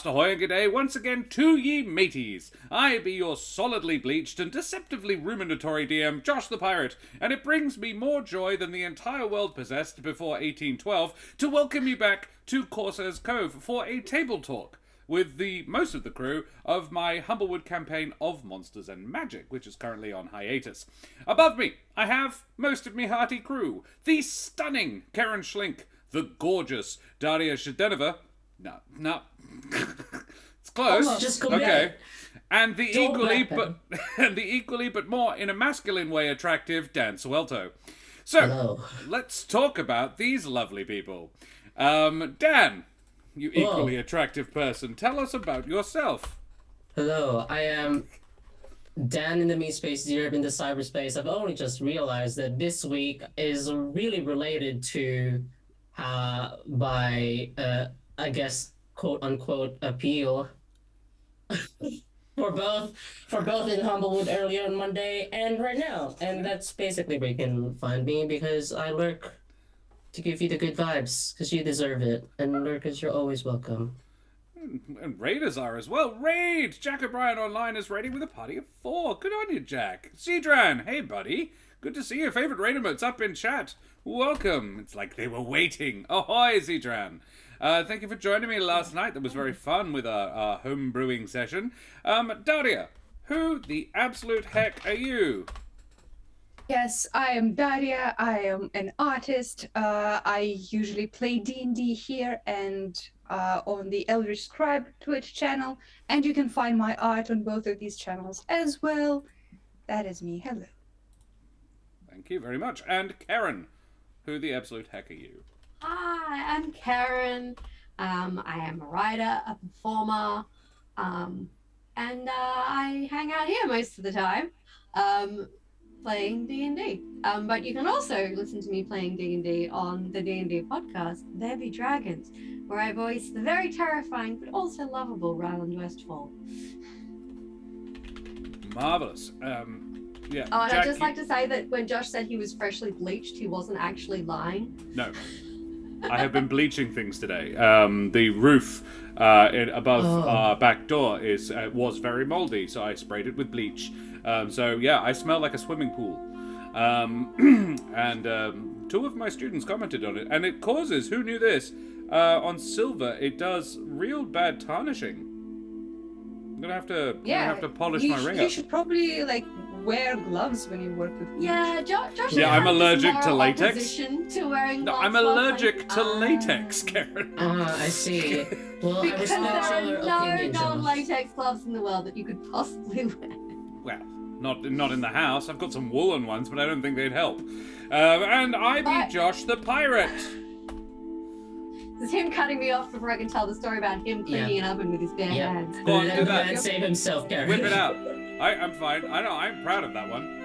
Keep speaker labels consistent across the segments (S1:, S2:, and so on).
S1: Avast ahoy and g'day once again to ye mateys. I be your solidly bleached and deceptively ruminatory DM, Josh the Pirate, and it brings me more joy than the entire world possessed before 1812 to welcome you back to Corsair's Cove for a table talk with the most of the crew of my Humblewood campaign of Monsters and Magic, which is currently on hiatus. Above me, I have most of me hearty crew, the stunning Karen Schlink, the gorgeous Daria Shadenova. No. It's close.
S2: Almost. Just
S1: okay. And the
S2: Don't
S1: equally but more in a masculine way attractive Dan Suelto. So,
S2: Hello.
S1: let's talk about these lovely people. Dan, you equally attractive person, tell us about yourself.
S2: Hello, I am Dan in the meat space, Zero in the cyberspace. I've only just realized that this week is really related to I guess, quote unquote, appeal for both in Humblewood earlier on Monday and right now. And that's basically where you can find me, because I lurk to give you the good vibes, because you deserve it. And lurkers, you're always welcome.
S1: And raiders are as well. Raid! Jack O'Brien Online is raiding with a party of 4. Good on you, Jack. Cedran, hey buddy. Good to see your favorite raider motes up in chat. Welcome. It's like they were waiting. Ahoy, Cedran. Thank you for joining me last night. That was very fun with our home brewing session. Daria, who the absolute heck are you?
S3: Yes, I am Daria. I am an artist. I usually play D&D here and on the Eldritch Scribe Twitch channel, and you can find my art on both of these channels as well. That is me. Hello.
S1: Thank you very much. And Karen, who the absolute heck are you?
S4: Hi, I'm Karen. I am a writer, a performer, and I hang out here most of the time, playing D&D. But you can also listen to me playing D&D on the D&D podcast, There Be Dragons, where I voice the very terrifying but also lovable Ryland Westfall.
S1: Marvelous. Yeah.
S4: Oh, and
S1: Jack,
S4: I'd just like to say that when Josh said he was freshly bleached, he wasn't actually lying.
S1: No. I have been bleaching things today. The roof above our back door was very moldy, so I sprayed it with bleach. So yeah, I smell like a swimming pool. And 2 of my students commented on it, and it causes, who knew this, on silver, it does real bad tarnishing. I'm gonna have to polish my ring up.
S3: You should probably wear gloves when you work with bleach.
S4: Yeah, Josh.
S1: Yeah, I'm allergic to latex.
S4: To wearing
S1: No,
S4: gloves
S1: I'm
S4: while
S1: allergic
S4: playing.
S1: to latex, Karen.
S2: I see. Well,
S4: Because
S2: I
S4: there
S2: respect
S4: are
S2: your
S4: no
S2: opinion, Josh.
S4: non-latex gloves in the world that you could possibly wear.
S1: Well, not in the house. I've got some woolen ones, but I don't think they'd help. And I be Josh the Pirate.
S4: This is him cutting me off before I can tell the story about him cleaning an oven with his bare hands.
S1: Go on, do that.
S2: And save himself, Karen.
S1: Whip it out. I'm fine. I know. I'm proud of that one.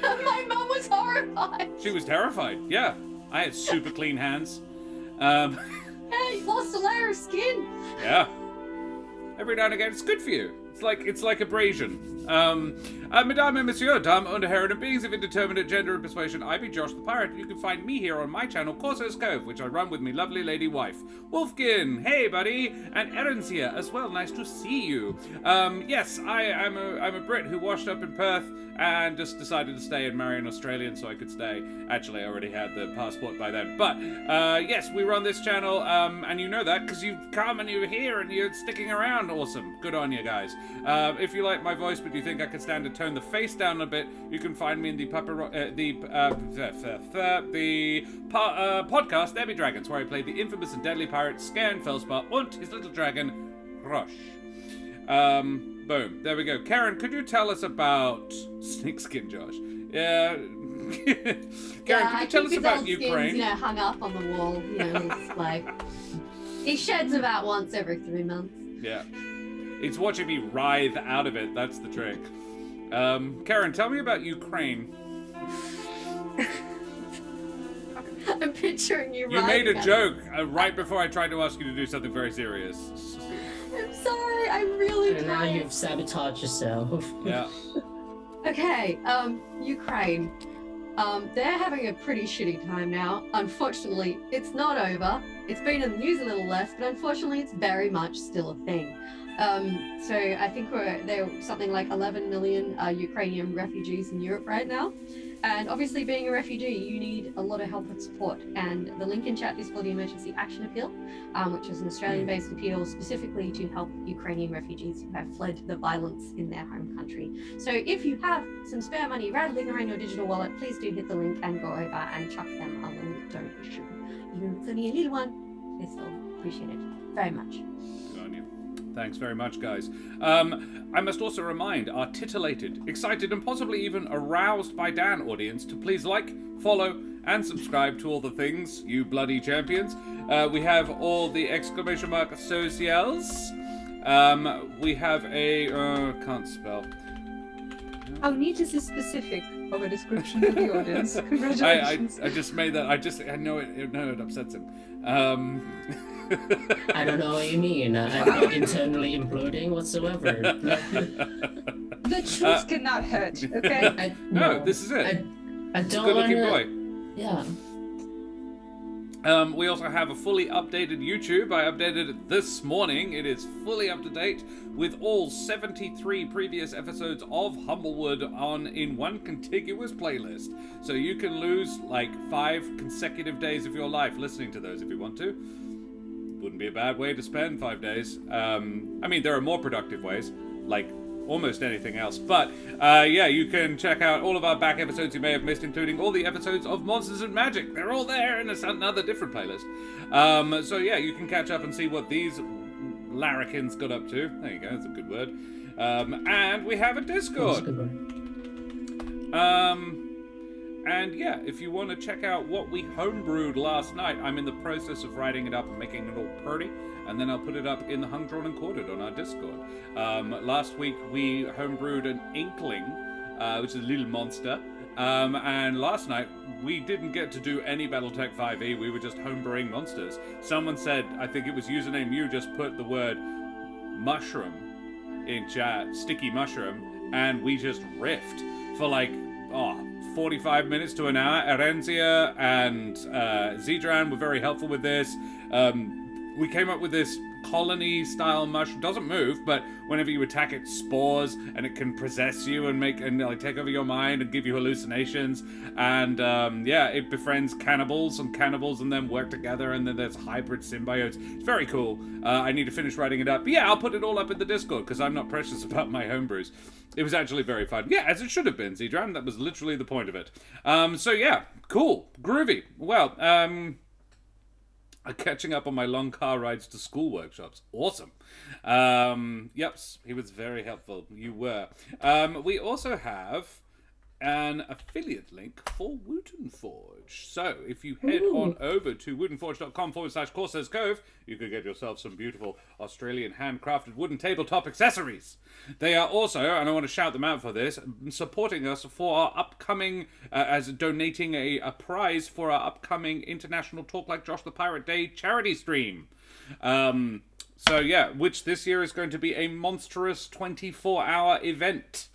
S4: My mum was horrified.
S1: She was terrified. Yeah, I had super clean hands.
S4: Yeah, you lost a layer of skin.
S1: Yeah. Every now and again, it's good for you. It's like abrasion. Mesdames et messieurs, dames und herren and beings of indeterminate gender and persuasion, I be Josh the Pirate. You can find me here on my channel, Corsair's Cove, which I run with me lovely lady wife. Wolfkin, hey buddy, and Erin's here as well, nice to see you. Yes, I'm a Brit who washed up in Perth and just decided to stay and marry an Australian so I could stay. Actually, I already had the passport by then. But, yes, we run this channel, and you know that because you come and you're here and you're sticking around. Awesome. Good on you guys. If you like my voice but you think I could stand to turn the face down a bit, you can find me in the podcast There Be Dragons, where I play the infamous and deadly pirate Skern Felspar and his little dragon, Rush. Boom. There we go. Karen, could you tell us about Snakeskin, Josh? Yeah. Karen, could you tell us about Ukraine?
S4: Skins, hung up on the wall, it's like... He sheds about once every 3 months.
S1: Yeah. It's watching me writhe out of it, that's the trick. Karen, tell me about Ukraine.
S4: I'm picturing you
S1: You made a joke right before I tried to ask you to do something very serious.
S4: I'm sorry, I'm really
S2: And now
S4: tired.
S2: you've sabotaged yourself.
S1: Yeah.
S4: Okay, Ukraine. They're having a pretty shitty time now. Unfortunately, it's not over. It's been in the news a little less, but unfortunately, it's very much still a thing. So I think there are something like 11 million Ukrainian refugees in Europe right now. And obviously, being a refugee, you need a lot of help and support. And the link in chat is for the Emergency Action Appeal, which is an Australian-based appeal specifically to help Ukrainian refugees who have fled the violence in their home country. So if you have some spare money rattling around your digital wallet, please do hit the link and go over and chuck them a little donation. Even if it's only a little one, they still appreciate it very much.
S1: Good on you. Thanks very much, guys. I must also remind our titillated, excited, and possibly even aroused by Dan audience to please like, follow, and subscribe to all the things, you bloody champions. We have all the exclamation mark socials. We have a... can't spell.
S3: How neat is this specific of a description to the audience? Congratulations.
S1: I just made that. I know it upsets him.
S2: I don't know what you mean. I'm not internally imploding whatsoever.
S3: The truth cannot hurt, okay?
S1: No, this is it.
S2: I
S1: It's a
S2: don't
S1: good-looking
S2: wanna...
S1: boy.
S2: Yeah.
S1: We also have a fully updated YouTube. I updated it this morning. It is fully up to date with all 73 previous episodes of Humblewood in one contiguous playlist. So you can lose like 5 consecutive days of your life listening to those if you want to. Wouldn't be a bad way to spend 5 days. I mean, there are more productive ways, like almost anything else. But yeah, you can check out all of our back episodes you may have missed, including all the episodes of Monsters and Magic. They're all there in another different playlist. So yeah, you can catch up and see what these larrikins got up to. There you go, that's a good word. And we have a Discord. And yeah, if you want to check out what we homebrewed last night, I'm in the process of writing it up and making it all pretty, and then I'll put it up in the Hung, Drawn, and Quartered on our Discord. Last week we homebrewed an Inkling, which is a little monster, and last night we didn't get to do any Battletech 5e, we were just homebrewing monsters. Someone said, I think it was username you just put the word mushroom in chat, sticky mushroom, and we just riffed for like, 45 minutes to an hour. Erenzia and Zedran were very helpful with this. We came up with this colony-style mushroom. Doesn't move, but whenever you attack it, spores, and it can possess you and like take over your mind and give you hallucinations. And yeah, it befriends cannibals, and cannibals and them work together, and then there's hybrid symbiotes. It's very cool. I need to finish writing it up. But yeah, I'll put it all up in the Discord because I'm not precious about my homebrews. It was actually very fun. Yeah, as it should have been, Zedran. That was literally the point of it. So yeah, cool, groovy. Well, catching up on my long car rides to school workshops. Awesome. Yep, he was very helpful. You were. We also have an affiliate link for Wooten Forge. So if you head on over to wootenforge.com/Corsairs Cove, you could get yourself some beautiful Australian handcrafted wooden tabletop accessories. They are also, and I want to shout them out for this, supporting us for our upcoming, as donating a prize for our upcoming International Talk Like Josh the Pirate Day charity stream. So yeah, which this year is going to be a monstrous 24-hour event.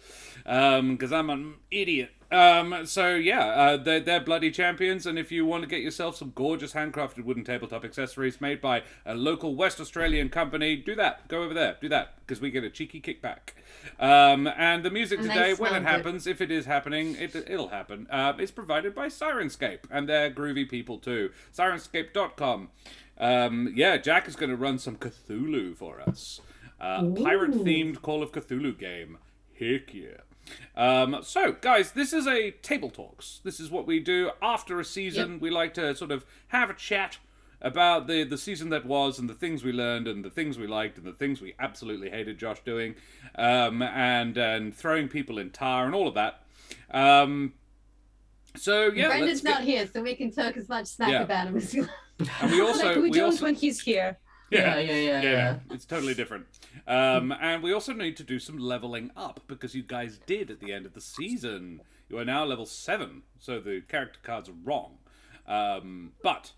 S1: Because I'm an idiot. So yeah, they're bloody champions, and if you want to get yourself some gorgeous handcrafted wooden tabletop accessories made by a local West Australian company, do that. Go over there, do that, because we get a cheeky kickback. And the music
S4: And
S1: today,
S4: they
S1: when
S4: smell
S1: it happens, if it is happening, it'll happen. It's provided by Sirenscape, and they're groovy people too. Sirenscape.com. Yeah, Jack is going to run some Cthulhu for us. Pirate-themed Call of Cthulhu game. Heck yeah. So, guys, this is a Table Talks. This is what we do after a season.
S2: Yep.
S1: We like to sort of have a chat about the season that was, and the things we learned, and the things we liked, and the things we absolutely hated Josh doing, and throwing people in tar, and all of that. So, yeah,
S4: Brendan's not here, so we can talk as much smack
S1: Yeah.
S4: about him as we like.
S1: And we also...
S3: Like we don't
S1: also...
S3: when he's here.
S2: Yeah.
S1: It's totally different. And we also need to do some leveling up, because you guys did at the end of the season. You are now level 7, so the character cards are wrong. But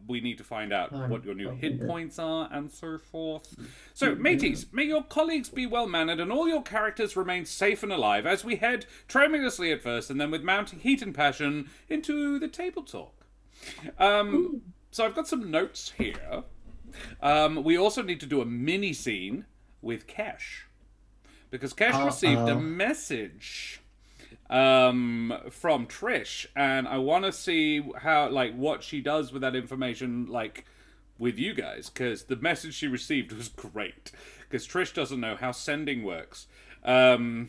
S1: we need to find out what your new hit points are, and so forth. So, mateys, may your colleagues be well-mannered, and all your characters remain safe and alive, as we head, tremulously at first, and then with mounting heat and passion, into the table talk. So I've got some notes here. We also need to do a mini scene with Kesh. Because Kesh received a message from Trish, and I want to see how, like, what she does with that information, like, with you guys, because the message she received was great, because Trish doesn't know how sending works. So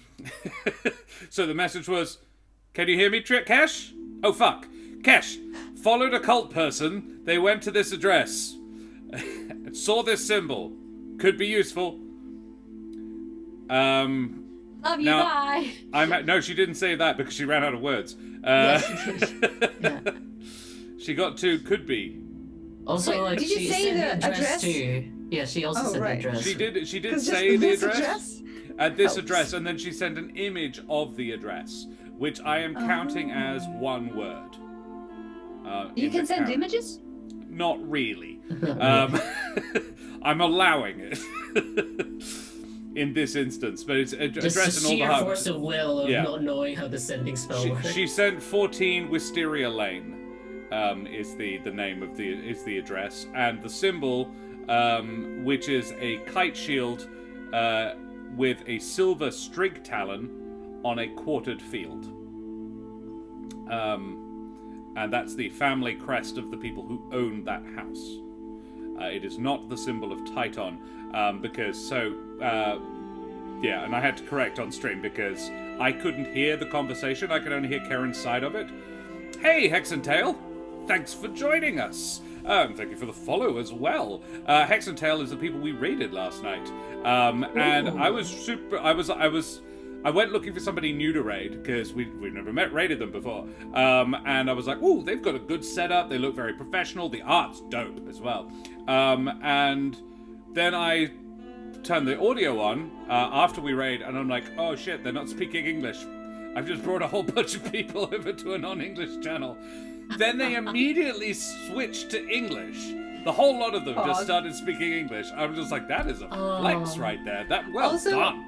S1: the message was, can you hear me, Kesh? Oh, fuck. Kesh, followed a cult person. They went to this address. Saw this symbol. Could be useful.
S4: Love you,
S1: now,
S4: bye.
S1: No, she didn't say that because she ran out of words. She got to could be.
S2: Also,
S3: Wait,
S2: like,
S3: did you
S2: she
S3: say
S2: said
S3: the
S2: the address
S3: address?
S2: too. Yeah, she also said
S3: right.
S2: the address.
S1: She did
S3: 'Cause
S1: say the
S3: this
S1: address? At this
S3: helps.
S1: address, and then she sent an image of the address, which I am counting as one word.
S3: You
S1: in
S3: can
S1: the
S3: send
S1: count.
S3: images?
S1: Not really. I'm allowing it in this instance, but it's
S2: Just
S1: addressed in all the
S2: sheer
S1: hub.
S2: force of will of
S1: Yeah.
S2: not knowing how the sending spell works.
S1: She sent 14 Wisteria Lane. Is the name of the address, and the symbol, which is a kite shield with a silver strig talon on a quartered field. And that's the family crest of the people who own that house. It is not the symbol of Titan, yeah, and I had to correct on stream because I couldn't hear the conversation. I could only hear Karen's side of it. Hey, Hex and Tail! Thanks for joining us. Thank you for the follow as well. Hex and Tail is the people we raided last night. And I was I went looking for somebody new to raid because we've never raided them before. And I was like, ooh, they've got a good setup. They look very professional. The art's dope as well. And then I turned the audio on after we raid, and I'm like, oh shit, they're not speaking English. I've just brought a whole bunch of people over to a non-English channel. Then they immediately switched to English. The whole lot of them just started speaking English. I'm just like, that is a flex right there. Well
S3: Also,
S1: done.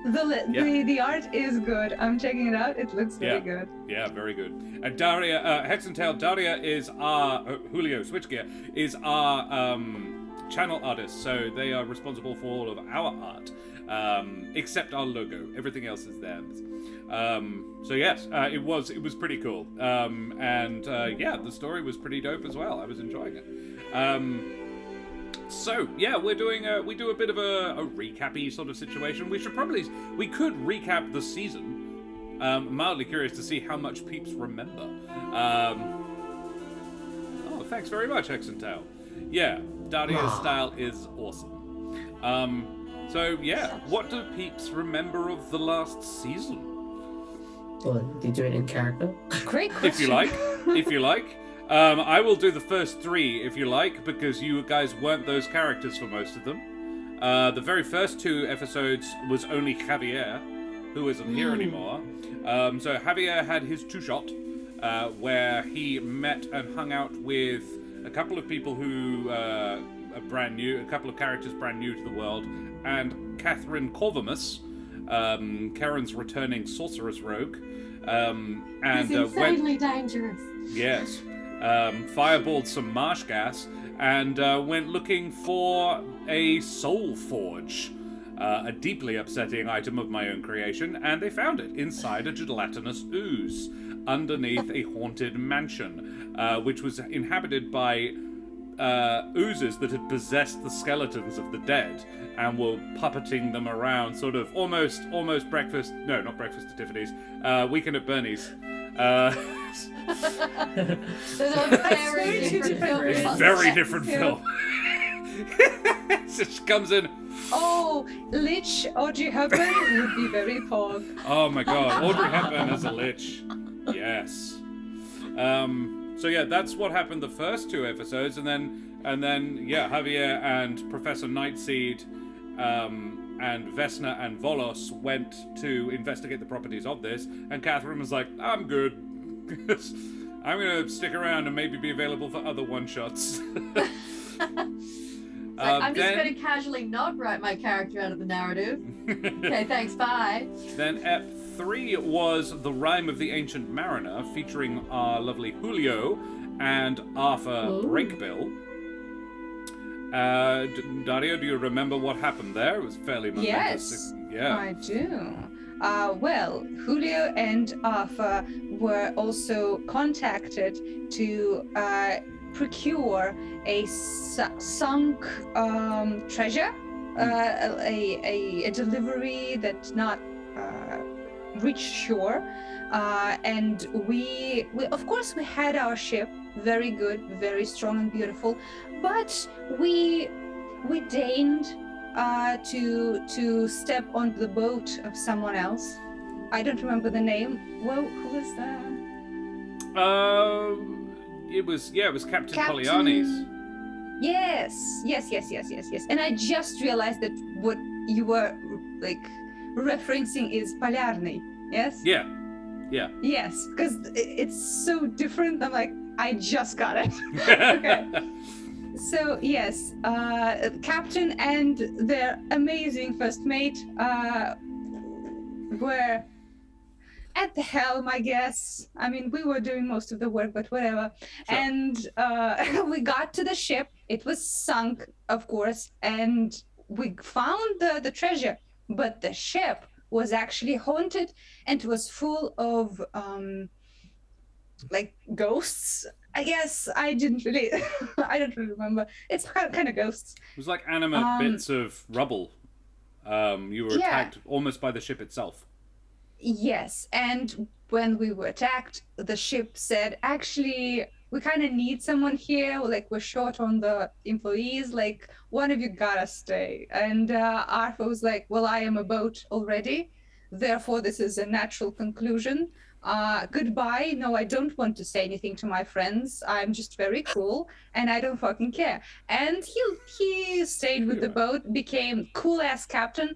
S3: The art is good. I'm checking it out. It looks very good.
S1: Yeah, very good. And Daria, Hex and Tail, Daria is our, Julio Switchgear, is our channel artist. So they are responsible for all of our art, except our logo. Everything else is theirs. So yes, it was pretty cool. Yeah, the story was pretty dope as well. I was enjoying it. So yeah, we do a bit of a recap-y sort of situation. We could recap the season. Mildly curious to see how much peeps remember. Oh, thanks very much, Hex and Tail. Yeah, Daria's style is awesome. So yeah, what do peeps remember of the last season?
S2: Well, did you do it in character?
S3: Great question.
S1: If you like. I will do the first 3 if you like, because you guys weren't those characters for most of them. The very first 2 episodes was only Javier, who isn't here anymore. So Javier had his 2-shot, where he met and hung out with a couple of people who are brand new, a couple of characters brand new to the world, and Catherine Corvamus, Karen's returning sorceress rogue.
S4: He's insanely dangerous.
S1: Yes. Fireballed some marsh gas and went looking for a soul forge, a deeply upsetting item of my own creation, and they found it inside a gelatinous ooze underneath a haunted mansion, which was inhabited by oozes that had possessed the skeletons of the dead and were puppeting them around, sort of almost breakfast. No, not Breakfast at Tiffany's. Weekend at Bernie's.
S4: There's a very different film.
S1: A very different film. So she comes in.
S3: Oh, Lich Audrey Hepburn would be very pog.
S1: Oh my god, Audrey Hepburn as a lich. Yes. So yeah, that's what happened the first 2 episodes, and then Javier and Professor Nightseed and Vesna and Volos went to investigate the properties of this, and Catherine was like, I'm good. I'm gonna stick around and maybe be available for other one-shots.
S4: I'm just going to casually not write my character out of the narrative. Okay, thanks, bye.
S1: Then Ep 3 was The Rime of the Ancient Mariner, featuring our lovely Julio and Arthur
S2: Ooh.
S1: Breakbill. Daria, do you remember what happened there? It was fairly momentous.
S3: Yes,
S1: Yeah.
S3: I do. Well, Julio and Arthur were also contacted to procure a sunk treasure, a delivery that not reached shore. And we of course we had our ship, very good, very strong and beautiful, but we deigned to step on the boat of someone else. I don't remember the name. Well, who was that?
S1: It was Captain Poliani's.
S3: Yes. And I just realized that what you were like referencing is Полярный. Yes.
S1: Yeah.
S3: Yes, because it's so different. I'm like, I just got it. Okay. So yes, Captain and their amazing first mate were at the helm, I guess. I mean, we were doing most of the work, but whatever.
S1: Sure.
S3: And we got to the ship. It was sunk, of course, and we found the treasure. But the ship was actually haunted, and it was full of like ghosts. I guess I don't really remember. It's kind of ghosts.
S1: It was like animate bits of rubble. You were attacked almost by the ship itself.
S3: Yes, and when we were attacked, the ship said, actually, we kind of need someone here. Like, we're short on the employees. Like, one of you gotta stay. And Arthur was like, well, I am a boat already. Therefore, this is a natural conclusion. Goodbye. No, I don't want to say anything to my friends. I'm just very cool, and I don't fucking care. And he stayed with the boat, became cool-ass captain,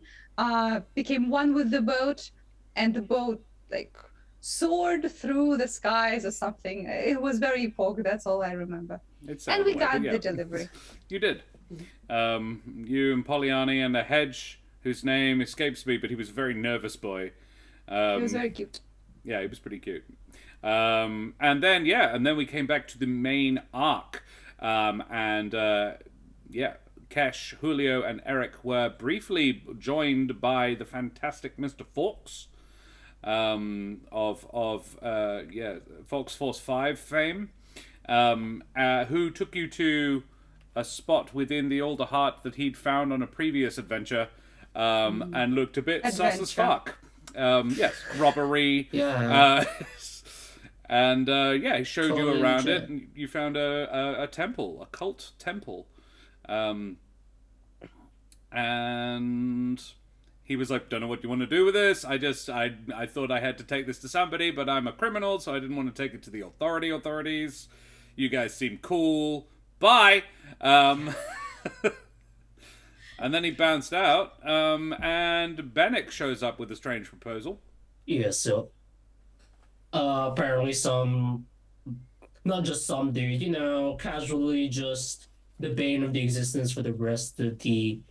S3: became one with the boat, and the boat, like, soared through the skies or something. It was very epoch, that's all I remember. And we got the delivery.
S1: You did. You and Poliani and the hedge, whose name escapes me, but he was a very nervous boy.
S3: He was very cute.
S1: Yeah, he was pretty cute. And then we came back to the main arc. Kesh, Julio, and Eric were briefly joined by the fantastic Mr. Fawkes of Fawkes Force 5 fame, who took you to a spot within the older heart that he'd found on a previous adventure, and looked a bit sus as fuck. Yes, robbery.
S2: Yeah.
S1: He showed you
S2: Totally
S1: around
S2: legit.
S1: it, and you found a temple, a cult temple. And he was like, don't know what you want to do with this. I thought I had to take this to somebody, but I'm a criminal, so I didn't want to take it to the authorities. You guys seem cool. Bye. And then he bounced out, and Bennick shows up with a strange proposal.
S2: Yeah, so apparently not just some dude, casually just the bane of the existence for the rest of the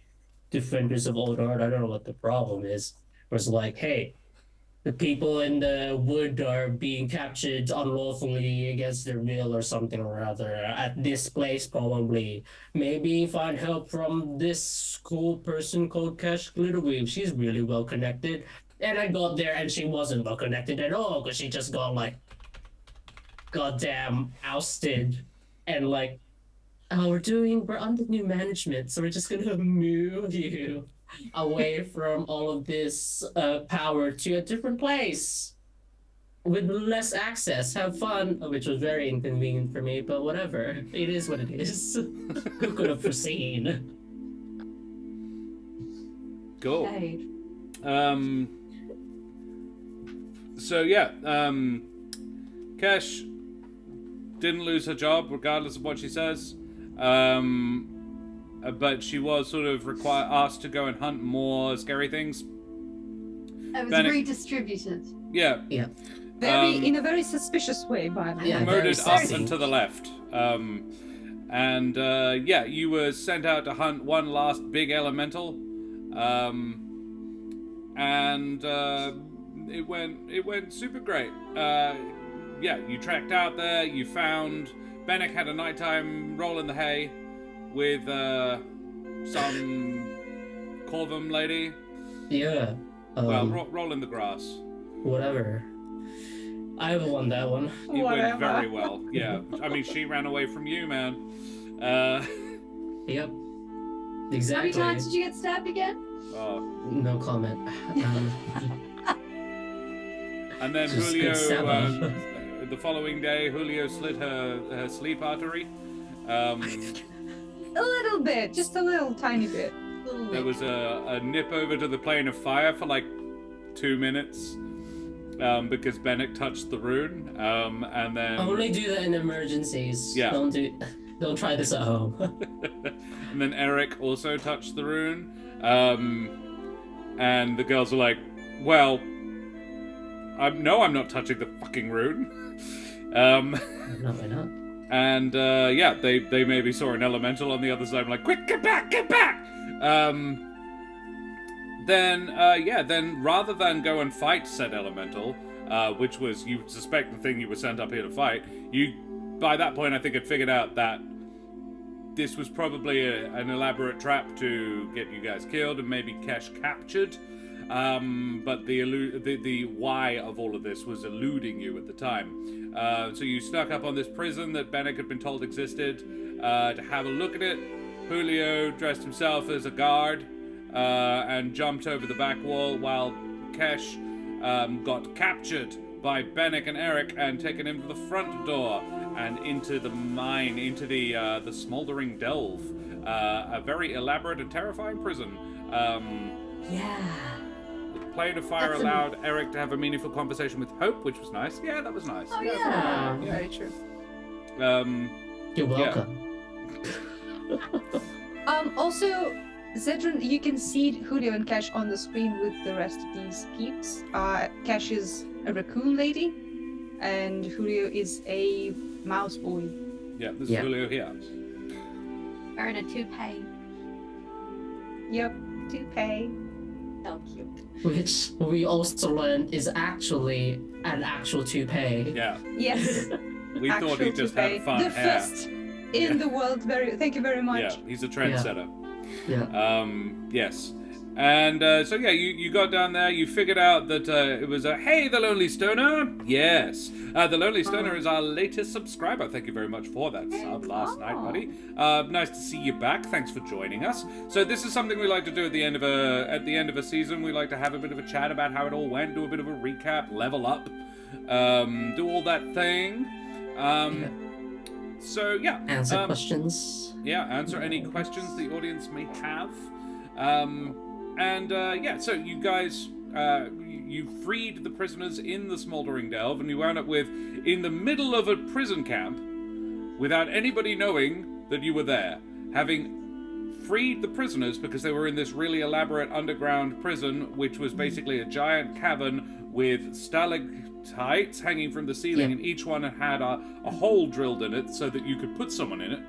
S2: defenders of Old Art. I don't know what the problem is. Was like, hey, the people in the wood are being captured unlawfully against their will or something or other at this place, probably. Maybe find help from this cool person called Cash Glitterweave. She's really well connected. And I got there and she wasn't well connected at all, because she just got like goddamn ousted. And like, we're under new management, so we're just gonna move you away from all of this power to a different place with less access. Have fun, which was very inconvenient for me, but whatever. It is what it is. Who could have foreseen?
S1: Cool.
S4: Shade.
S1: Kesh didn't lose her job, regardless of what she says. But she was sort of asked to go and hunt more scary things.
S4: It was redistributed.
S1: Yeah.
S2: Yeah.
S3: In a very suspicious way, by the way.
S2: Yeah,
S1: Promoted
S2: very
S1: up
S2: sassy.
S1: and to the left. You were sent out to hunt one last big elemental. It went super great. You tracked out there, you found Bennick had a nighttime roll in the hay with some Corvum lady.
S2: Yeah.
S1: Well, roll in the grass.
S2: Whatever. I won that one.
S1: It went
S3: Whatever.
S1: very well. Yeah. I mean, she ran away from you, man.
S2: Yep.
S4: How
S2: Exactly.
S4: many times did you get stabbed again?
S1: Oh.
S2: No comment.
S1: And then
S2: Just
S1: Julio,
S2: good stab.
S1: the following day, Julio slit her sleep artery.
S3: A little bit, just a little tiny bit.
S1: There was a nip over to the plane of fire for like 2 minutes because Bennick touched the rune. And then
S2: Only do that in emergencies.
S1: Yeah.
S2: Don't try this at home.
S1: and then Eric also touched the rune. And the girls were like, well, I'm not touching the fucking rune.
S2: No, why not?
S1: And yeah, they maybe saw an elemental on the other side. I'm like, quick, get back! Then rather than go and fight said elemental, which was, you suspect, the thing you were sent up here to fight, you, by that point, I think had figured out that this was probably an elaborate trap to get you guys killed and maybe Kesh captured. But the why of all of this was eluding you at the time. So you snuck up on this prison that Bennick had been told existed to have a look at it. Julio dressed himself as a guard and jumped over the back wall while Kesh got captured by Bennick and Eric and taken him to the front door and into the mine, into the smoldering delve. A very elaborate and terrifying prison.
S2: Yeah.
S1: Plane of fire allowed Eric to have a meaningful conversation with Hope, which was nice. Yeah, that was nice.
S4: Oh yeah.
S3: Very true.
S2: You're welcome.
S3: Also, Zedron, you can see Julio and Cash on the screen with the rest of these peeps. Cash is a raccoon lady, and Julio is a mouse boy.
S1: Yeah, this
S2: Yeah.
S1: is Julio here.
S4: Wearing a toupee.
S3: Yep, toupee.
S4: So cute.
S2: Which we also learned is actually an actual toupee.
S1: Yeah,
S3: Yes.
S1: we thought he
S3: actual
S1: just
S3: toupee.
S1: had fun
S3: the
S1: hair.
S3: first in the world. Thank you very much.
S1: Yeah, he's a trendsetter.
S2: Yeah.
S1: Yes. And so yeah, you got down there, you figured out that it was hey, the Lonely Stoner! Yes. The Lonely Stoner is our latest subscriber. Thank you very much for that sub last night, buddy. Nice to see you back. Thanks for joining us. So this is something we like to do at the end of a season. We like to have a bit of a chat about how it all went, do a bit of a recap, level up, do all that thing. So yeah.
S2: Answer questions.
S1: Yeah, answer any questions the audience may have. Yeah, so you guys, you freed the prisoners in the smoldering delve, and you wound up with, in the middle of a prison camp, without anybody knowing that you were there, having freed the prisoners because they were in this really elaborate underground prison, which was basically a giant cavern with stalactites hanging from the ceiling,
S2: Yeah.
S1: and each one had a hole drilled in it so that you could put someone in it.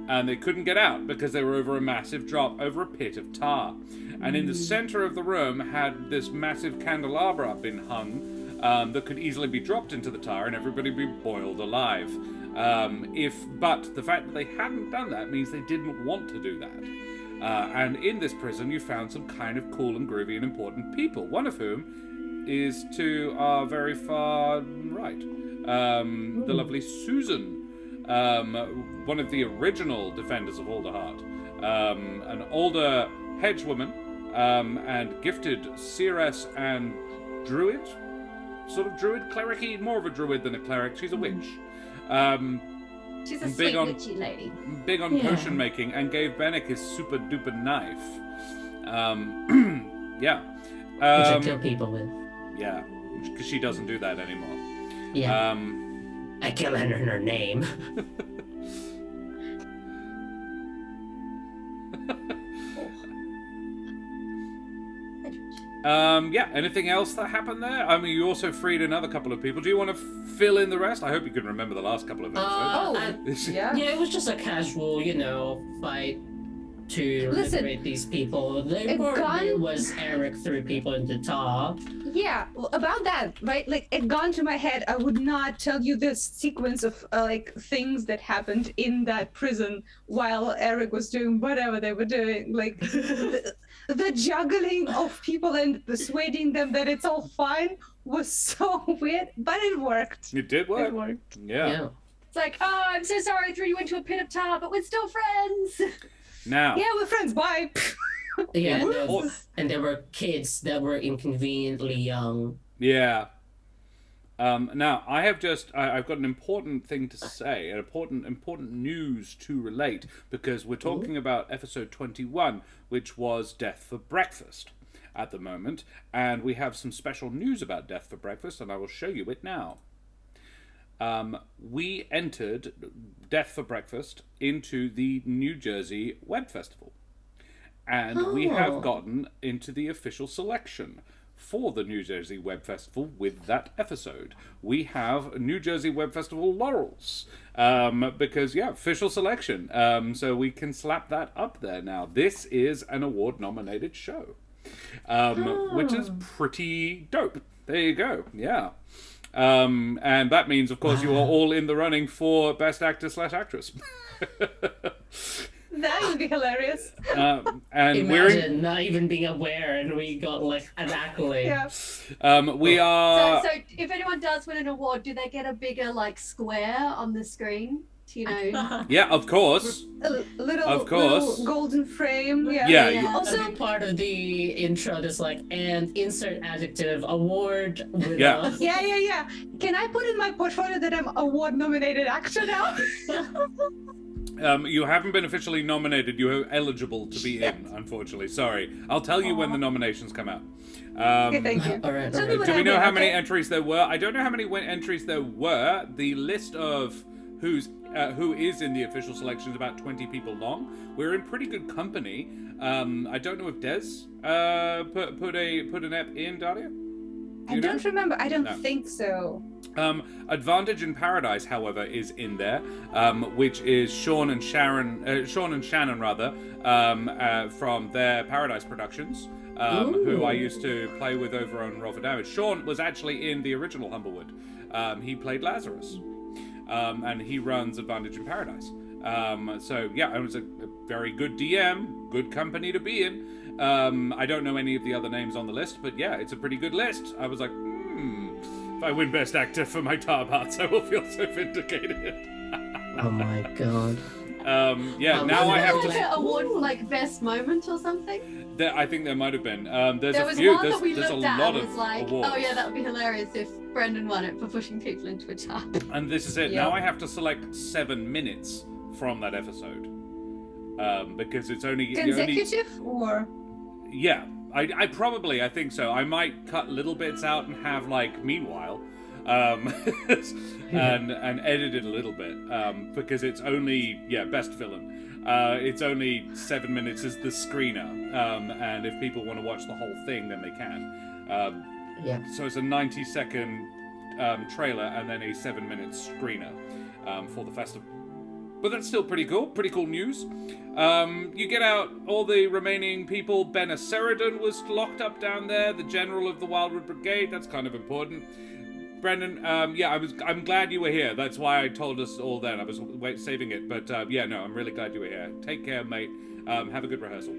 S1: And they couldn't get out because they were over a massive drop, over a pit of tar. And in the center of the room had this massive candelabra been hung that could easily be dropped into the tar and everybody be boiled alive. But the fact that they hadn't done that means they didn't want to do that. And in this prison you found some kind of cool and groovy and important people, one of whom is to our very far right, the lovely Susan. One of the original defenders of Alderheart, an older hedgewoman, and gifted seeress and druid, sort of druid, cleric-y, more of a druid than a cleric. She's a witch.
S4: She's a
S1: And
S4: sweet
S1: big on-
S4: witchy lady.
S1: Big on
S2: Yeah.
S1: potion making, and gave Bennick his super duper knife. Yeah.
S2: Which I kill people with.
S1: Yeah, because she doesn't do that anymore.
S2: Yeah. I kill her in her name.
S1: Yeah, anything else that happened there? I mean, you also freed another couple of people. Do you want to fill in the rest? I hope you can remember the last couple of episodes.
S3: Yeah.
S2: Yeah, it was just a casual, fight. to
S3: Listen,
S2: liberate these people. The
S3: a
S2: important
S3: gun-
S2: bit was Eric threw people into top.
S3: Yeah, well, about that, right? Like, it gone to my head. I would not tell you the sequence of like things that happened in that prison while Eric was doing whatever they were doing. Like, the juggling of people and persuading them that it's all fine was so weird, but it worked.
S1: It did work.
S3: It worked.
S1: Yeah.
S4: It's like, oh, I'm so sorry I threw you into a pit of tar, but we're still friends.
S1: Now.
S3: Yeah, we're friends. Bye.
S2: Yeah,
S1: Or-
S2: and there were kids that were inconveniently young.
S1: Yeah. Now I've got an important thing to say, an important news to relate, because we're talking about episode 21, which was Death for Breakfast at the moment, and we have some special news about Death for Breakfast, and I will show you it now. We entered Death for Breakfast into the New Jersey Web Festival, and we have gotten into the official selection for the New Jersey Web Festival with that episode. We have New Jersey Web Festival laurels, because, yeah, official selection. So we can slap that up there now. This is an award-nominated show, which is pretty dope. There you go, yeah. And that means, of course, you are all in the running for Best Actor/Actress.
S3: That would be hilarious.
S1: And we're
S2: Imagine not even being aware, and we got like an accolade.
S3: Yeah.
S1: we are.
S4: So if anyone does win an award, do they get a bigger like square on the screen? Do you know?
S1: Yeah, of course.
S3: A little,
S1: Of course.
S3: little golden frame. Yeah.
S1: Yeah,
S4: Yeah.
S3: Also,
S2: Also, part of the intro that's like, and insert adjective award winner.
S1: Yeah.
S3: yeah. Can I put in my portfolio that I'm award-nominated actor now?
S1: You haven't been officially nominated. You are eligible to be in, unfortunately. Sorry. I'll tell you when the nominations come out.
S3: Okay, thank you.
S2: All right.
S3: Tell me what
S1: Do we know how
S3: happened,
S1: many
S3: okay?
S1: entries there were? I don't know how many entries there were. The list of who is in the official selection is about 20 people long. We're in pretty good company. I don't know if Des put an ep in, Daria?
S3: I don't remember. I don't
S1: No.
S3: think so.
S1: Advantage in Paradise, however, is in there, which is Sean and Shannon from their Paradise Productions, who I used to play with over on Roll for Damage. Sean was actually in the original Humblewood. He played Lazarus, and he runs Advantage in Paradise. So yeah, it was a very good DM, good company to be in. I don't know any of the other names on the list, but yeah, it's a pretty good list. I was like, if I win Best Actor for my Tar Hearts, I will feel so vindicated.
S2: Oh my god.
S1: Yeah, now I have
S4: Like
S1: to.
S4: an award for like best moment or something.
S1: I think there might have been. There's
S4: There
S1: a
S4: was
S1: few.
S4: one that we
S1: There's a
S4: looked at
S1: lot
S4: and
S1: of
S4: was like,
S1: awards.
S4: oh yeah, that would be hilarious if Brendan won it for pushing people into a jar.
S1: And this is it.
S3: Yeah.
S1: Now I have to select 7 minutes from that episode. Because it's only
S3: Consecutive or?
S1: Yeah, I probably, I think so. I might cut little bits out and have like meanwhile, and edit it a little bit, because it's only best villain. It's only 7 minutes as the screener, and if people want to watch the whole thing, then they can.
S2: Yeah.
S1: So it's a 90-second trailer and then a 7-minute screener for the festival. But that's still pretty cool news. You get out all the remaining people. Ben Aceridon was locked up down there, the general of the Wildwood Brigade. That's kind of important. Brendan, I'm glad you were here. That's why I told us all then. I was saving it. But I'm really glad you were here. Take care, mate. Have a good rehearsal.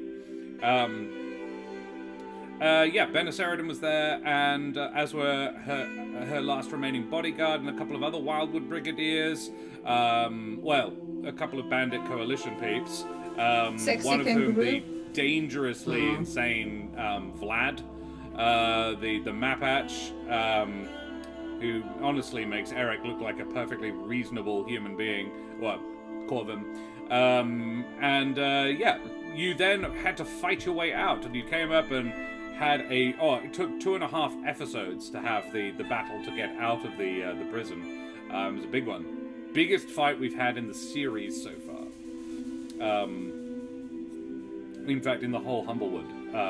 S1: Ben Aceridon was there, and as were her last remaining bodyguard and a couple of other Wildwood Brigadiers. A couple of Bandit Coalition peeps.
S3: Sexy
S1: One of whom,
S3: kangaroo.
S1: the dangerously insane Vlad, the Mapatch, who honestly makes Eric look like a perfectly reasonable human being. Well, Corvin. You then had to fight your way out, and you came up and had it took 2.5 episodes to have the battle to get out of the prison. It was a big one. Biggest fight we've had in the series so far. In fact, in the whole Humblewood,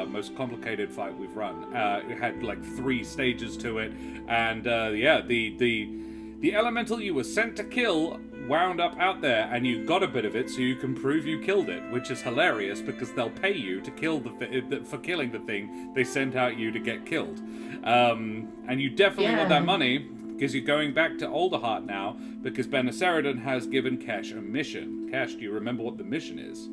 S1: most complicated fight we've run. It had like 3 stages to it, and the elemental you were sent to kill wound up out there, and you got a bit of it, so you can prove you killed it, which is hilarious because they'll pay you to kill for killing the thing they sent out you to get killed. And you definitely want that money because you're going back to Alderheart now because Ben Assaridon has given Kesh a mission. Kesh, do you remember what the mission is?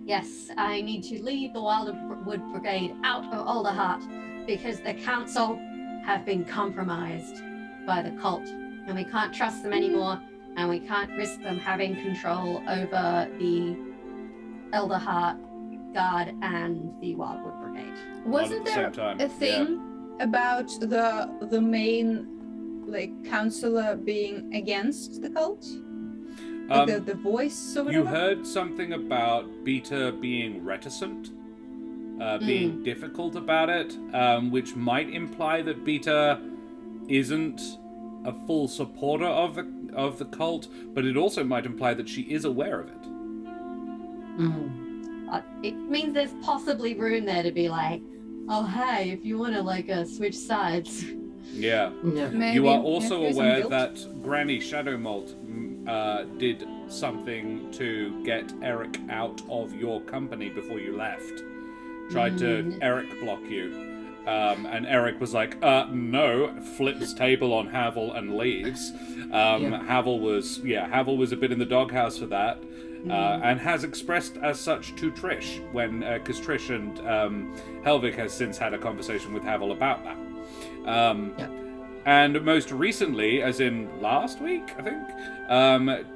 S4: Yes, I need to lead the Wildwood Brigade out of Alderheart because the council have been compromised by the cult, and we can't trust them anymore, and we can't risk them having control over the Alderheart Guard and the Wildwood Brigade.
S3: Wasn't there a thing about the main counselor being against the cult? The voice or whatever?
S1: You heard something about Beta being reticent, being difficult about it, which might imply that Beta isn't a full supporter of the cult, but it also might imply that she is aware of it.
S4: It means there's possibly room there to be like, oh hey, if you want to switch sides.
S1: Yeah.
S3: Maybe.
S1: You are also aware that Granny Shadowmolt did something to get Eric out of your company before you left. Tried to Eric block you. And Eric was like, no, flips table on Havel and leaves. Havel was a bit in the doghouse for that. And has expressed as such to Trish because Trish and Helvig has since had a conversation with Havel about that. And most recently, as in last week, I think,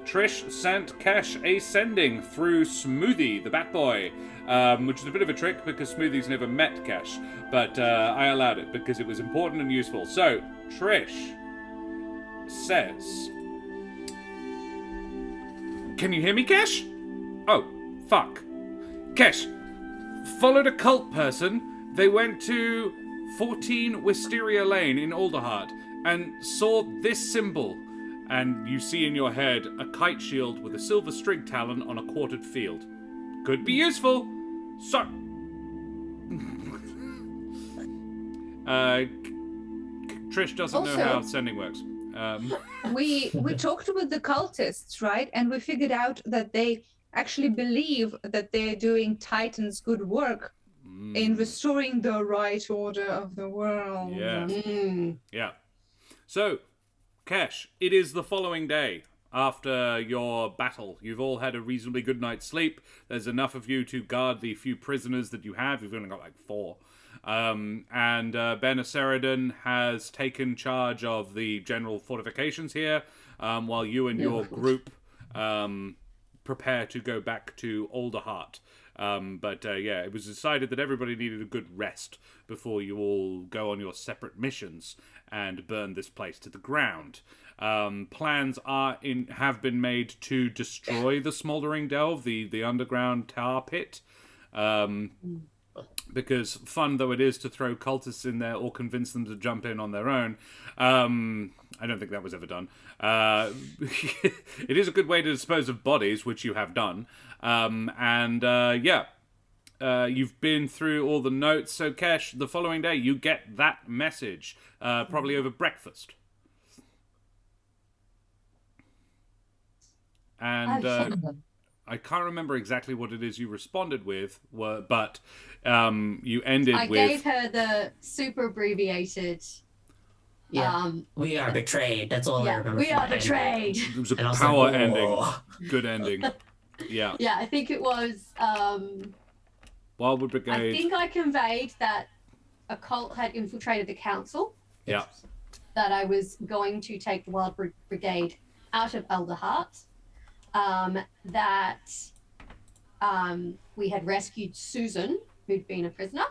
S1: Trish sent Kesh a sending through Smoothie, the Batboy, which is a bit of a trick because Smoothie's never met Kesh, but I allowed it because it was important and useful. So, Trish says... Can you hear me, Kesh? Oh, fuck. Kesh, followed a cult person. They went to 14 Wisteria Lane in Alderheart and saw this symbol. And you see in your head a kite shield with a silver string talon on a quartered field. Could be useful. So... Trish doesn't know how sending works.
S3: We talked with the cultists, right? And we figured out that they actually believe that they're doing Titan's good work in restoring the right order of the world.
S1: Yeah. Yeah. So, Kesh, it is the following day after your battle. You've all had a reasonably good night's sleep. There's enough of you to guard the few prisoners that you have. You've only got 4. And Ben Assaridon has taken charge of the general fortifications here, while you and your group prepare to go back to Alderheart. But it was decided that everybody needed a good rest before you all go on your separate missions and burn this place to the ground. Plans have been made to destroy the Smouldering Delve, the underground tar pit. Because fun though it is to throw cultists in there or convince them to jump in on their own, I don't think that was ever done. It is a good way to dispose of bodies, which you have done. You've been through all the notes. So, Kesh, the following day, you get that message, probably over breakfast. And... I can't remember exactly what it is you responded with, but you ended with...
S4: I gave her the super abbreviated...
S2: we are betrayed. That's all I remember.
S4: We are betrayed.
S1: It was a power ending. Good ending. Yeah.
S4: Yeah, I think it was...
S1: Wildwood Brigade.
S4: I think I conveyed that a cult had infiltrated the council.
S1: Yeah.
S4: That I was going to take the Wildwood Brigade out of Alderheart. That we had rescued Susan, who'd been a prisoner,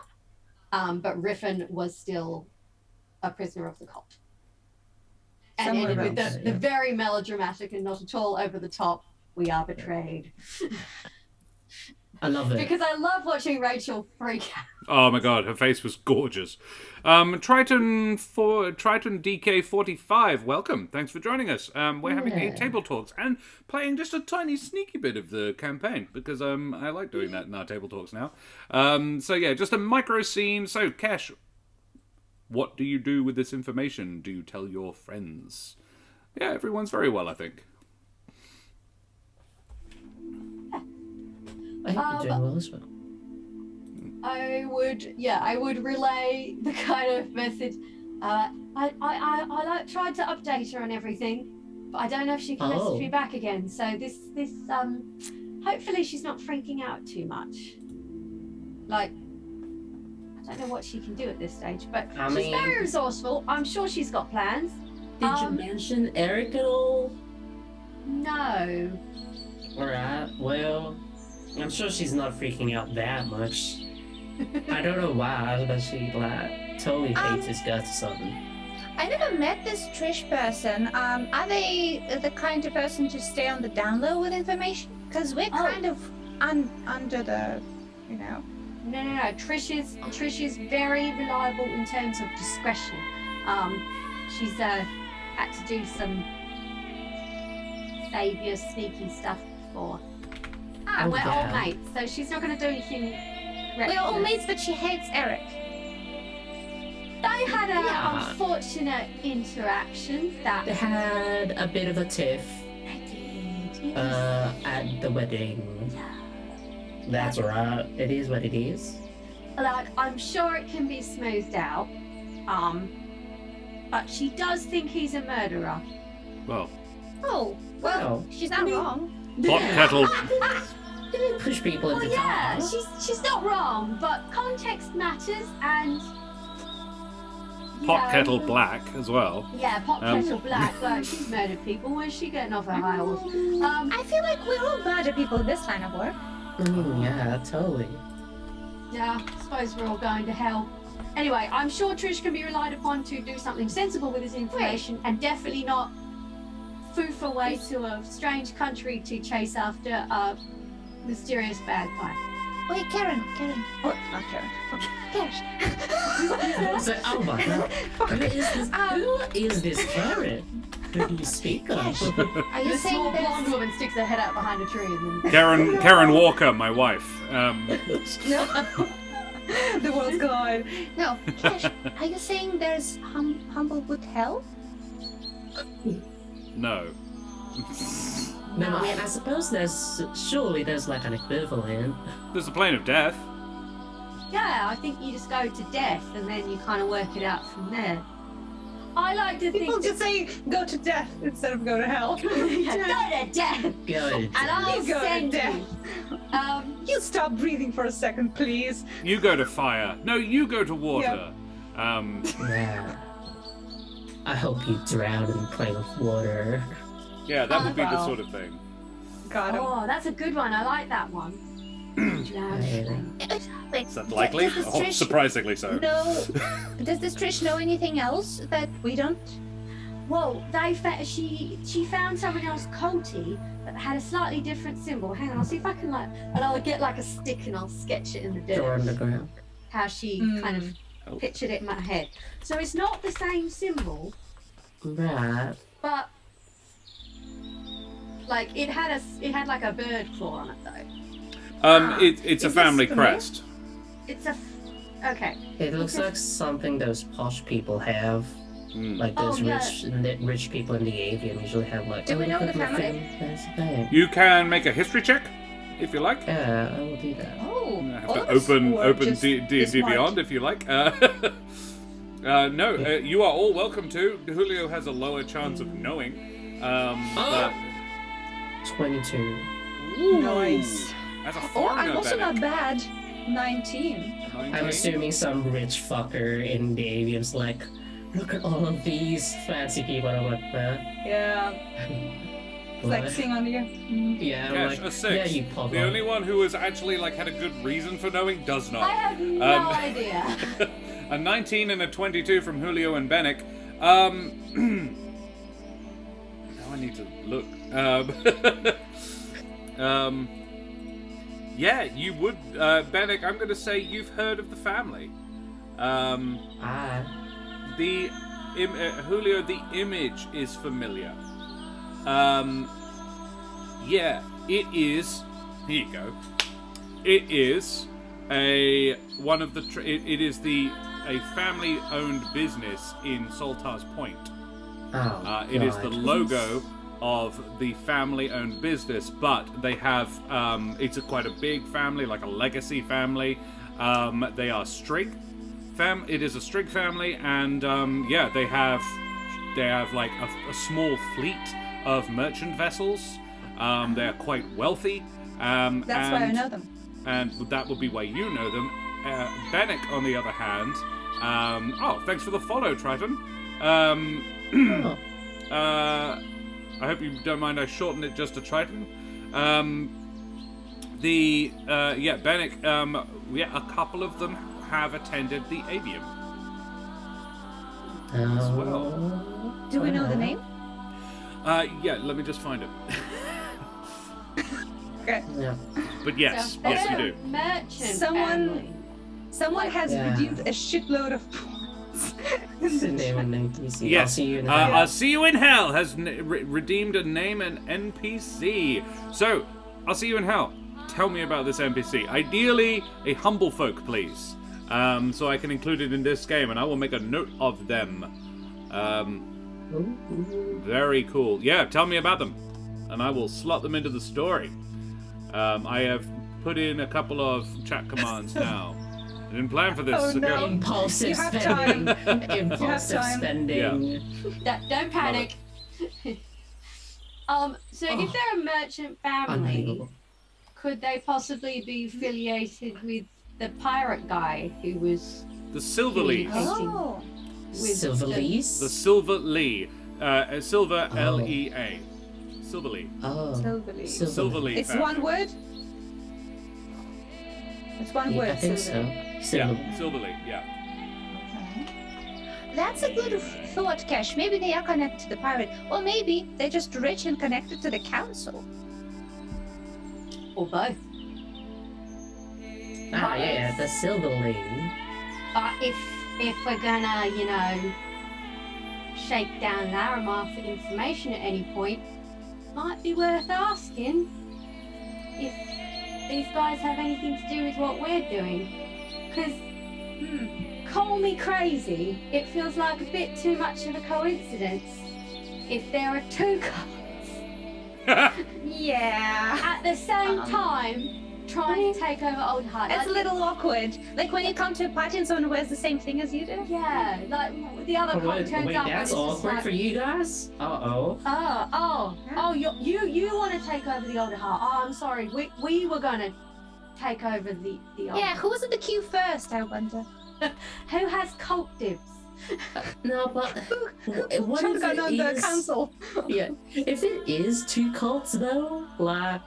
S4: but Riffin was still a prisoner of the cult. And ended with the very melodramatic and not at all over the top, we are betrayed.
S2: I love it.
S4: Because I love watching Rachel freak out.
S1: Oh my god, her face was gorgeous. Triton DK45, welcome. Thanks for joining us. We're having table talks and playing just a tiny sneaky bit of the campaign because I like doing that in our table talks now. Just a micro scene. So, Kesh, what do you do with this information? Do you tell your friends? Yeah, everyone's very well, I think.
S2: I hope you're doing well as well.
S4: I would relay the kind of message. I tried to update her on everything, but I don't know if she can message me back again. So this hopefully she's not freaking out too much. Like, I don't know what she can do at this stage, but she's very resourceful. I'm sure she's got plans.
S2: Did you mention Eric at all?
S4: No.
S2: Alright, well, I'm sure she's not freaking out that much. I don't know why, but she like totally hates his guts or something.
S3: I never met this Trish person. Are they the kind of person to stay on the down low with information? Because we're kind of under the, you know.
S4: No. Trish is very reliable in terms of discretion. She's had to do some savior sneaky stuff before. And we're old mates, so she's not going to do anything reckless.
S3: We're old mates, but she hates Eric.
S4: They had an unfortunate interaction.
S2: They had a bit of a tiff.
S4: They did.
S2: At the wedding. That's right. It is what it is.
S4: Like, I'm sure it can be smoothed out. But she does think he's a murderer.
S1: Well,
S3: Well, she's not wrong.
S1: pot kettle.
S2: You didn't push people into
S4: Yeah,
S2: cars.
S4: she's not wrong, but context matters, and
S1: Pot kettle black as well.
S4: Yeah, pot kettle black. Like, she's murdered people. Where's she getting off her high horse?
S3: I feel like we're all murder people in this line of work.
S2: Yeah, totally.
S4: Yeah, I suppose we're all going to hell. Anyway, I'm sure Trish can be relied upon to do something sensible with this information, and definitely not foof away to a strange country to chase after a mysterious bad guy.
S3: Wait, Karen. Oh, not Karen. Cash.
S2: So, oh my god. Who is this Karen? Who do you speak of?
S3: Are you
S4: The
S3: saying
S4: small blonde
S3: there's...
S4: woman sticks her head out behind a tree and then...
S1: Karen Walker, my wife.
S3: No. The world's collide. No, Cash, are you saying there's Humblewood Hell?
S1: No.
S2: No, I mean, I suppose surely there's like an equivalent.
S1: There's the plane of death.
S4: Yeah, I think you just go to death and then you kind of work it out from there. I like to
S3: People
S4: think...
S3: just say go to death instead of go to hell.
S4: Go to death!
S2: Good.
S4: And I'll
S3: You go to
S4: send
S3: death.
S4: you.
S3: You stop breathing for a second, please.
S1: You go to fire. No, you go to water.
S2: Yeah. I hope you drown in a plane of water.
S1: Yeah, that would be the
S3: wow.
S1: sort of thing.
S3: Got him.
S4: Oh, that's a good one. I like that one.
S3: Wait,
S1: Is that likely?
S3: does this
S1: Oh,
S3: Trish
S1: surprisingly so.
S3: know? Does this Trish know anything else that we don't?
S4: Well, she found something else culty that had a slightly different symbol. Hang on, I'll see if I can and I'll get like a stick and I'll sketch it in the
S2: Door
S4: dirt.
S2: underground.
S4: How she kind of pictured it in my head. So it's not the same symbol,
S2: Right.
S4: but like it had like a bird claw on it though.
S1: It's a
S3: Is
S1: family
S3: this familiar?
S1: crest.
S4: It's okay.
S2: It looks like something those posh people have. Like those rich people in the avian usually have like...
S3: Do we know the family?
S2: That's a bag.
S1: You can make a history check, if you like.
S2: Yeah, I will do that.
S3: Oh,
S1: I have
S3: all
S1: to
S3: of us who are
S1: open
S3: just
S1: D&D
S3: smart.
S1: Beyond, if you like. No, you are all welcome to. Julio has a lower chance of knowing. But
S2: 22.
S3: Nice.
S1: as a
S3: Oh,
S1: foreigner,
S3: I'm also
S1: Bennett,
S3: not bad. 19.
S1: 19.
S2: I'm assuming some rich fucker in the avian's like, look at all of these fancy people. I'm like,
S3: Yeah.
S2: what?
S3: Flexing on you.
S2: Yeah, I'm
S1: Cash,
S2: like,
S1: a 6.
S2: yeah, you pop
S1: The
S2: up.
S1: only one who has actually had a good reason for knowing does not.
S4: I have no idea.
S1: A 19 and a 22 from Julio and Bennick. Now I need to look. Yeah, you would, Bennick. I'm going to say you've heard of the family. Julio, the image is familiar. Yeah, it is. Here you go. It is a family-owned business in Saltars Point.
S2: Oh,
S1: It is the
S2: God.
S1: logo of the family-owned business, but they have it's quite a big family, like a legacy family. They are Strigg it is a Strigg family, and they have like a small fleet of merchant vessels. They are quite wealthy.
S3: That's why I know them.
S1: And that would be why you know them. Bennick, on the other hand, thanks for the follow, Triton. I hope you don't mind I shortened it just to Triton. Bennick, a couple of them have attended the Avium as well.
S3: Do we know the name?
S1: Let me just find it.
S3: Okay.
S2: Yeah.
S1: But yes,
S4: So
S1: yes, you
S4: they're
S1: do.
S4: a Merchant
S3: Someone-
S4: family.
S3: Someone has
S2: Yeah.
S3: redeemed a shitload of points.
S2: It's a name and NPC.
S1: Yes,
S2: I'll see you in
S1: I'll see you in hell has redeemed a name and NPC. So, I'll see you in hell. Tell me about this NPC. Ideally, a humble folk, please. So I can include it in this game, and I will make a note of them. Very cool. Yeah, tell me about them, and I will slot them into the story. I have put in a couple of chat commands now. I didn't plan for this.
S3: Oh,
S1: so
S3: no.
S1: go.
S2: Impulsive
S3: You have
S2: spending.
S3: time.
S2: Impulsive
S3: time.
S2: spending.
S4: Don't panic. So if they're a merchant family,
S2: Unbelievable.
S4: could they possibly be affiliated with the pirate guy who was
S1: The Silverlees.
S3: Oh.
S4: with
S2: Silverlees?
S1: The Silver Lee. Silver
S2: Oh.
S1: L-E-A. Silverlee.
S2: Oh.
S3: Silverlees.
S1: Silverlee.
S3: It's
S1: family.
S3: one word? It's one
S2: Yeah,
S3: word.
S2: I think so.
S3: Silverlees.
S1: Yeah, Silverlee, yeah.
S3: That's a good thought, Cash. Maybe they are connected to the pirate. Or maybe they're just rich and connected to the council.
S4: or both.
S2: Yeah, the Silverlee.
S4: But if we're gonna, shake down Larimar for information at any point, might be worth asking if these guys have anything to do with what we're doing. Because, call me crazy, it feels like a bit too much of a coincidence if there are two cults
S3: Yeah.
S4: at the same time trying to take over Old Heart.
S3: It's a
S4: Like,
S3: little awkward. Like when you come to a party and someone wears the same thing as you do.
S4: yeah, like the other cult
S2: Wait,
S4: turns up and
S2: that's
S4: it's just
S2: awkward
S4: like,
S2: for you guys? Uh-oh.
S4: you want to take over the Older Heart. Oh, I'm sorry. We were gonna take over the Older
S3: Yeah, who was in the queue first, I wonder?
S4: Who has cult dibs?
S2: No, but what if
S3: Shotgun on
S2: it
S3: the
S2: is...
S3: council.
S2: Yeah, if it is two cults though, like...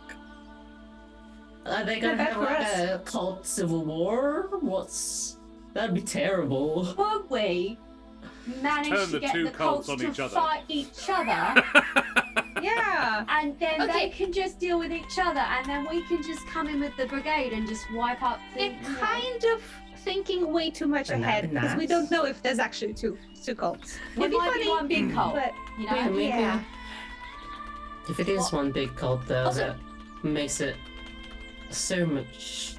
S2: Are they gonna
S3: Not bad
S2: have
S3: for
S2: like
S3: us.
S2: a cult civil war? That'd be terrible.
S4: Would we manage
S1: Turn
S4: to
S1: the
S4: get
S1: two
S4: the
S1: cults
S4: cults
S1: on
S4: to
S1: each other.
S4: fight each other,
S3: Yeah.
S4: and then
S3: Okay.
S4: they can just deal with each other, and then we can just come in with the brigade and just wipe up the.
S3: You're kind of thinking way too much
S2: Wouldn't that
S3: ahead
S2: be
S3: because we
S2: nice?
S3: don't know if there's actually two cults.
S4: It
S3: It'd be
S4: might be
S3: funny,
S4: one big cult,
S3: but
S4: you know.
S2: Yeah, maybe.
S3: yeah.
S2: If it is one big cult though,
S3: Also-
S2: that makes it so much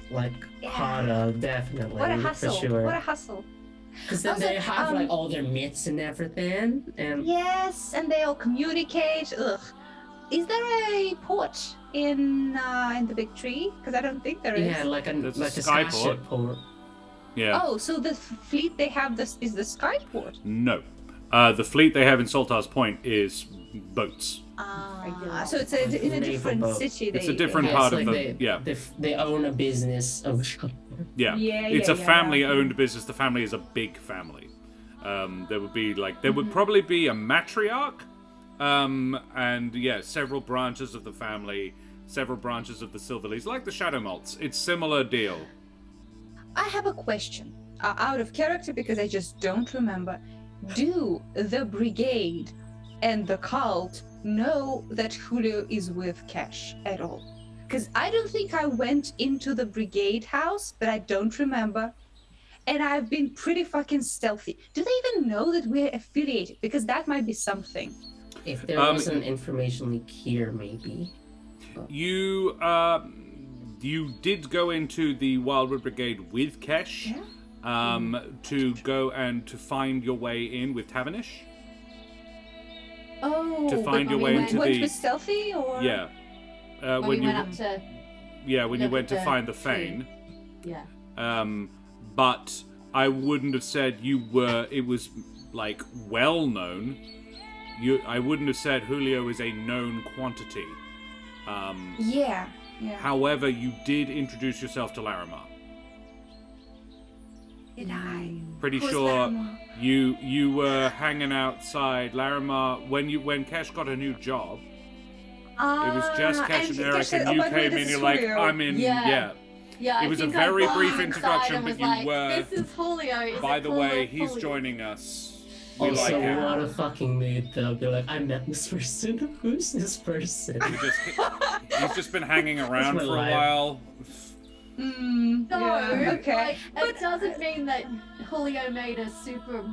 S3: Yeah.
S2: harder, definitely.
S3: What a
S2: For
S3: hustle!
S2: sure.
S3: What a hustle!
S2: Because then
S3: Also,
S2: they have like all their myths and everything, and
S3: Yes, and they all communicate. Ugh. Is there a port in the big tree? Because I don't think there is.
S2: yeah, like a
S1: There's a
S2: skyship
S1: skyport.
S2: port.
S1: Yeah.
S3: Oh, so the fleet they have is the skyport.
S1: No. The fleet they have in Saltar's Point is boats.
S3: So it's in a
S2: Naval
S3: different
S2: boat.
S3: city.
S1: It's
S3: they-
S1: a different
S3: they-
S1: part
S2: it's
S1: of
S2: like
S1: the...
S2: they own a business of
S1: Yeah.
S3: Yeah,
S1: It's
S3: yeah,
S1: a
S3: yeah,
S1: family-owned business. The family is a big family. There would be there would probably be a matriarch, and several branches of the family, several branches of the Silverlees, like the Shadow Malts. It's similar deal.
S3: I have a question. Out of character because I just don't remember. Do the brigade and the cult know that Julio is with Cash at all? Because I don't think I went into the brigade house, but I don't remember. And I've been pretty fucking stealthy. Do they even know that we're affiliated? Because that might be something.
S2: If there was an information leak here, maybe.
S1: You did go into the Wildwood Brigade with Kesh.
S3: Yeah.
S1: To go and to find your way in with Tavernish.
S4: Oh,
S1: to
S3: Oh,
S1: find
S3: but
S1: your
S3: we
S1: way
S3: went
S1: into the
S3: with stealthy, or
S1: yeah.
S4: when we went up to
S1: when you
S4: look
S1: went
S4: at
S1: to find the
S4: tree.
S1: Fane.
S4: Yeah.
S1: But I wouldn't have said you were. It was like well known. I wouldn't have said Julio is a known quantity.
S3: Yeah.
S1: However, you did introduce yourself to Larimar.
S3: Did I?
S1: Pretty
S3: Who's
S1: sure
S3: Larimar?
S1: you were hanging outside Larimar when Kesh got a new job. It was just Kesh and Eric,
S3: said,
S1: and you
S3: "Oh, by the way,
S1: came
S3: this
S1: in.
S3: is
S1: You're like,
S3: Julio."
S1: I'm in.
S4: Yeah. Yeah,
S1: It
S4: I
S1: was a
S4: think I
S1: very
S4: walked
S1: brief
S4: inside
S1: introduction,
S4: and
S1: but
S4: was
S1: you
S4: like,
S1: were.
S4: This is Julio. Is
S1: By
S4: it
S1: the way,
S4: Julio?
S1: he's
S4: Julio?
S1: joining us. We
S2: Also,
S1: like him.
S2: what a fucking mood though. Be like, I met this person. Who's this person?
S1: He's just been hanging around
S2: my
S1: for a
S2: life.
S1: while.
S3: Mm,
S4: No,
S3: yeah, okay.
S4: like, it doesn't mean that Julio made a super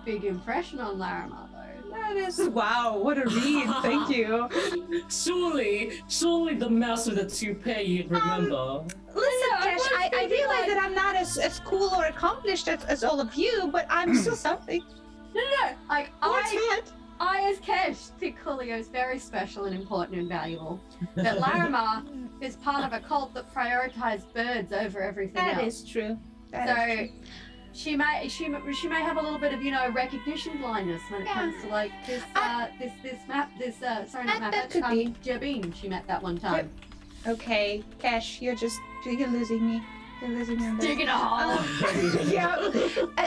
S4: big impression on Larimar though.
S3: That is wow. What a read. Thank you.
S2: Surely the mouse with the toupee you'd remember.
S3: Listen,
S4: Yeah, I
S3: Kesh,
S4: was
S3: I
S4: thinking,
S3: realize
S4: like-
S3: that I'm not as cool or accomplished as all of you, but I'm still something.
S4: No. Like
S3: What's that?
S4: I as Kesh think Julio is very special and important and valuable. That Larimar is part of a cult that prioritizes birds over everything
S3: That
S4: else.
S3: is true. That
S4: So
S3: is true.
S4: she may have a little bit of recognition blindness when it
S3: Yeah.
S4: comes to like this
S3: That could be.
S4: Jabin she met that one time.
S3: Okay, Kesh, you're losing me. You're losing me on this.
S4: Dig it all.
S3: Yeah.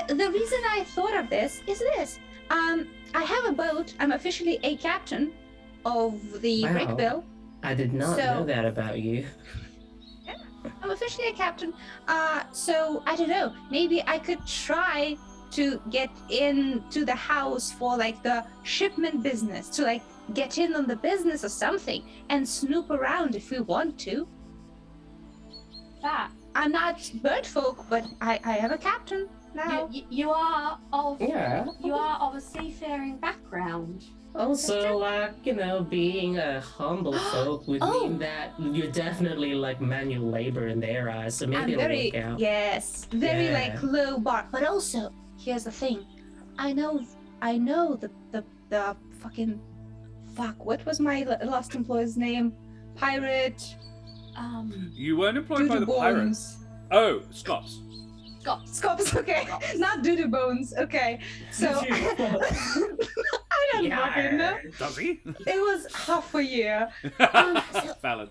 S3: The reason I thought of this is this. I have a boat. I'm officially a captain of the
S2: Wow.
S3: Brickbill.
S2: I did not
S3: So-
S2: know that about you.
S3: I'm officially a captain. So I don't know. Maybe I could try to get into the house for like the shipment business, to like get in on the business or something, and snoop around if we want to.
S4: That
S3: I'm not bird folk, but I am a captain now.
S4: you are of
S2: Yeah.
S4: you are of a seafaring background.
S2: Also, being a humble folk would
S3: Oh.
S2: mean that you're definitely like manual labor in their eyes, so maybe
S3: I'm
S2: it'll
S3: very
S2: work out.
S3: yes, very
S2: Yeah.
S3: like low bar. But also, here's the thing, I know the fucking fuck. What was my last employer's name? Pirate.
S1: You weren't employed by the
S3: Doodoo
S1: pirates.
S3: Bones.
S1: Oh, Scops.
S3: Scops. Okay, not Doodoo Bones. Okay, so I don't fucking know.
S1: Does he?
S3: It was half a year.
S1: Valid.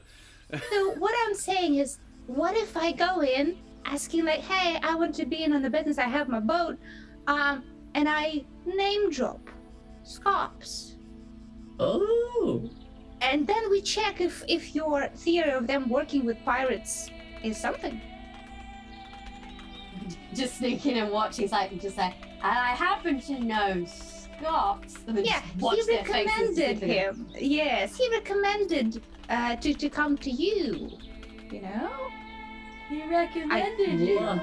S3: So what I'm saying is, what if I go in asking like, hey, I want to be in on the business, I have my boat, and I name drop Scops.
S2: Oh.
S3: And then we check if your theory of them working with pirates is something.
S4: Just sneaking and watching, just like, and I happen to know Scots. And then
S3: Yeah,
S4: just watch
S3: he
S4: their faces
S3: recommended
S4: flipping.
S3: him. Yes, he recommended to come to you. You know?
S4: He recommended you.
S2: Yeah.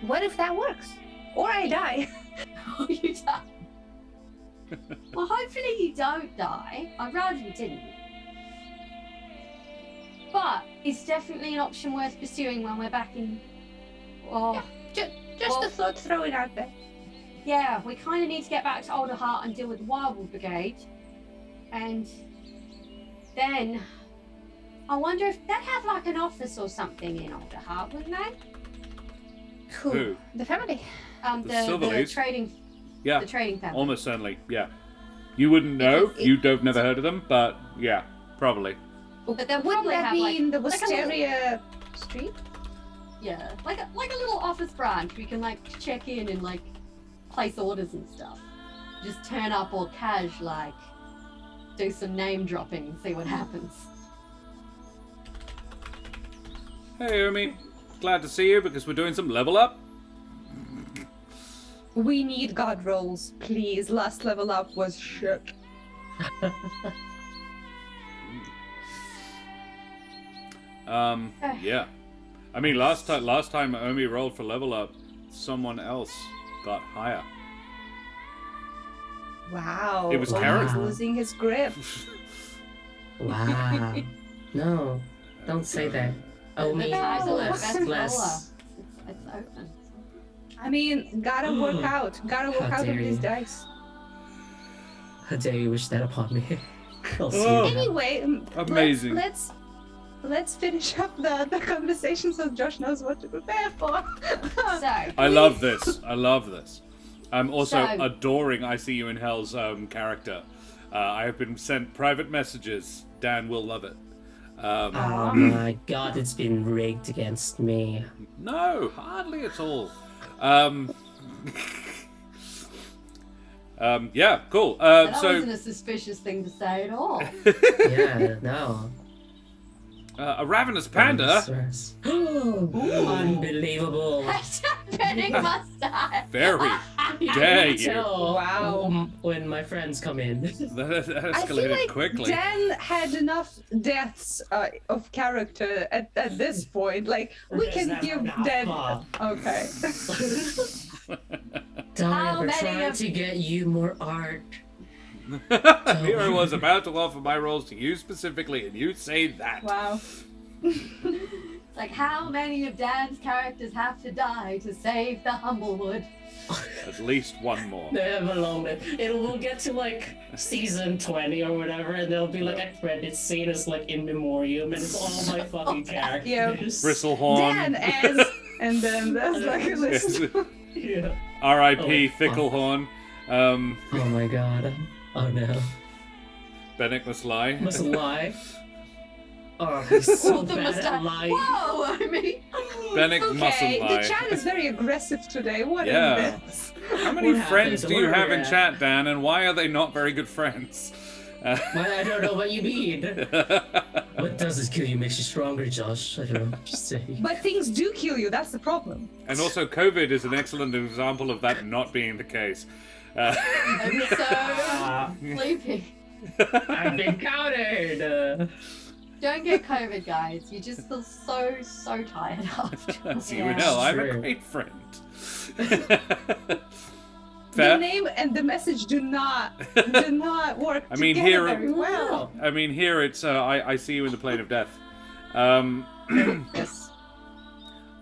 S3: What if that works? Or I die.
S4: Oh, you die. Well, hopefully you don't die. I'd rather you didn't. But it's definitely an option worth pursuing when we're back in. Oh,
S3: Just
S4: Well-
S3: a thought, throw it out there.
S4: yeah, we kind of need to get back to Alderheart and deal with the Wildwood Brigade. And then I wonder if they'd have like an office or something in Alderheart, wouldn't they?
S1: Who?
S3: The family.
S1: The
S4: The
S1: Silverleys?
S4: trading,
S1: Yeah,
S4: the trading family.
S1: almost certainly. Yeah. You wouldn't know.
S3: Because it-
S1: You've never heard of them, but yeah, probably.
S4: But they'll
S3: Wouldn't
S4: probably
S3: that
S4: have
S3: be
S4: like
S3: in the
S4: like a little-
S3: Wisteria Street?
S4: yeah, like a little office branch. We can like check in and like place orders and stuff. Just turn up all cash, like do some name dropping and see what happens.
S1: Hey, Omi. Glad to see you because we're doing some level up.
S3: We need god rolls, please. Last level up was shit.
S1: Yeah. I mean, last time Omi rolled for level up, someone else got higher.
S3: Wow.
S1: It was
S3: Owen's
S2: Karen.
S3: losing his grip.
S2: Wow. No, don't say that. Oh, me.
S4: The title of
S3: Less,
S4: best roller.
S2: less.
S4: It's open.
S3: I mean, gotta work out. Gotta work
S2: How
S3: out of
S2: dare
S3: these
S2: you.
S3: dice.
S2: dare you wish that upon me? I'll see
S1: Oh.
S2: you now.
S3: Anyway,
S1: Amazing.
S3: Let's finish up the conversation so Josh knows what to prepare for.
S4: So
S1: I love this. I love this. I'm also
S4: So-
S1: adoring I See You in Hell's character. I have been sent private messages. Dan will love it.
S2: Oh my god, it's been rigged against me.
S1: No, hardly at all. Yeah, cool.
S4: that
S1: So,
S4: wasn't a suspicious thing to say at all.
S2: Yeah, no.
S1: a ravenous panda.
S2: Unbelievable.
S4: Bending mustache.
S1: Very
S2: You
S1: dare
S2: can
S1: you.
S2: tell
S3: Wow.
S2: when my friends come in.
S1: That
S3: I feel
S1: escalated
S3: like
S1: quickly.
S3: Dan had enough deaths of character at this point. Like, we
S2: There's
S3: can
S2: never
S3: give
S2: enough,
S3: Dan.
S2: Bob.
S3: Okay.
S2: Daria,
S4: How
S2: we're
S4: many
S2: trying
S4: of-
S2: to get you more art.
S1: Here I was about to offer my roles to you specifically, and you say that.
S3: Wow.
S4: It's like, how many of Dan's characters have to die to save the Humblewood?
S1: At least one more.
S2: Never long. We'll get to like season 20 or whatever, and there'll be like a credit scene as like in memoriam, and it's all my fucking characters.
S1: Bristlehorn.
S3: Dan as, and then there's like a list.
S2: Yeah.
S1: R.I.P.
S2: Oh,
S1: Ficklehorn.
S2: Oh my god. Oh no.
S1: Bennick must lie.
S2: Must lie. Oh, he's so
S4: The
S2: bad
S4: mustache.
S2: at lying.
S4: Whoa! I mean,
S1: Bennick
S3: Okay,
S1: mustn't lie.
S3: the chat is very aggressive today. What is
S1: Yeah.
S3: this?
S1: How many
S2: What
S1: friends
S2: happened?
S1: do you
S2: Where
S1: have
S2: we're
S1: in
S2: at?
S1: chat, Dan, and why are they not very good friends?
S2: I don't know what you mean. What doesn't kill you makes you stronger, Josh. I don't know. Just say.
S3: But things do kill you. That's the problem.
S1: And also, COVID is an excellent example of that not being the case.
S4: I'm so sleepy.
S2: I've been countered.
S4: Don't get COVID, guys. You just feel so tired after.
S1: See you
S2: Yeah,
S1: in hell. I'm a
S2: true.
S1: great friend.
S3: The
S1: Fair?
S3: name and the message do not work
S1: I mean,
S3: together
S1: here-
S3: very well.
S1: I mean, here it's I see you in the plane of death.
S3: Yes.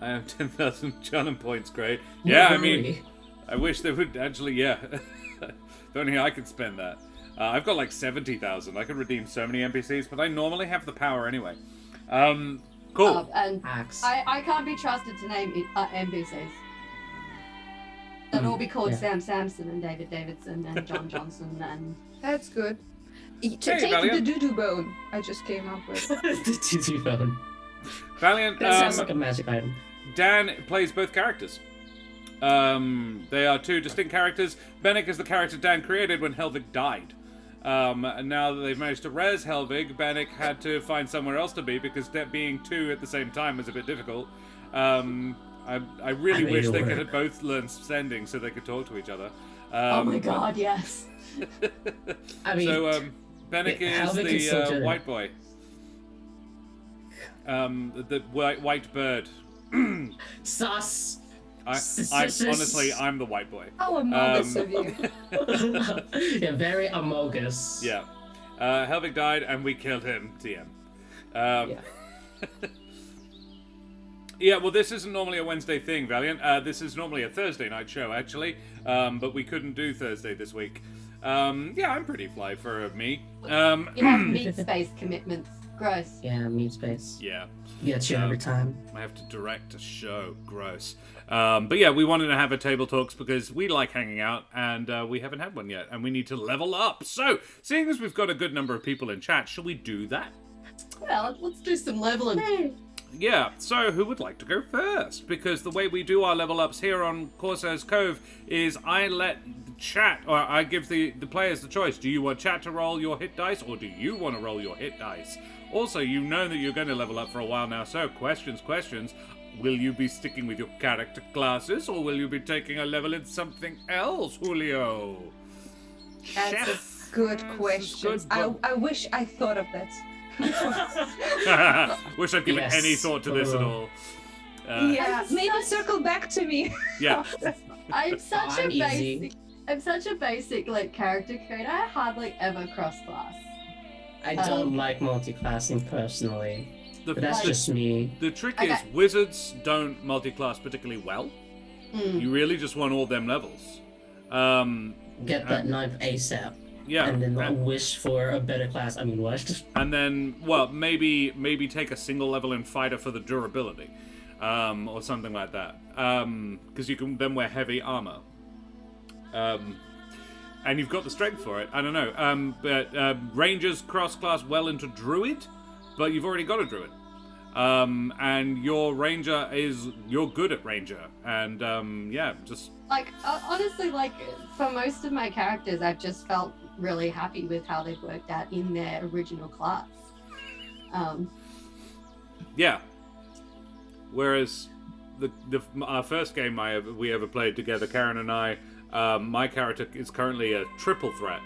S1: I have 10,000 challenge points. Great. Yeah, I mean, I wish they would actually. Yeah, if only I could spend that. I've got like 70,000. I could redeem so many NPCs, but I normally have the power anyway. Cool.
S4: And
S2: Axe.
S4: I can't be trusted to name NPCs. They'll all be called
S2: Yeah.
S4: Sam Sampson and David Davidson and John Johnson and
S3: That's good.
S1: Hey,
S3: Take the
S1: Valiant.
S3: doo-doo bone I just came up with.
S2: The TT phone.
S1: Valiant.
S2: That sounds like a magic item.
S1: Dan plays both characters. They are two distinct characters. Bennick is the character Dan created when Helvig died. And now that they've managed to res Helvig, Bennick had to find somewhere else to be because being two at the same time was a bit difficult. I really
S2: I made
S1: wish
S2: it
S1: they
S2: work.
S1: could have both learned sending so they could talk to each other.
S4: oh my god, yes.
S2: I mean,
S1: So Bennick
S2: yeah,
S1: is
S2: Helvig is so
S1: the
S2: good.
S1: white boy. The white bird.
S2: sus.
S1: I honestly, I'm the white boy.
S3: How amogus of you.
S2: Yeah, very amogus.
S1: Yeah. Helvig died and we killed him, TM.
S2: Yeah.
S1: Yeah, well, this isn't normally a Wednesday thing, Valiant. This is normally a Thursday night show, actually. But we couldn't do Thursday this week. Yeah, I'm pretty fly for me.
S4: You have meat space commitments. Gross.
S2: Yeah, meat space.
S1: Yeah,
S2: You get you every time.
S1: I have to direct a show. Gross. But yeah, we wanted to have a table talks because we like hanging out, and we haven't had one yet, and we need to level up. So, seeing as we've got a good number of people in chat, shall we do that?
S4: Well, let's do some leveling.
S1: Yeah, so who would like to go first? Because the way we do our level ups here on Corsair's Cove is I let chat, or I give the players the choice. Do you want chat to roll your hit dice, or do you want to roll your hit dice? Also, you know that you're going to level up for a while now, so questions. Will you be sticking with your character classes, or will you be taking a level in something else, Julio?
S3: That's
S1: Chef.
S3: Good
S1: This is
S3: questions.
S1: good,
S3: I wish I thought of that.
S1: Wish I'd given
S2: Yes.
S1: any thought to this at all.
S3: Yeah,
S4: I'm
S3: maybe
S4: such-
S3: circle back to me.
S1: Yeah.
S4: I'm such
S2: I'm
S4: a
S2: easy.
S4: basic. I'm such a basic like character creator. I hardly ever cross class.
S2: I don't like multiclassing personally,
S1: The,
S2: but that's
S1: the-
S2: just me.
S1: the trick
S4: Okay.
S1: is wizards don't multi-class particularly well.
S4: Mm.
S1: You really just want all them levels.
S2: Get that knife ASAP.
S1: Yeah.
S2: And then wish for a better class. I mean, what?
S1: And then, well, maybe take a single level in fighter for the durability, or something like that. Because you can then wear heavy armor. And you've got the strength for it. I don't know. But Rangers cross-class well into Druid, but you've already got a Druid. And your Ranger you're good at Ranger. And, yeah, just...
S4: Like, honestly, like, for most of my characters, I've just felt really happy with how they've worked out in their original class.
S1: Yeah. Whereas our first game we ever played together, Karen and I, my character is currently a triple threat.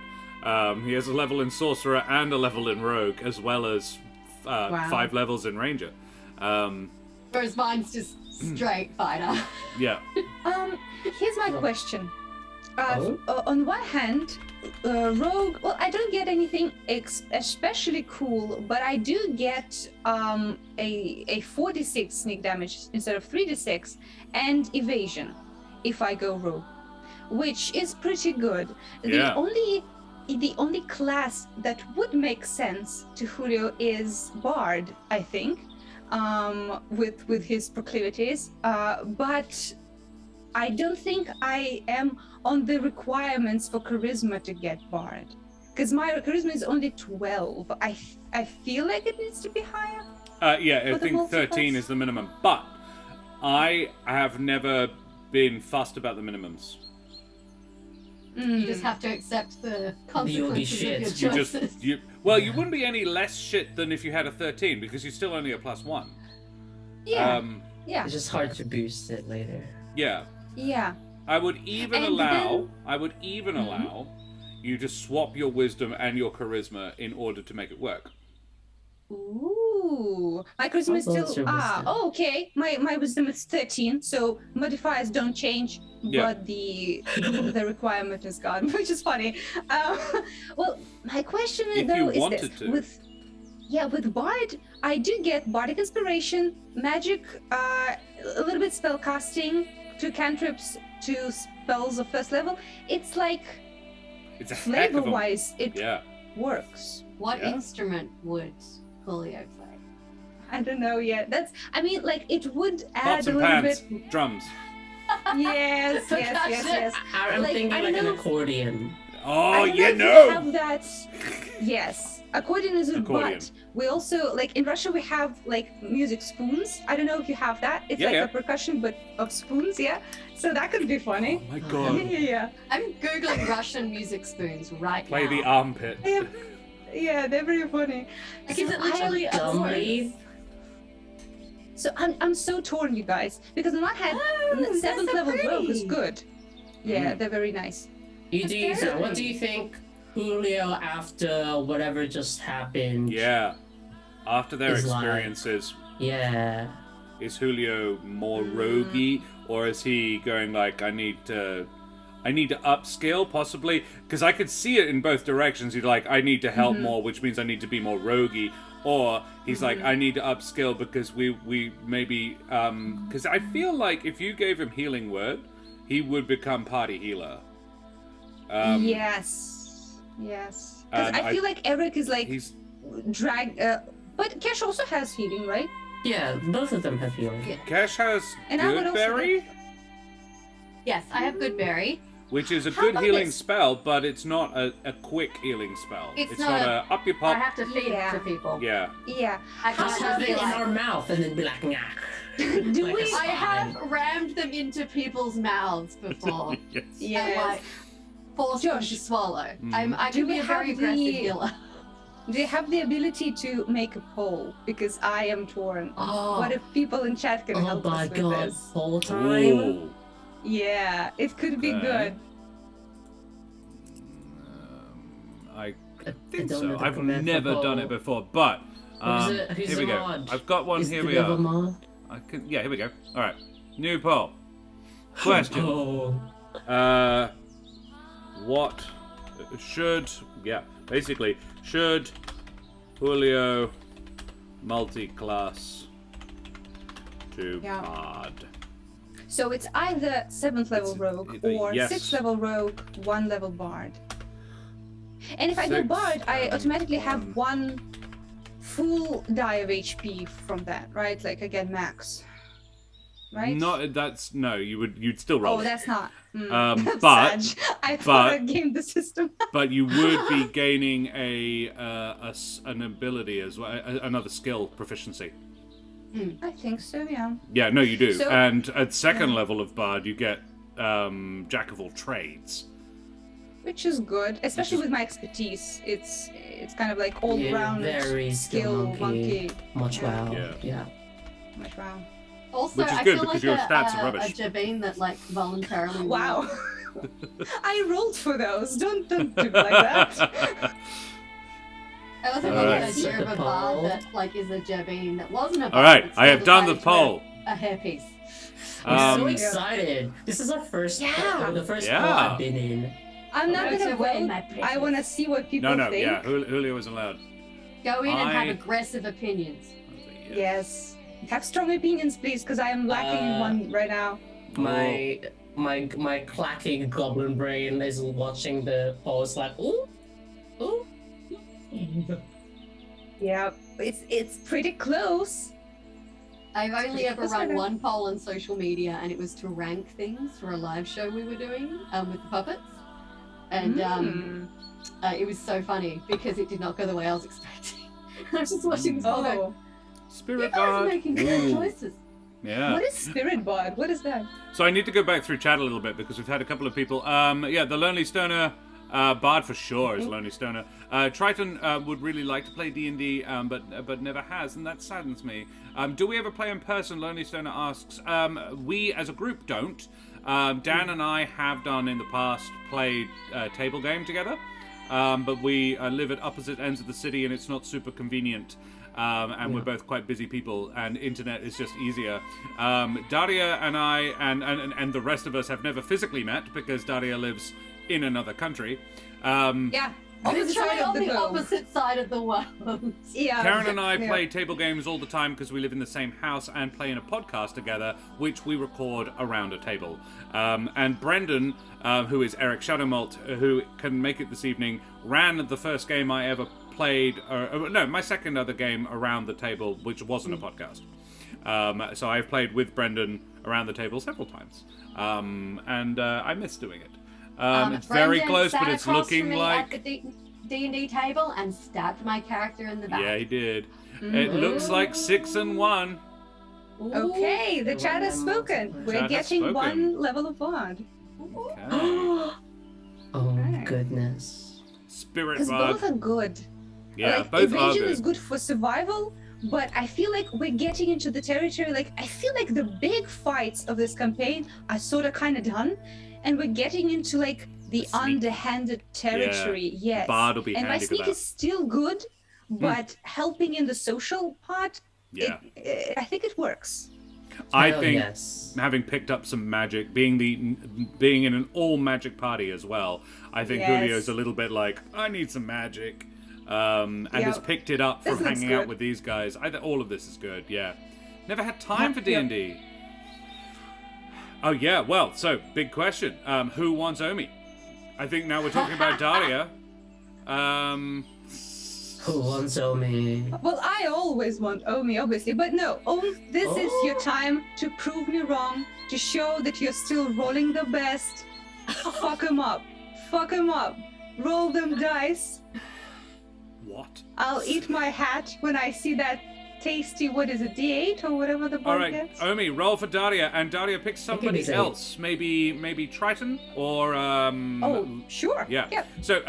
S1: He has a level in Sorcerer and a level in Rogue, as well as 5 levels in Ranger.
S4: Whereas mine's just straight fighter.
S1: Yeah.
S3: Here's my question. On one hand, Rogue, well, I don't get anything especially cool, but I do get a 46 sneak damage instead of 3d6 and evasion if I go Rogue, which is pretty good.
S1: Yeah.
S3: The only class that would make sense to Julio is Bard, I think, with his proclivities, but I don't think I am on the requirements for charisma to get Bard, because my charisma is only 12. I feel like it needs to be higher.
S1: Yeah, I think 13 is the minimum, but I have never been fussed about the minimums.
S4: You just have to accept the consequences of your choices.
S1: You wouldn't be any less shit than if you had a 13, because you're still only a +1.
S3: Yeah. Yeah.
S2: It's just hard to boost it later.
S1: Yeah.
S3: Yeah.
S1: I would even allow you to swap your wisdom and your charisma in order to make it work.
S3: Ooh, my charisma is still okay. My wisdom is 13, so modifiers don't change, but the requirement is gone, which is funny. Well, my question is with Bard, I do get Bardic Inspiration, Magic, a little bit spell casting, 2 cantrips, 2 spells of first level. It's like flavor-wise, it works.
S4: What instrument would Julio play?
S3: I don't know yet. It would add
S1: Pots
S3: a
S1: and
S3: little
S1: pans,
S3: bit.
S1: drums.
S3: Yes.
S2: I'm thinking like an accordion.
S1: Oh,
S3: We have that. Yes, accordion is a but. We also in Russia we have music spoons. I don't know if you have that. It's a percussion but of spoons. Yeah, so that could be funny.
S1: Oh my god.
S3: Yeah.
S4: I'm googling Russian music spoons right
S1: Play
S4: now.
S1: the armpit.
S3: Yeah, they're very funny.
S4: Like, is it literally a voice?
S3: So I'm so torn, you guys, because on one hand, 7th level rogue is good. Yeah, they're very nice.
S2: What do you think Julio, after whatever just happened?
S1: Yeah, after their experiences. Is Julio more roguey, or is he going I need to upskill, possibly? Because I could see it in both directions. He's I need to help more, which means I need to be more roguey. Or he's I need to upskill because we maybe... Because I feel like if you gave him Healing Word, he would become party healer.
S3: Yes. Because I feel like Eric is
S1: he's
S3: but Cash also has healing, right?
S2: Yeah, both of them have healing.
S4: Yeah.
S1: Cash has
S3: And I would also
S1: Goodberry,
S4: Yes, I have Goodberry.
S1: which is a good healing spell, but it's not a quick healing spell.
S4: It's
S1: not a up your pop.
S4: I have to feed it to people.
S1: Yeah.
S3: Yeah.
S4: I
S2: Just
S4: can't
S2: have
S4: just
S2: it
S4: be
S2: in
S4: like...
S2: our mouth and then be like, nah.
S3: Do we?
S4: I have rammed them into people's mouths before.
S1: Yes.
S3: Yes.
S4: And forced them to swallow. I
S3: Do
S4: can
S3: we
S4: be a very
S3: have
S4: aggressive
S3: the-
S4: healer.
S3: Do you have the ability to make a poll? Because I am torn.
S2: Oh,
S3: What if people in chat can help
S2: my
S3: us with
S2: god,
S3: this?
S2: whole time.
S1: Ooh.
S3: Yeah, it could be
S1: Okay.
S3: good.
S1: I
S2: I
S1: think
S2: don't
S1: so.
S2: know the
S1: I've
S2: command for
S1: never done it
S2: poll.
S1: before, but
S2: Who's
S1: here we
S2: the
S1: go.
S2: mod?
S1: I've got one.
S2: Is
S1: Here
S2: the
S1: we
S2: devil
S1: are.
S2: mod?
S1: Here we go. All right, new poll. Question:
S2: Oh.
S1: What should Julio multi-class to
S3: Yeah.
S1: Bard?
S3: So it's either 7th level
S1: It's
S3: rogue
S1: either
S3: or
S1: yes.
S3: 6th level rogue, 1 level bard. And if I go
S1: 6,
S3: Bard, I
S1: 7,
S3: automatically have
S1: 1.
S3: one full die of HP from that, right? Like again, max. Right?
S1: You'd still roll.
S3: Oh, that's not.
S1: But-
S3: That's sad. I thought I gamed the system.
S1: But you would be gaining an ability as well, another skill proficiency.
S3: I think so, yeah.
S1: Yeah, no, you do.
S3: So-
S1: And at second level of Bard, you get Jack of all trades.
S3: Which is good, especially with my expertise. It's kind of like all round
S2: very
S3: skill monkey.
S2: Much wow.
S1: Yeah.
S3: Much wow.
S4: Also,
S1: Which is
S4: I
S1: good
S4: feel
S1: because
S4: like
S1: your stats are
S4: a
S1: rubbish.
S4: Javine that like voluntarily.
S3: Wow. I rolled for those. Don't do it like that.
S4: I also
S1: Alright.
S4: love the idea of a bard that like is a Javine that wasn't a bard.
S1: All right,
S4: but
S1: I have
S4: still
S1: done the
S4: decided to wear
S1: poll.
S4: A hairpiece.
S2: I'm so
S1: Um,
S2: excited. This is our first
S3: Yeah.
S2: the first
S1: Yeah.
S2: poll I've been in.
S3: I'm not
S4: Go
S3: gonna
S4: to wear
S3: vote.
S4: my
S3: I
S4: princess.
S3: want to see what people
S1: No,
S3: think.
S1: yeah, Julio isn't allowed.
S4: Go in and
S1: I-
S4: have aggressive opinions.
S3: Yes. Have strong opinions, please, because I am lacking in one right now.
S2: My clacking goblin brain is watching the polls like, ooh.
S3: Yeah, it's pretty close.
S4: I've only ever
S3: That's
S4: run
S3: okay.
S4: one poll on social media, and it was to rank things for a live show we were doing with the puppets, and it was so funny because it did not go the way I was expecting. I was just watching this poll going,
S3: Oh,
S4: you
S1: Spirit
S4: guys are
S1: Bard.
S4: making good choices.
S1: Yeah.
S3: what is Spirit Bard? What is that?
S1: So I need to go back through chat a little bit because we've had a couple of people. Yeah, the Lonely Stoner, Bard for sure is Lonely Stoner. Triton would really like to play D&D, but never has, and that saddens me. Do we ever play in person? Lonely Stoner asks. We as a group don't. Dan and I have done in the past played a table game together, but we live at opposite ends of the city and it's not super convenient. And we're both quite busy people, and internet is just easier. Daria and I and the rest of us have never physically met because Daria lives in another country.
S3: Yeah, opposite side
S4: Literally
S3: of
S4: on
S3: the
S4: the
S3: globe.
S4: opposite side of the world.
S3: Yeah.
S1: Karen and I
S3: yeah.
S1: play table games all the time because we live in the same house and play in a podcast together, which we record around a table. And Brendan, who is Eric Shadowmalt, who can make it this evening, ran the first game I ever played. My second other game around the table, which wasn't a podcast. So I've played with Brendan around the table several times, and I miss doing it. It's very
S4: Brendan
S1: close,
S4: sat
S1: but it's
S4: across
S1: looking
S4: from me
S1: like.
S4: at the D&D table and stabbed my character in the back.
S1: Yeah, he did. It looks like 6 and 1.
S3: Okay, the chat has spoken.
S1: Chat
S3: We're
S1: has
S3: getting
S1: spoken.
S3: one level of bond.
S1: Okay.
S2: Oh
S3: Okay.
S2: goodness.
S1: Spirit
S3: Because
S1: Bard.
S3: both are good.
S1: Yeah,
S3: like,
S1: both are
S3: evasion
S1: good.
S3: is good for survival, but I feel like we're getting into the territory. Like, I feel like the big fights of this campaign are sort of kind of done, and we're getting into like the
S1: Sneak.
S3: underhanded territory. Yes.
S1: Bard will be
S3: and my
S1: handy for
S3: sneak
S1: that.
S3: is still good, but helping in the social part,
S1: Yeah.
S3: I think it works.
S1: I
S2: Hell
S1: think
S2: yes.
S1: having picked up some magic, being in an all magic party as well, I think
S3: Yes.
S1: Julio's a little bit like, I need some magic. And has
S3: Yep.
S1: picked it up from
S3: This looks
S1: hanging out
S3: good.
S1: with these guys. I think all of this is good, yeah. Never had time for
S3: Yep.
S1: D&D. Oh yeah, well, so big question. Who wants Omi? I think now we're talking about Daria.
S2: Who wants Omi?
S3: Well, I always want Omi, obviously, but no, this is your time to prove me wrong, to show that you're still rolling the best. Fuck him up. Fuck him up. Roll them dice.
S1: What?
S3: I'll eat my hat when I see that tasty, what is it, D8 or whatever the
S1: All
S3: bug
S1: right,
S3: gets?
S1: Omi, roll for Daria, and Daria picks somebody
S2: say.
S1: else. Maybe Triton or
S3: Oh, sure.
S1: yeah.
S3: Yep.
S1: So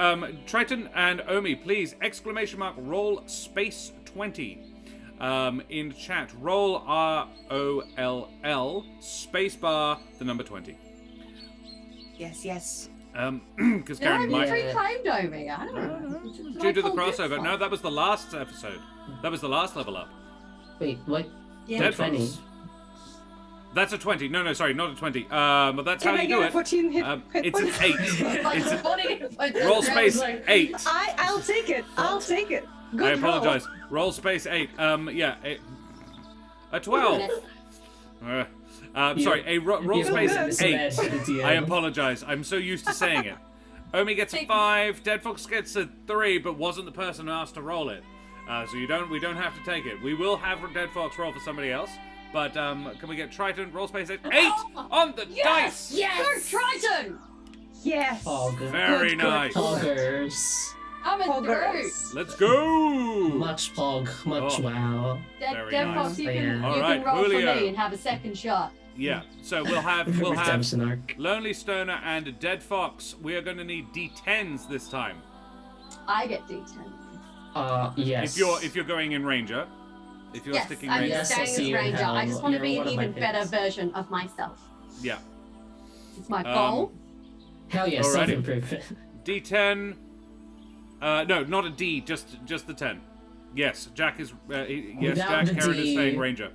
S1: Triton and Omi, please roll space 20 in chat. Roll ROLL spacebar the number 20.
S3: Yes.
S1: Because
S4: No,
S1: Karen
S4: you
S1: might
S4: reclaimed Omi. I don't know.
S1: due to the crossover. No, that was the last episode. That was the last level up.
S2: Wait, what?
S4: Yeah.
S1: Dead
S2: 20.
S1: Fox. That's a 20. No, sorry, not a 20. But that's
S3: Can
S1: how
S3: I
S1: you
S3: get
S1: do
S3: a
S1: it.
S3: 14 hit
S1: It's an
S3: points?
S1: 8.
S4: Like,
S1: It's a,
S4: funny, like,
S1: roll space
S2: like-
S1: 8.
S3: I'll take it. I'll take it. Good
S1: I
S3: roll.
S1: apologize. Roll space 8. A 12. Sorry, a roll
S2: You
S1: space
S2: have to
S1: 8.
S2: submit to the DM.
S1: I apologize. I'm so used to saying it. Omi gets a 5. Dead Fox gets a 3, but wasn't the person who asked to roll it. So we don't have to take it. We will have Dead Fox roll for somebody else. But can we get Triton roll space at 8 on the dice?
S4: Yes! Go Triton!
S3: Yes.
S1: Very nice.
S2: Poggers.
S4: I'm in through.
S3: Poggers.
S1: Let's go.
S2: Much pog, much wow.
S1: Very
S4: Dead
S1: nice.
S4: Fox, you can,
S2: Yeah.
S4: you
S1: Alright,
S4: can roll
S1: Julio.
S4: for me and have a second shot.
S1: Yeah. So we'll have
S2: Redemption arc.
S1: Lonely Stoner and Dead Fox. We are going to need D10s this time.
S4: I get D10.
S2: Yes.
S1: If you're going in Ranger. If you're
S4: Yes,
S1: sticking
S4: I'm
S1: Ranger.
S2: Yes, I
S4: staying
S2: see
S4: as
S2: you in
S4: Ranger. I
S2: hell.
S4: just want to
S2: You're
S4: be an
S2: one of my
S4: even better
S2: picks.
S4: version of myself.
S1: Yeah.
S4: It's my goal.
S2: Hell yeah,
S1: Alrighty.
S2: self-improvement.
S1: D10. No, not a D. Just the 10. Yes, Jack is. Yes,
S2: Without
S1: Jack
S2: the
S1: Karen is
S2: D.
S1: staying Ranger.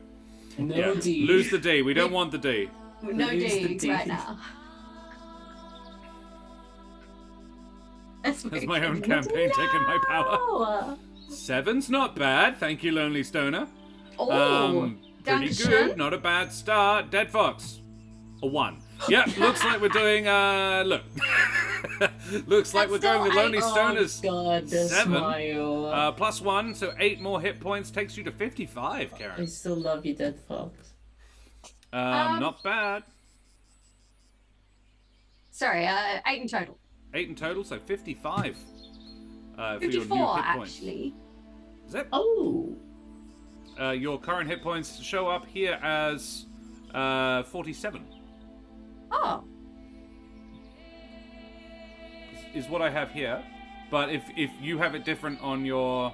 S2: No
S1: Yeah.
S2: D.
S1: Lose the D. We don't want the D.
S4: No
S2: Lose the
S4: D
S2: D.
S4: right now.
S1: Has my own campaign taken my power?
S4: Oh,
S1: 7's not bad. Thank you, Lonely Stoner.
S4: oh.
S1: Pretty
S3: Dankeschön.
S1: good. Not a bad start. Dead Fox. A 1. Yep, looks like we're doing, look. Looks like
S4: That's
S1: we're going with
S4: still
S1: Lonely
S2: Oh
S1: Stoner's
S2: god, the
S1: 7.
S2: smile.
S1: Plus 1, so 8 more hit points takes you to 55,
S2: I
S1: Karen.
S2: still love you, Dead Fox.
S1: Not bad.
S4: Sorry, 8 in total.
S1: 8 in total, so 55. For your new
S4: 54,
S1: hit points.
S4: actually.
S1: Is it?
S2: Oh!
S1: Your current hit points show up here as 47.
S4: Oh.
S1: Is what I have here. But if you have it different on your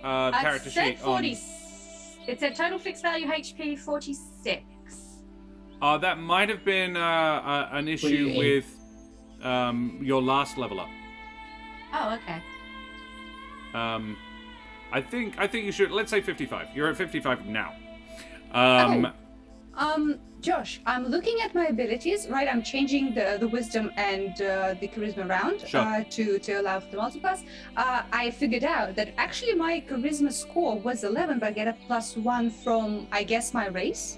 S1: character
S4: It said
S1: sheet,
S4: 40. It said total fixed value HP 46.
S1: that might have been an issue
S2: Wait.
S1: with your last level up.
S4: Oh, okay.
S1: I think you should. Let's say 55. You're at 55 now.
S3: Josh, I'm looking at my abilities, right? I'm changing the wisdom and the charisma around
S1: Sure.
S3: to allow for the multiclass. I figured out that actually my charisma score was 11, but I get a +1 from, I guess, my race.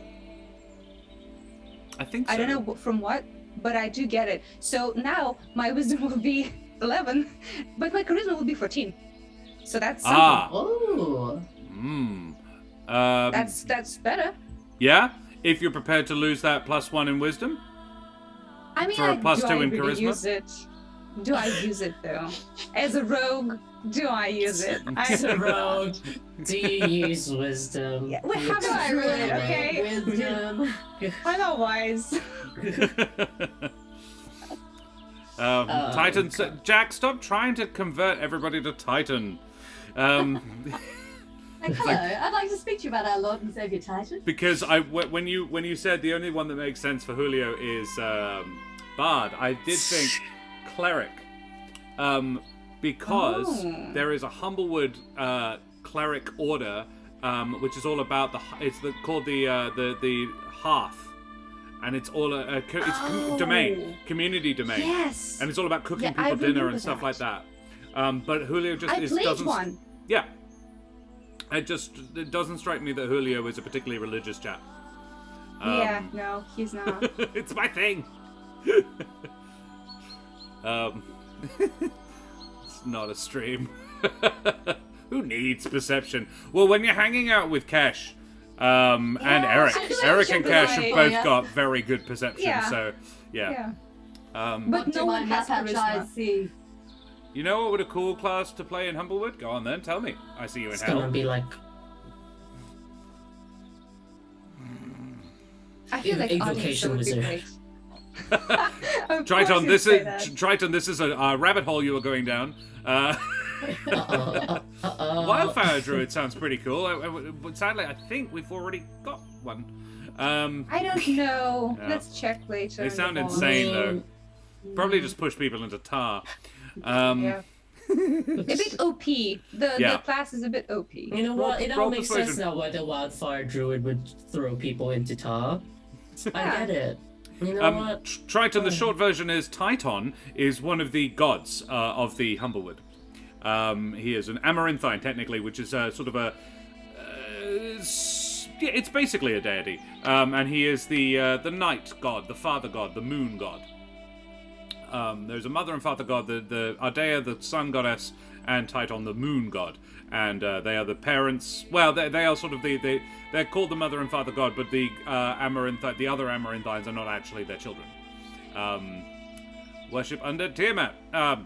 S1: I think so.
S3: I don't know from what, but I do get it. So now my wisdom will be 11, but my charisma will be 14. So that's something.
S2: Oh!
S3: That's better.
S1: Yeah. If you're prepared to lose that +1 in wisdom.
S3: I mean,
S1: For a +2
S3: do I
S1: in
S3: really
S1: charisma?
S3: use it? Do I use it though? As a rogue, do I use it?
S2: As a rogue, do you use wisdom?
S3: Yeah, we have
S4: Do I
S3: a
S4: really?
S3: druid, okay?
S4: Wisdom.
S3: I'm not wise.
S1: Titan. Jack, stop trying to convert everybody to Titan.
S4: Like, hello, I'd like to speak to you about our Lord and Savior Titan.
S1: Because when you said the only one that makes sense for Julio is Bard, I did think cleric, because there is a Humblewood cleric order, which is all about called the Hearth, and it's all domain, community domain,
S3: Yes.
S1: and it's all about cooking
S3: Yeah, I
S1: people dinner
S3: remember
S1: and stuff
S3: that.
S1: like that. But Julio just
S3: I played
S1: doesn't.
S3: one.
S1: Yeah. It doesn't strike me that Julio is a particularly religious chap.
S3: Yeah, no, he's not.
S1: It's my thing. It's not a stream. Who needs perception? Well, when you're hanging out with Kesh and Eric,
S3: I feel like
S1: Eric and
S3: she'll be
S1: Kesh have
S3: like-
S1: both
S4: yeah.
S1: got very good perception.
S3: Yeah.
S1: So yeah.
S3: Yeah.
S1: Um,
S3: But
S4: What
S3: no
S4: do my
S3: one has
S4: map
S3: charisma.
S4: see?
S1: You know what would a cool class to play in Humblewood? Go on then, tell me. I see you in
S2: It's
S1: hell.
S2: gonna be like
S3: I feel like
S2: Evocation
S3: audience would be
S2: wizard.
S3: great. Of
S1: Triton,
S3: course
S1: this
S3: you'd say
S1: is
S3: that.
S1: Triton. This is a rabbit hole you are going down. Wildfire Druid sounds pretty cool. But sadly, I think we've already got one.
S3: I don't know.
S1: Yeah.
S3: Let's check later.
S1: They
S3: in the
S1: sound
S3: morning.
S1: insane though. Probably just push people into tar.
S3: Yeah. A bit OP.
S1: Yeah.
S3: The class is a bit OP.
S2: You know what? It
S1: roll
S2: all makes
S1: persuasion.
S2: sense now why the wildfire druid would throw people into tar. I get it. You know what?
S1: Triton, the short version is Titon is one of the gods of the Humblewood. He is an Amaranthine, technically, which is sort of a... it's basically a deity. And he is the night god, the father god, the moon god. There's a mother and father god, the Ardea, the sun goddess, and Titon, the moon god. And they are the parents. Well, they are sort of they're called the mother and father god, but the the other Amaranthines are not actually their children. Worship undead Tiamat.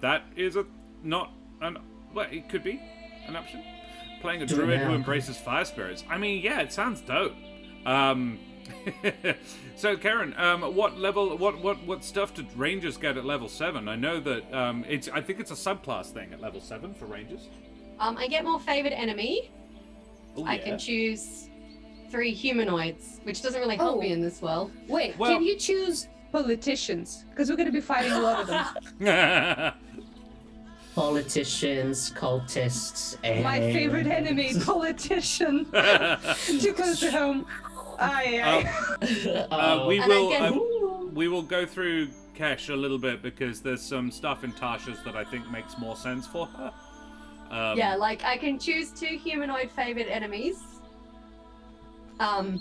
S1: That is well, it could be an option. Playing a druid who embraces fire spirits. I mean, yeah, it sounds dope. So Karen, what level, what stuff did rangers get at level 7? I know that I think it's a subclass thing at level 7 for rangers.
S4: I get more favored enemy.
S1: Ooh,
S4: I
S1: yeah.
S4: can choose 3 humanoids, which doesn't really help me in this world.
S3: Wait,
S1: Well-
S3: can you choose politicians? Because we're going to be fighting a lot of them.
S2: Politicians, cultists, and...
S3: My favorite enemy, politician. Too close to home. Aye.
S1: We
S4: And I
S1: will
S4: get-
S1: we will go through Kesh a little bit because there's some stuff in Tasha's that I think makes more sense for her.
S4: Yeah, like I can choose 2 humanoid favored enemies. And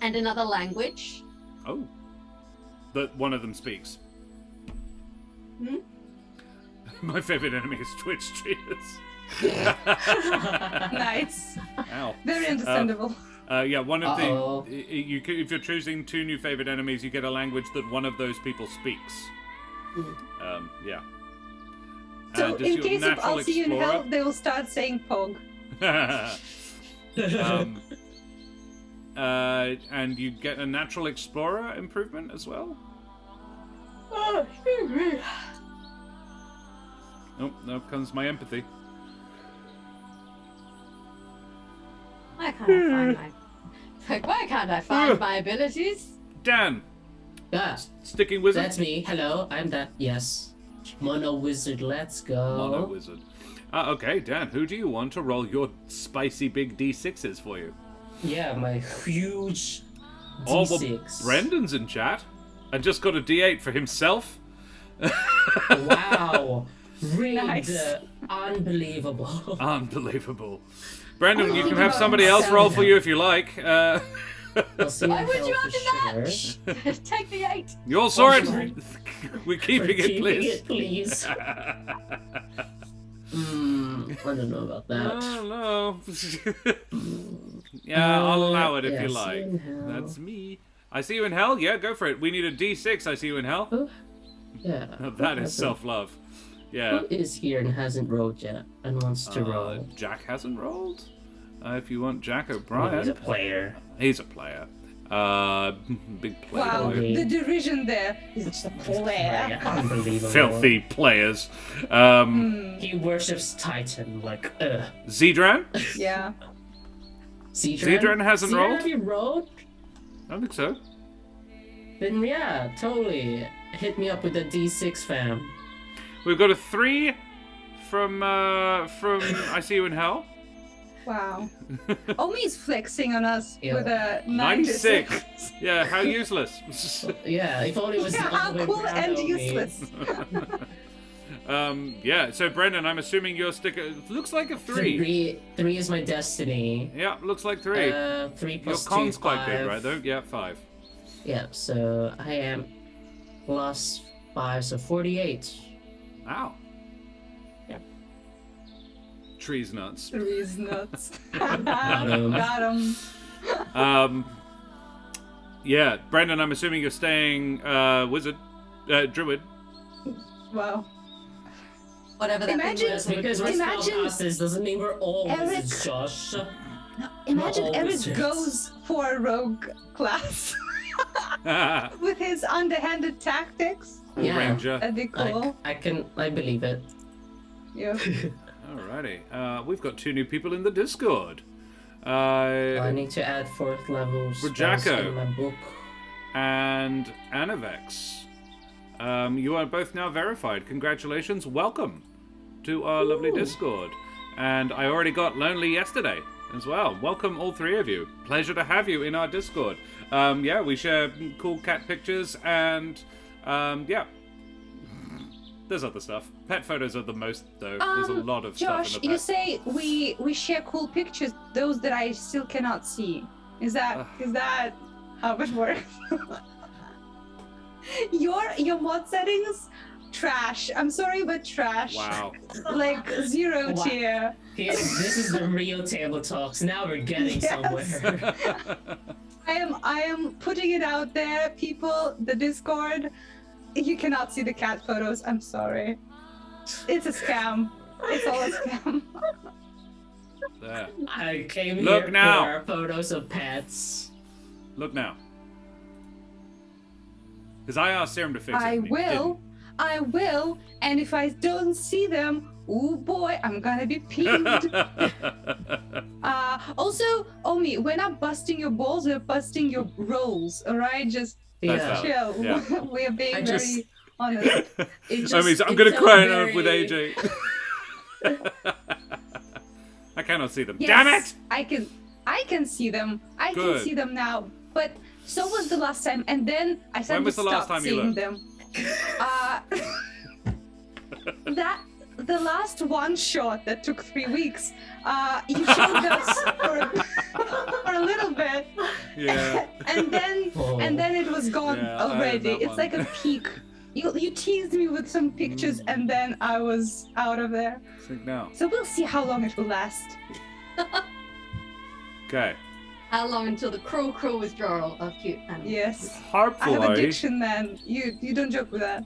S4: another language.
S1: Oh. That one of them speaks.
S4: Hmm?
S1: My favorite enemy is Twitch streamers.
S3: Nice.
S1: Ow.
S3: Very understandable.
S1: Yeah, one of
S2: Uh-oh.
S1: if you're choosing 2 new favorite enemies, you get a language that one of those people speaks. Yeah.
S3: So
S1: does
S3: in
S1: your
S3: case of
S1: natural
S3: I'll see you in
S1: explorer-
S3: hell, they will start saying Pog.
S1: And you get a natural explorer improvement as well.
S4: Oh, excuse me.
S1: Oh, there comes my empathy.
S4: Why can't I find my... Like, why can't I find my abilities?
S1: Dan,
S2: Ah,
S1: sticking wizard.
S2: that's me. Hello, I'm that. Yes. Mono Wizard, let's go.
S1: Mono wizard. Okay, Dan, who do you want to roll your spicy big D6s for you?
S2: Yeah, my huge
S1: Oh,
S2: D6.
S1: well, Brendan's in chat and just got a D8 for himself.
S2: Wow. Rigged.
S3: Nice.
S2: Unbelievable.
S1: Unbelievable. Brendan, you
S3: Oh,
S1: can have somebody else roll for you if you like.
S2: We'll see
S4: Why
S2: in
S4: would
S2: hell
S4: you
S2: for
S4: have the
S2: sure.
S4: match? Take the 8.
S1: you all saw it.
S2: Sorry.
S1: We're
S2: For
S1: keeping it,
S2: keeping
S1: please.
S2: it, please. I don't know about that.
S1: Oh, no. Yeah, I'll allow it if
S2: yeah,
S1: you
S2: see
S1: like.
S2: you in hell.
S1: That's me. I see you in hell? Yeah, go for it. We need a D6. I see you in hell.
S2: Oh, yeah.
S1: That is self-love. Yeah.
S2: Who is here and hasn't rolled yet and wants to roll?
S1: Jack hasn't rolled? If you want Jack
S2: Oh,
S1: O'Brien.
S2: he's a player.
S1: He's a player. Big player.
S3: Wow,
S2: Okay.
S3: the derision there. He's just a player.
S2: Unbelievable.
S1: Filthy players.
S2: He worships Titan, like,
S1: Zedran?
S3: Yeah.
S1: Zedran hasn't rolled?
S2: Have you rolled?
S1: I don't think so.
S2: Then yeah, totally. Hit me up with a D6, fam.
S1: We've got a 3 from I See You in Hell.
S3: Wow. Omi's flexing on us
S2: Yeah.
S3: with a
S1: 96.
S3: 96.
S1: Yeah, how useless.
S2: Yeah, if only it was the
S3: How
S2: other way
S3: cool
S2: around,
S3: and
S2: Omi.
S3: useless.
S1: Yeah, so Brendan, I'm assuming your sticker looks like a 3.
S2: Three is my destiny.
S1: Yeah, looks like 3.
S2: 3
S1: Your
S2: plus
S1: con's
S2: 2,
S1: quite big,
S2: 5.
S1: right, though? Yeah, 5.
S2: Yeah, so I am plus 5, so 48.
S1: Ow.
S2: Yeah.
S1: Trees nuts.
S3: Three's nuts.
S2: him.
S3: Got him.
S1: Yeah, Brendan, I'm assuming you're staying druid.
S3: Wow.
S4: Whatever that
S3: Imagine-
S4: thing
S2: Just
S4: was.
S2: because we're
S3: Imagine-
S2: spellcasters doesn't mean we're all
S3: Eric-
S2: wizards, Josh.
S3: Imagine
S2: all
S3: Eric
S2: wizards.
S3: goes for a rogue class with his underhanded tactics.
S2: Yeah.
S1: Ranger.
S3: That'd be cool.
S2: I believe it.
S3: Yeah.
S1: Alrighty. We've got 2 new people in the Discord.
S2: I need to add 4th level spells
S1: Rajako.
S2: in my book.
S1: And Anavex. You are both now verified. Congratulations. Welcome to our lovely Discord. And I already got Lonely yesterday as well. Welcome, all 3 of you. Pleasure to have you in our Discord. Yeah, we share cool cat pictures and, yeah. There's other stuff. Pet photos are the most, though. There's a lot of
S3: Josh,
S1: stuff in the
S3: you
S1: pet.
S3: say we share cool pictures, those that I still cannot see. Is that how it works? Your mod settings, trash. I'm sorry, but trash.
S1: Wow.
S3: Like 0
S2: Wow.
S3: tier.
S2: Here, this is the real table talks. Now we're getting
S3: Yes.
S2: somewhere.
S3: I am putting it out there, people. The Discord. You cannot see the cat photos. I'm sorry. It's a scam. It's all a scam.
S1: There.
S2: I came
S1: Look
S2: here
S1: now.
S2: for photos of pets.
S1: Look now. Because I asked Serum to fix it.
S3: I
S1: and he
S3: I will, and if I don't see them, oh boy, I'm gonna be peeved.
S1: didn't.
S3: Also, Omi, we're not busting your balls, we're busting your rolls, alright? Just
S1: That's
S2: Yeah.
S1: valid.
S3: chill.
S1: Yeah.
S3: We're being
S2: I just-
S3: very honest.
S2: It
S1: I mean,
S2: just-
S1: I'm
S2: it
S1: gonna
S2: felt
S1: cry enough with
S2: very-
S1: AJ. I cannot see them.
S3: Yes,
S1: Damn it!
S3: I can see them. I
S1: Good.
S3: can see them now. But so was the last time, and then I
S1: When
S3: suddenly
S1: was the last
S3: stopped
S1: time you
S3: seeing
S1: looked?
S3: them. The last one shot that took 3 weeks. You showed us for a little bit,
S1: Yeah.
S3: and then
S2: Oh.
S3: it was gone
S1: Yeah, I had
S3: already.
S1: that
S3: It's
S1: one.
S3: like a peak. You teased me with some pictures, and then I was out of there.
S1: Think now.
S3: So we'll see how long it will last.
S1: Okay.
S4: How long until the cruel withdrawal of cute animals?
S3: Yes. I have
S1: Hopefully.
S3: addiction, man. You don't joke with that.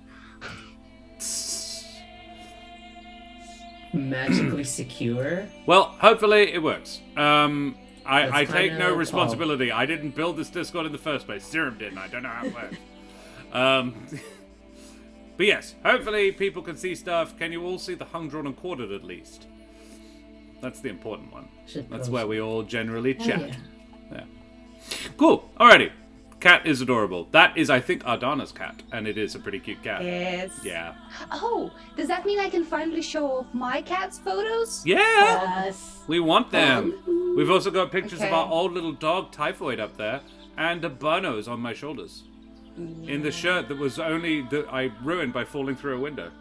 S2: Magically secure.
S1: Well, hopefully it works. I
S2: That's
S1: take
S2: kinda-
S1: no responsibility. I didn't build this Discord in the first place. Serum did, and I don't know how it works. But yes, hopefully people can see stuff. Can you all see the hung, drawn, and quartered at least? That's the important one.
S2: Should
S1: That's
S2: post-
S1: where we all generally
S2: Oh,
S1: chat.
S2: yeah.
S1: Cool. Alrighty. Cat is adorable. That is, I think, Ardana's cat, and it is a pretty cute cat.
S3: Yes.
S1: Yeah.
S3: Oh, does that mean I can finally show off my cat's photos?
S1: Yeah!
S4: Yes.
S1: We want them. We've also got pictures of
S3: Okay.
S1: our old little dog Typhoid up there, and the Bonos on my shoulders. In the shirt that was only that I ruined by falling through a window.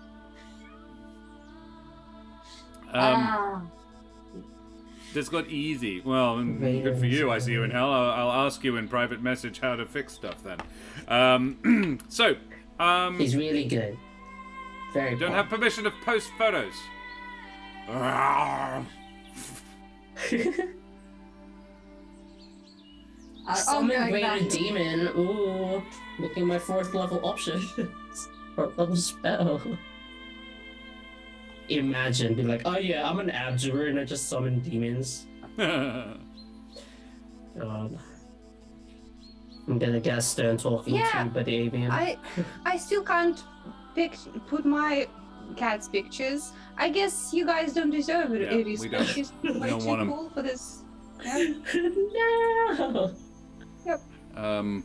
S1: This got easy. Well, good for you. I see you in hell. I'll ask you in private message how to fix stuff then.
S2: He's really good. Very
S1: Don't have permission to post photos.
S2: Summon
S4: ongoing
S2: Greater
S4: battle.
S2: Demon. Ooh, making my 4th level option. 4th level spell. Imagine, be like, oh yeah, I'm an abjurer and I just summon demons. God. I'm gonna get stern talking
S3: Yeah,
S2: to you, buddy avian.
S3: I still can't put my cat's pictures. I guess you guys don't deserve it.
S1: Yeah,
S3: It is
S1: we don't.
S3: She's
S1: We
S3: way
S1: don't
S3: too
S1: want 'em.
S3: cool for this. Yeah.
S2: No!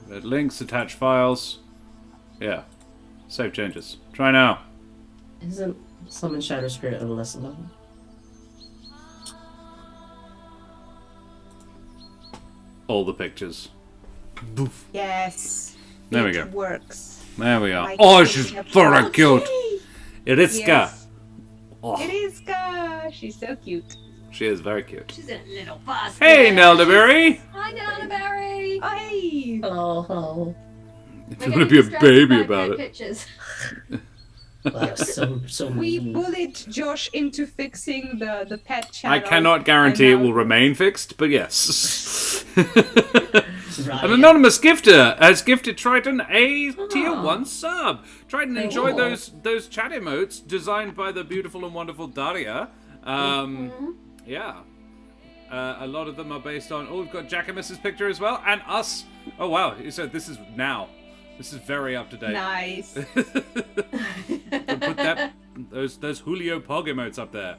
S1: Red links, attach files. Yeah. Save changes. Try now.
S2: Isn't summon Shadow Spirit on a lesser level?
S1: All the pictures. Boof.
S3: Yes.
S1: There we
S3: it
S1: go.
S3: Works.
S1: There we are.
S3: My
S1: Oh,
S3: cat
S1: she's
S3: is a
S1: very cute.
S3: puppy.
S1: Iriska.
S3: Yes.
S1: Oh,
S3: It is Ka. She's so cute.
S1: she is very cute.
S4: She's a little bastard.
S1: Hey, Neldaberry.
S4: Hi, Neldaberry.
S3: Oh, hey.
S2: Hello, hello.
S1: If
S4: We're
S1: you want to
S4: getting
S1: be a
S4: distracted
S1: baby
S4: by
S1: about
S4: my
S1: it.
S4: Pictures.
S2: Wow, so
S3: We
S2: mean.
S3: bullied Josh into fixing the pet channel.
S1: I cannot guarantee it
S3: and now-
S1: will remain fixed, but yes.
S2: Right.
S1: An anonymous gifter has gifted Triton a tier
S2: Ah.
S1: 1 sub. Triton,
S2: Thank
S1: enjoy
S2: you.
S1: those chat emotes designed by the beautiful and wonderful Daria. Yeah. A lot of them are based on... Oh, we've got Jackamus's picture as well, and us. Oh, wow. So this is now. This is very up to date.
S3: Nice.
S1: Put those Julio Pog emotes up there.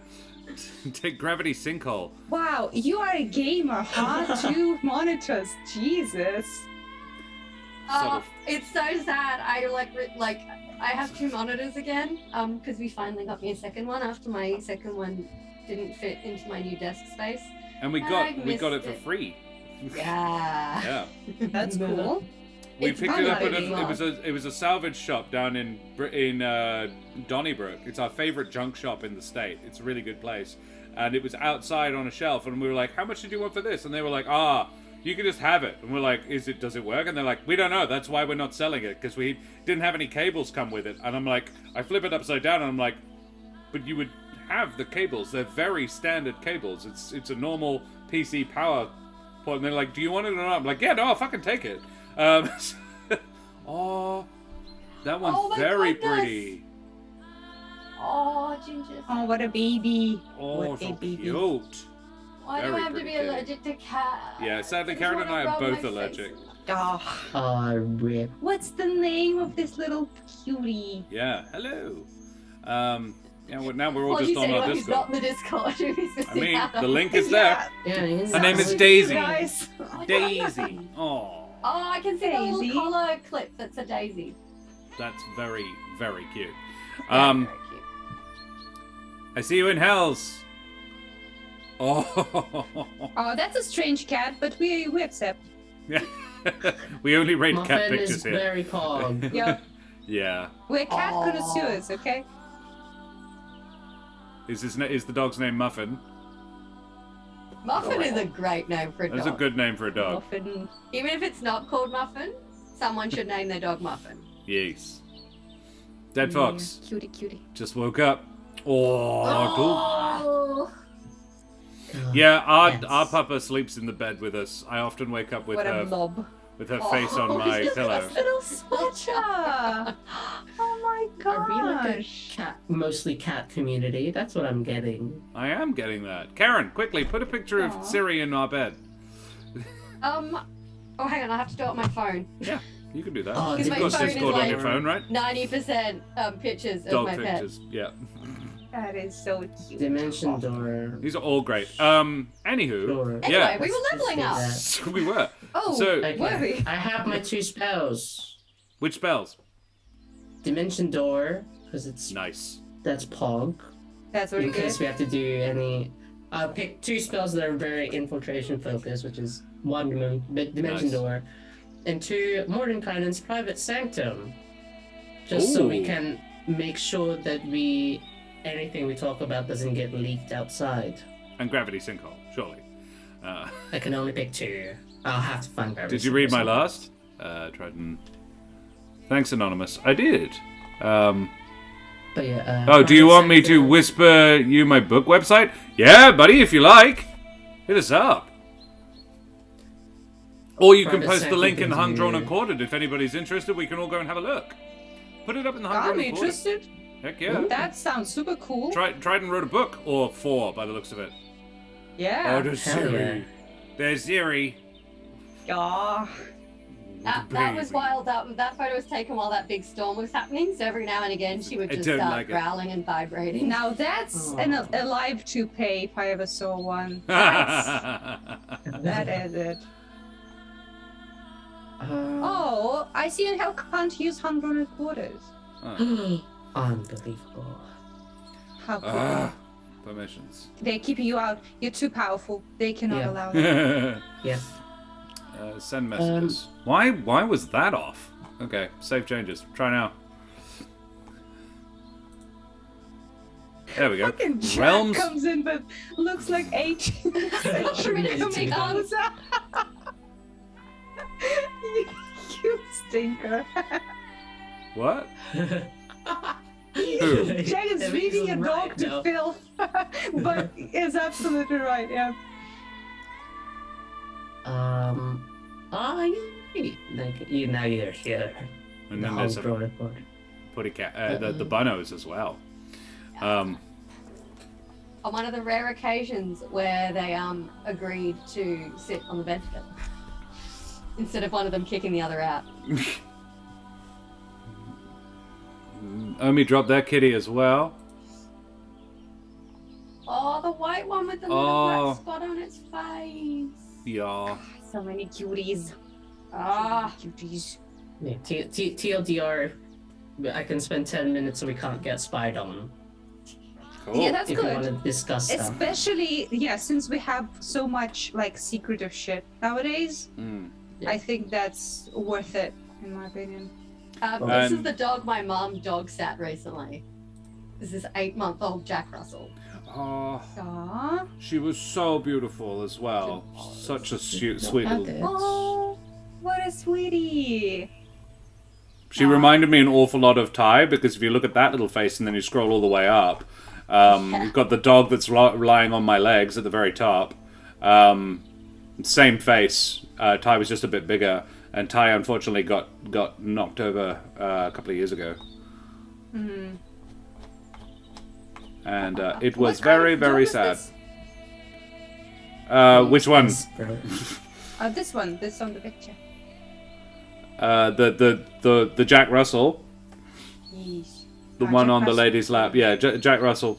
S1: Take Gravity Sinkhole.
S3: Wow, you are a gamer, huh? 2 monitors, Jesus.
S4: Oh, it's so sad. I have 2 monitors again. Because we finally got me a second one after my second one didn't fit into my new desk space.
S1: And we
S4: I
S1: got it
S4: missed
S1: for
S4: it.
S1: free.
S4: Yeah.
S1: Yeah.
S3: That's cool.
S1: We
S4: It's
S1: picked it up at
S4: really long.
S1: it was a salvage shop down in Donnybrook. It's our favorite junk shop in the state. It's a really good place. And it was outside on a shelf, and we were like, "How much did you want for this?" And they were like, You can just have it. And we're like, does it work? And they're like, we don't know. That's why we're not selling it, because we didn't have any cables come with it. And I'm like, I flip it upside down and I'm like, but you would have the cables. They're very standard cables. It's a normal PC power point. And they're like, do you want it or not? I'm like, yeah, no, I'll fucking take it. Oh, that one's
S4: Oh my
S1: very
S4: goodness.
S1: pretty.
S4: Oh, Ginger.
S3: Oh, what a baby.
S1: Oh,
S3: What
S1: so
S3: a baby.
S1: cute.
S4: Why do
S1: very
S4: I have to
S1: pretty
S4: be
S1: kitty.
S4: allergic to cats?
S1: Yeah, sadly,
S4: I just
S1: Karen and
S4: wanna
S1: I are
S4: rub
S1: both
S4: my
S1: allergic.
S4: face in them.
S3: Oh,
S2: Oh, rip.
S3: what's the name of this little cutie?
S1: Yeah, hello. Yeah, well, now we're all
S4: Well,
S1: just
S4: you
S1: on
S4: said
S1: our
S4: well, he's not
S1: Discord.
S4: in the Discord. He's
S1: I mean,
S4: missing out
S1: the
S4: on-
S1: link is there.
S2: Yeah, he's
S1: Her name is
S3: Sounds
S1: Daisy.
S3: Nice.
S4: Oh,
S1: Daisy. Oh,
S4: Oh, I can see the
S3: Daisy.
S4: little collar clip that's a daisy.
S1: that's very, very cute.
S4: Yeah, very cute.
S1: I see you in Hells. Oh,
S3: Oh, that's a strange cat, but we accept.
S1: yeah. We only rate cat
S2: Muffin
S1: pictures
S2: is
S1: here.
S2: very pog.
S3: Yeah,
S1: Yeah.
S3: we're cat
S4: Aw.
S3: connoisseurs, okay?
S1: Is the dog's name Muffin?
S4: Muffin is a great name for a
S1: That's
S4: dog.
S1: a good name for a dog.
S3: Muffin.
S4: Even if it's not called Muffin, someone should name their dog Muffin.
S1: Yes. Dead Fox.
S3: Yeah, cutie, cutie.
S1: Just woke up. Oh,
S4: Oh,
S1: cool. Yeah, our
S2: Yes.
S1: puppa sleeps in the bed with us. I often wake up with
S3: What a
S1: her
S3: blob.
S1: face on my
S4: Oh,
S1: pillow.
S3: Little switcher. Oh my
S2: Are we like a
S3: gosh.
S2: cat, mostly cat community? That's what I'm getting.
S1: I am getting that. Karen, quickly, put a picture of
S3: Aw.
S1: Siri in our bed.
S4: Oh, hang on, I have to do it on my phone.
S1: Yeah, you can do that.
S2: Oh,
S1: You've
S4: my
S1: got
S4: phone is
S1: Discord on
S4: like-
S1: your phone, right?
S4: 90% pictures of
S1: Dog
S4: my pet.
S1: pictures. Yeah.
S3: That is so cute.
S2: Dimension door.
S1: These are all great. Anywho.
S2: Door.
S4: Anyway,
S1: Yeah.
S4: we were leveling up.
S2: That.
S1: We were.
S3: Oh,
S1: So-
S2: Okay.
S3: were we?
S2: I have my 2 spells.
S1: Which spells?
S2: Dimension door, because
S1: Nice.
S2: that's pog.
S3: That's
S2: In
S3: really good.
S2: case we have to do any. I'll pick 2 spells that are very infiltration focused, which is 1 dimension
S1: Nice.
S2: door, and 2 Mordenkainen's private sanctum. Just so we
S1: Ooh.
S2: can make sure that anything we talk about doesn't get leaked outside.
S1: And Gravity Sinkhole, surely.
S2: I can only pick 2. I'll have to find gravity.
S1: Did you read my
S2: somewhere.
S1: last? Trident. Thanks, Anonymous. I did.
S2: But yeah.
S1: Oh, do you
S2: private
S1: want me to
S2: sanctum-
S1: whisper you my book website? Yeah, buddy, if you like. Hit us up. Or you can
S2: Private
S1: post the
S2: sanctum
S1: link in
S2: can
S1: Hung, Drawn,
S2: do-
S1: and Quartered. If anybody's interested, we can all go and have a look. Put it up in the Hung, Drawn,
S3: I'm
S1: and Quartered.
S3: interested.
S1: Heck yeah.
S3: That sounds super cool.
S1: Trident wrote a book, or 4 by the looks of it.
S3: Yeah.
S1: Oh, there's
S2: Hell
S1: Siri.
S2: yeah.
S1: There's Siri.
S3: Yeah.
S4: That was
S1: Baby.
S4: wild. That photo was taken while that big storm was happening. So every now and again, she would
S1: I
S4: just
S1: don't
S4: start
S1: like it.
S4: growling and vibrating.
S3: Now that's
S2: Oh.
S3: a live to pay if I ever saw one. That is it. Oh, I see in hell can't use 100 quarters.
S2: Unbelievable.
S3: How cool.
S1: Ah, permissions.
S3: They're keeping you out. You're too powerful. They cannot
S2: Yeah.
S3: allow that.
S2: Yeah.
S1: Send messages. Why was that off? Okay, save changes. Try now. There we go.
S3: Fucking Jack
S1: Realms.
S3: comes in but looks like 18th century
S2: Amazing.
S3: composer. you stinker.
S1: What?
S3: Jack is
S2: That
S3: reading
S2: makes
S3: a
S2: him
S3: dog
S2: right,
S3: to
S2: though.
S3: filth, but is absolutely right. Yeah.
S2: Now you're here.
S1: And
S2: The
S1: then there's
S2: whole
S1: a
S2: draw report.
S1: putty cat. The bunos as well.
S4: On one of the rare occasions where they agreed to sit on the bed together instead of one of them kicking the other out.
S1: Omi dropped that kitty as well.
S4: Oh, the white one with the little
S1: Oh.
S4: black spot on its face.
S1: Yeah.
S3: So many cuties.
S4: Ah,
S3: So many cuties.
S2: Yeah, TLDR, I can spend 10 minutes so we can't get spied on.
S1: Cool.
S3: Yeah, that's
S2: if you want
S3: good.
S2: to discuss stuff.
S3: Especially, yeah, since we have so much like secretive shit nowadays,
S1: Mm.
S2: Yeah.
S3: I think that's worth it, in my opinion.
S4: this is
S1: And-
S4: the dog my mum dog sat recently. This is 8-month-old Jack Russell.
S1: Oh,
S3: Aw.
S1: she was so beautiful as well. Such a sweet little.
S3: Oh, what a sweetie.
S1: She reminded me an awful lot of Ty, because if you look at that little face and then you scroll all the way up, you've got the dog that's lying on my legs at the very top. Same face. Ty was just a bit bigger, and Ty unfortunately got knocked over a couple of years ago.
S3: Mm-hmm.
S1: And it was
S3: What kind
S1: very,
S3: of
S1: very
S3: dog
S1: sad.
S3: is
S1: Which one?
S3: this? This one. This on the picture.
S1: The Jack Russell,
S3: Yeesh.
S1: the one
S3: Jack
S1: on the
S3: Russell.
S1: lady's lap. Yeah, Jack Russell.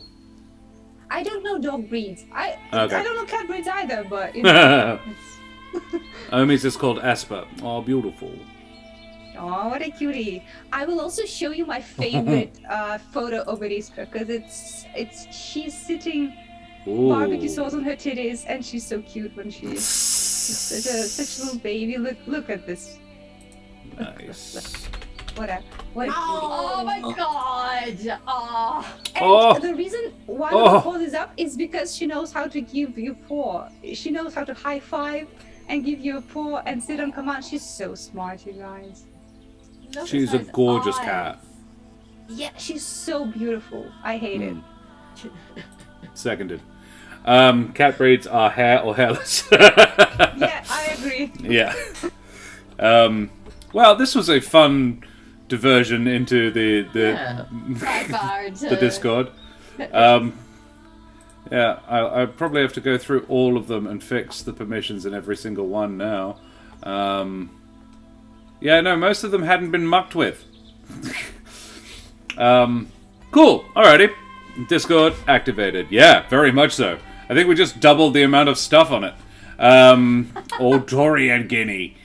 S3: I don't know dog breeds. I
S1: Okay.
S3: don't know cat breeds either, but you know,
S1: Omi's is called Esper. Oh, beautiful.
S3: oh, what a cutie! I will also show you my favorite photo of Eriska because it's she's sitting
S1: Ooh.
S3: barbecue sauce on her titties and she's so cute when she's such a little baby. Look at this.
S1: Nice.
S3: What a cutie.
S4: Oh my god! Oh.
S3: And
S1: Oh.
S3: the reason why
S1: Oh.
S3: we call this up is because she knows how to give you paw. She knows how to high five and give you a paw and sit on command. She's so smart, you guys.
S4: Look at
S1: She's a
S4: those
S1: gorgeous
S4: eyes.
S1: cat.
S3: Yeah, she's so beautiful. I hate it.
S1: Seconded. Cat breeds are hair or hairless.
S3: Yeah, I agree.
S1: Yeah. Well, this was a fun diversion into the
S2: Yeah.
S4: Sidebar
S1: the
S4: to-
S1: Discord. Yeah, I probably have to go through all of them and fix the permissions in every single one now. Yeah, no, most of them hadn't been mucked with. Cool. Alrighty. Discord activated. Yeah, very much so. I think we just doubled the amount of stuff on it. Or Dorian Guinea.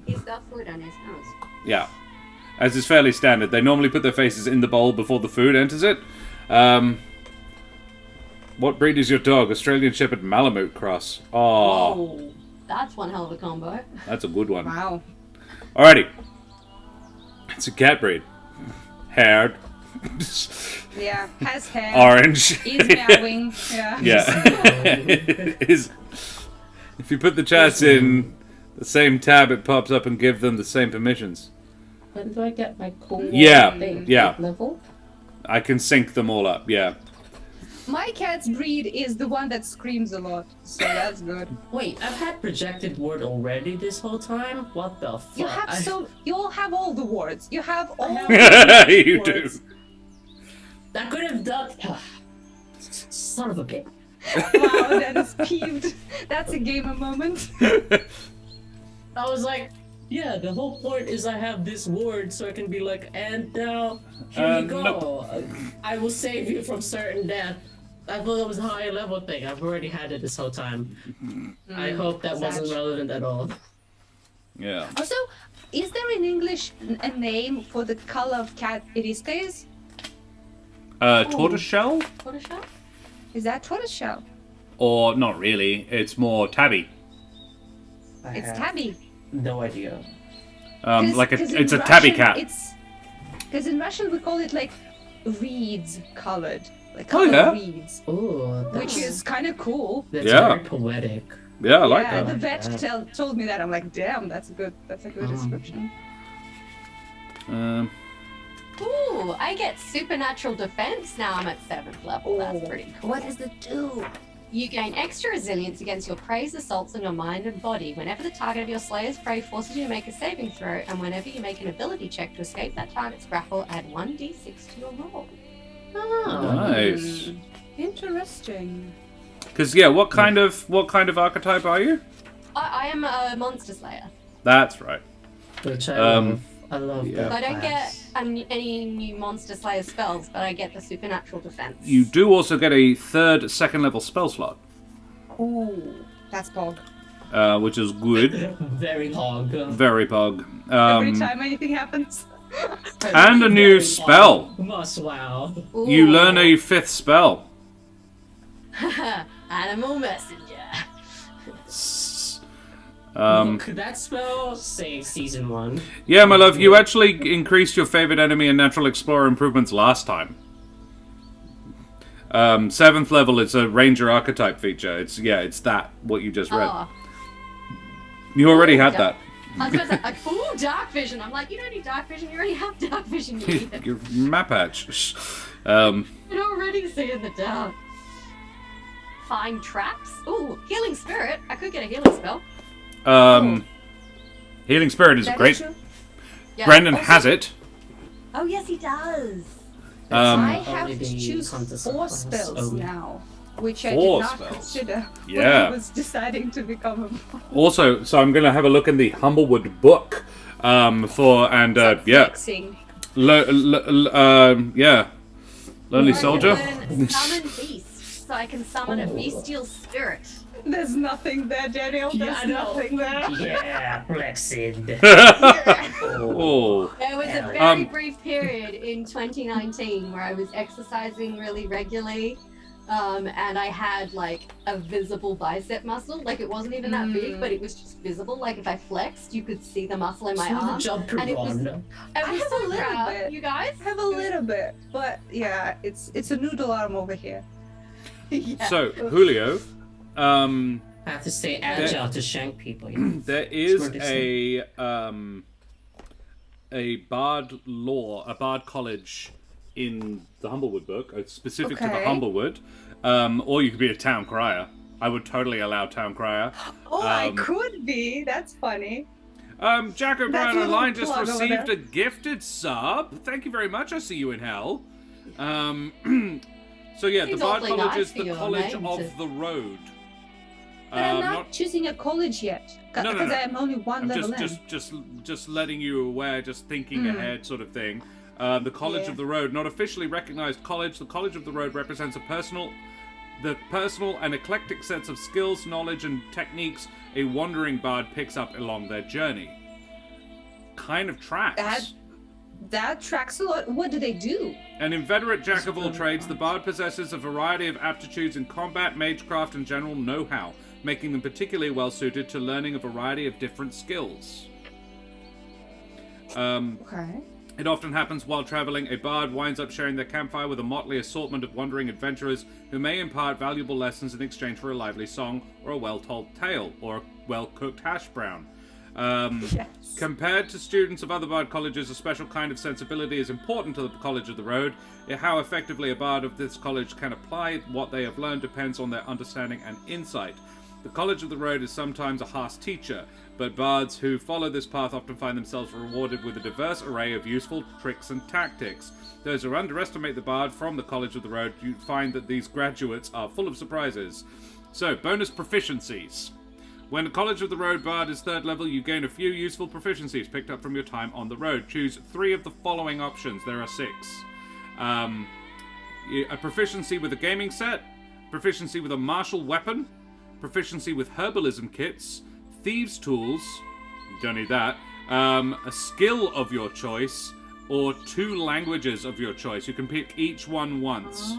S4: He's got food on his nose.
S1: Yeah. As is fairly standard. They normally put their faces in the bowl before the food enters it. What breed is your dog? Australian Shepherd Malamute cross. Oh,
S4: Whoa, that's one hell of a combo.
S1: that's a good one.
S3: Wow.
S1: Alrighty. It's a cat breed. Haired.
S3: Yeah, has hair.
S1: Orange.
S3: Is meowing. Yeah.
S1: Yeah. Is if you put the chats in the same tab, it pops up and give them the same permissions.
S2: When do I get my cool
S1: Yeah,
S2: thing?
S1: yeah.
S2: Level?
S1: I can sync them all up, yeah.
S3: My cat's breed is the one that screams a lot, so that's good.
S2: Wait, I've had projected word already this whole time? What the fuck?
S3: You have you all have all the words. You have all
S2: have-
S3: the
S1: You do.
S3: words.
S2: I could have done. Son of a bitch.
S3: Wow, that is peeved. That's a gamer moment.
S2: I was like, yeah, the whole point is I have this word so I can be like, and now, here you go.
S1: Nope.
S2: I will save you from certain death. I thought it was a higher level thing. I've already had it this whole time. I hope that wasn't
S3: Sad.
S2: relevant at all.
S1: Yeah.
S3: Also, is there in English a name for the color of cat Eriska is?
S1: Tortoiseshell?
S4: What a shot.
S3: Is that tortoiseshell?
S1: Or not really. It's more tabby.
S3: It's tabby.
S2: No idea.
S1: Like
S3: 'Cause in
S1: it's a tabby
S3: Russian,
S1: cat.
S3: Because in Russian we call it like reeds colored. Like
S1: Oh,
S3: colored
S1: yeah?
S3: reeds.
S2: Ooh,
S3: Which is kind of cool.
S2: that's
S1: Yeah.
S2: very poetic.
S1: Yeah, I like
S3: Yeah,
S1: that.
S3: the vet told me that. I'm like, damn, that's a good description.
S4: Ooh, I get supernatural defense now I'm at 7th level. That's pretty cool.
S3: What does it do?
S4: You gain extra resilience against your prey's assaults on your mind and body whenever the target of your slayer's prey forces you to make a saving throw, and whenever you make an ability check to escape that target's grapple, add 1d6 to your roll.
S2: Oh.
S1: Nice.
S3: Interesting.
S1: Because yeah, what kind of archetype are you?
S4: I am a monster slayer.
S1: That's right.
S2: Which I
S1: Um,
S2: love. I love
S1: yeah.
S2: that
S4: So I don't get
S2: class.
S4: any new monster slayer spells, but I get the supernatural defense.
S1: You do also get a third second level spell slot,
S3: Ooh, that's Pog.
S1: which is good.
S2: Very hog.
S1: Very pug.
S3: Every time anything happens.
S1: And a new
S2: Very
S1: spell.
S2: hog. Must wow.
S1: You
S4: Ooh.
S1: learn a 5th spell.
S4: Animal messenger.
S2: Look, that spell say season 1.
S1: Yeah, my love, you actually increased your favorite enemy and natural explorer improvements last time. 7th level, it's a ranger archetype feature. It's that what you just read.
S4: Oh.
S1: You already had that.
S4: I was going to say, ooh, dark vision. I'm like, you don't need dark vision. You already have dark vision. You need it.
S1: Your map patch.
S4: You can already see in the dark. Find traps. Ooh, healing spirit. I could get a healing spell.
S1: Healing spirit is
S3: That
S1: great.
S3: true?
S4: Yeah.
S1: Brendan has it.
S4: Oh yes, he does.
S3: I
S2: Only
S3: have to
S2: the
S3: choose
S2: contest
S3: 4
S2: class.
S3: spells
S2: Oh.
S3: now, which I
S1: 4
S3: did not
S1: spells.
S3: consider when
S1: Yeah.
S3: I was deciding to become a monk.
S1: Also, so I'm going to have a look in the Humblewood book. Lonely
S3: Flexing.
S1: Soldier.
S4: I can summon beast, so I can summon a bestial spirit.
S3: There's nothing there, Daniel. There's nothing there.
S2: Yeah, flexing.
S1: Oh.
S4: There was a
S2: Hell
S4: very brief period in 2019 where I was exercising really regularly, and I had like a visible bicep muscle. Like it wasn't even that big, but it was just visible. Like if I flexed, you could see the muscle in my arm.
S2: Jump
S4: And it was-
S2: run.
S4: I
S3: I
S4: was
S3: have
S4: so
S3: a little
S4: proud,
S3: bit.
S4: you guys.
S3: I have a little bit, but yeah, it's a noodle arm over here.
S4: Yeah.
S1: So, Julio,
S2: I have to stay agile to shank people. You know?
S1: there is
S2: Smart
S1: a bard college in the Humblewood book, specific to the
S3: Okay.
S1: Humblewood, or you could be a town crier. I would totally allow town crier.
S3: Oh, I could be. That's funny.
S1: Jack O'Brien
S3: That's a little
S1: Online just
S3: plug over
S1: received
S3: there.
S1: a gifted sub. Thank you very much. I see you in hell. So yeah, the
S4: Seems
S1: Bard
S4: awfully
S1: College
S4: nice
S1: is
S4: for
S1: the
S4: your
S1: College
S4: name
S1: of
S4: to-
S1: the Road.
S3: But I'm not choosing a college yet,
S1: No,
S3: because
S1: no.
S3: I'm only one
S1: I'm
S3: level in.
S1: just letting you aware, just thinking ahead, sort of thing. The College
S3: Yeah.
S1: of the Road, not officially recognized college. The College of the Road represents the personal and eclectic sets of skills, knowledge, and techniques a wandering bard picks up along their journey. Kind of tracks.
S3: That tracks a lot. What do they do?
S1: An inveterate jack of all trades, the bard possesses a variety of aptitudes in combat, magecraft, and general know-how, making them particularly well-suited to learning a variety of different skills.
S3: Okay.
S1: It often happens while traveling, a bard winds up sharing their campfire with a motley assortment of wandering adventurers who may impart valuable lessons in exchange for a lively song, or a well-told tale, or a well-cooked hash brown.
S3: Yes.
S1: Compared to students of other bard colleges, a special kind of sensibility is important to the College of the Road. How effectively a bard of this college can apply what they have learned depends on their understanding and insight. The College of the Road is sometimes a harsh teacher, but bards who follow this path often find themselves rewarded with a diverse array of useful tricks and tactics. Those who underestimate the bard from the College of the Road, you find that these graduates are full of surprises. So, bonus proficiencies. When the College of the Road Bard is 3rd level, you gain a few useful proficiencies picked up from your time on the road. Choose 3 of the following options. There are 6. A proficiency with a gaming set, proficiency with a martial weapon, proficiency with herbalism kits, thieves' tools, you don't need that, a skill of your choice, or 2 languages of your choice. You can pick each one once.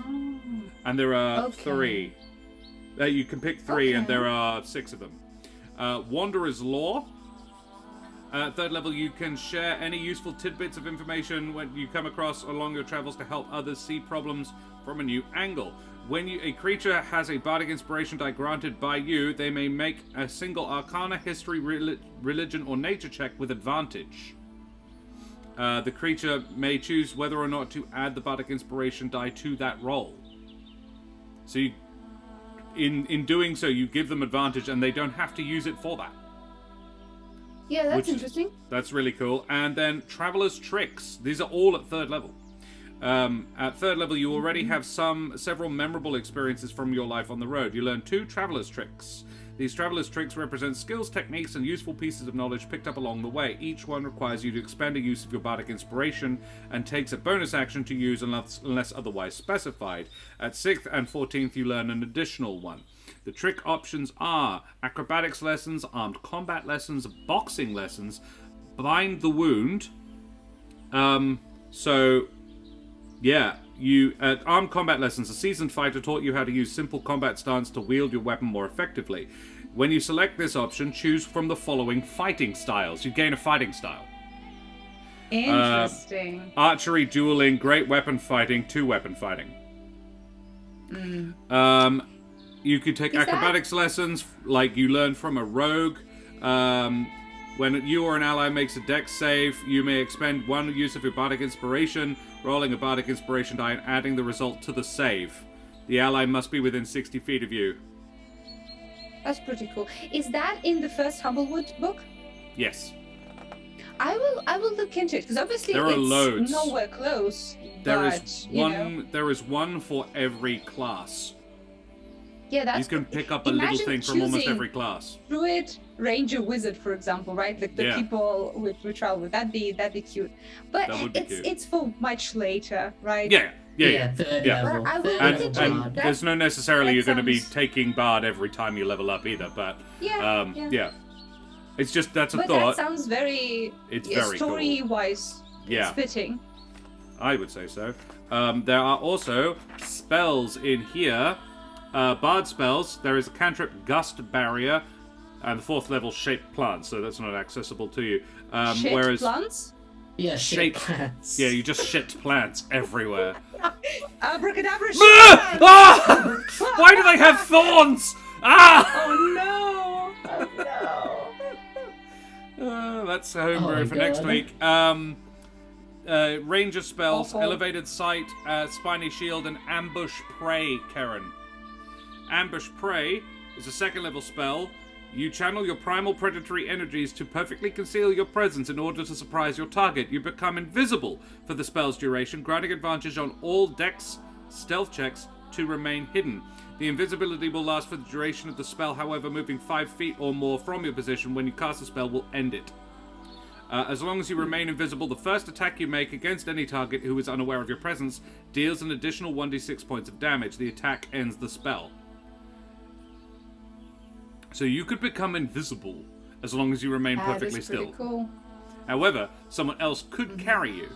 S1: And there are 3. You can pick 3, and there are 6 of them. Wanderer's Lore. 3rd level, you can share any useful tidbits of information when you come across along your travels to help others see problems from a new angle. When a creature has a bardic inspiration die granted by you, they may make a single arcana, history, religion, or nature check with advantage. The creature may choose whether or not to add the bardic inspiration die to that roll. So you, in doing so, you give them advantage, and they don't have to use it for that.
S3: Yeah, that's interesting.
S1: That's really cool. And then Traveler's Tricks. These are all at 3rd level. At 3rd level, you already have several memorable experiences from your life on the road. You learn 2 Traveler's Tricks. These Traveler's Tricks represent skills, techniques, and useful pieces of knowledge picked up along the way. Each one requires you to expend a use of your bardic inspiration and takes a bonus action to use unless otherwise specified. At 6th and 14th, you learn an additional one. The trick options are acrobatics lessons, armed combat lessons, boxing lessons, bind the wound. Armed combat lessons. A seasoned fighter taught you how to use simple combat stance to wield your weapon more effectively. When you select this option, choose from the following fighting styles. You gain a fighting style.
S3: Interesting.
S1: Archery, dueling, great weapon fighting, 2-weapon fighting. You could take
S3: Is that-
S1: acrobatics lessons, like you learn from a rogue. When you or an ally makes a dex save, you may expend one use of your bardic inspiration, rolling a bardic inspiration die and adding the result to the save. The ally must be within 60 feet of you.
S3: That's pretty cool. Is that in the first Humblewood book?
S1: Yes.
S3: I will look into it because obviously
S1: There are
S3: it's
S1: loads.
S3: nowhere close.
S1: There
S3: but,
S1: is
S3: you
S1: one.
S3: know.
S1: There is one for every class.
S3: Yeah, that's
S1: You can pick up a little
S3: Imagine
S1: thing from almost
S3: choosing
S1: every class.
S3: Druid, Ranger, Wizard, for example, right? The
S1: Yeah.
S3: people we travel with. That'd be cute. But
S1: That would be
S3: it's
S1: cute.
S3: it's for much later, right?
S1: Yeah.
S2: Third
S1: Yeah.
S2: level.
S3: I will
S2: Third
S3: look
S1: And,
S2: level
S3: into it.
S1: and
S2: bard.
S1: there's no necessarily
S3: that
S1: you're going to be
S3: sounds-
S1: taking Bard every time you level up either, but
S3: Yeah.
S1: yeah. It's just that's a
S3: But
S1: thought.
S3: that sounds very
S1: It's very cool.
S3: story-wise
S1: Yeah.
S3: fitting.
S1: I would say so. There are also spells in here. Bard spells. There is a cantrip Gust Barrier, and the 4th level Shaped Plant, so that's not accessible to you.
S3: Shit
S1: Whereas,
S3: plants.
S2: Yeah,
S1: shape-
S2: shape plants.
S1: yeah, you just shit plants everywhere.
S3: Abracadabra.
S1: Ah! Ah! Why do they have thorns? Ah!
S3: Oh no! Oh no!
S1: That's a homebrew
S2: my
S1: for next
S2: God.
S1: week. Ranger spells,
S3: Awful.
S1: Elevated Sight, Spiny Shield, and Ambush Prey, Karen. Ambush Prey is a 2nd level spell. You channel your primal predatory energies to perfectly conceal your presence in order to surprise your target. You become invisible for the spell's duration, granting advantage on all dex stealth checks to remain hidden. The invisibility will last for the duration of the spell, however, moving 5 feet or more from your position when you cast the spell will end it. As long as you remain invisible, the first attack you make against any target who is unaware of your presence deals an additional 1d6 points of damage. The attack ends the spell. So you could become invisible as long as you remain
S3: That
S1: perfectly
S3: is pretty
S1: still.
S3: cool.
S1: However, someone else could carry you.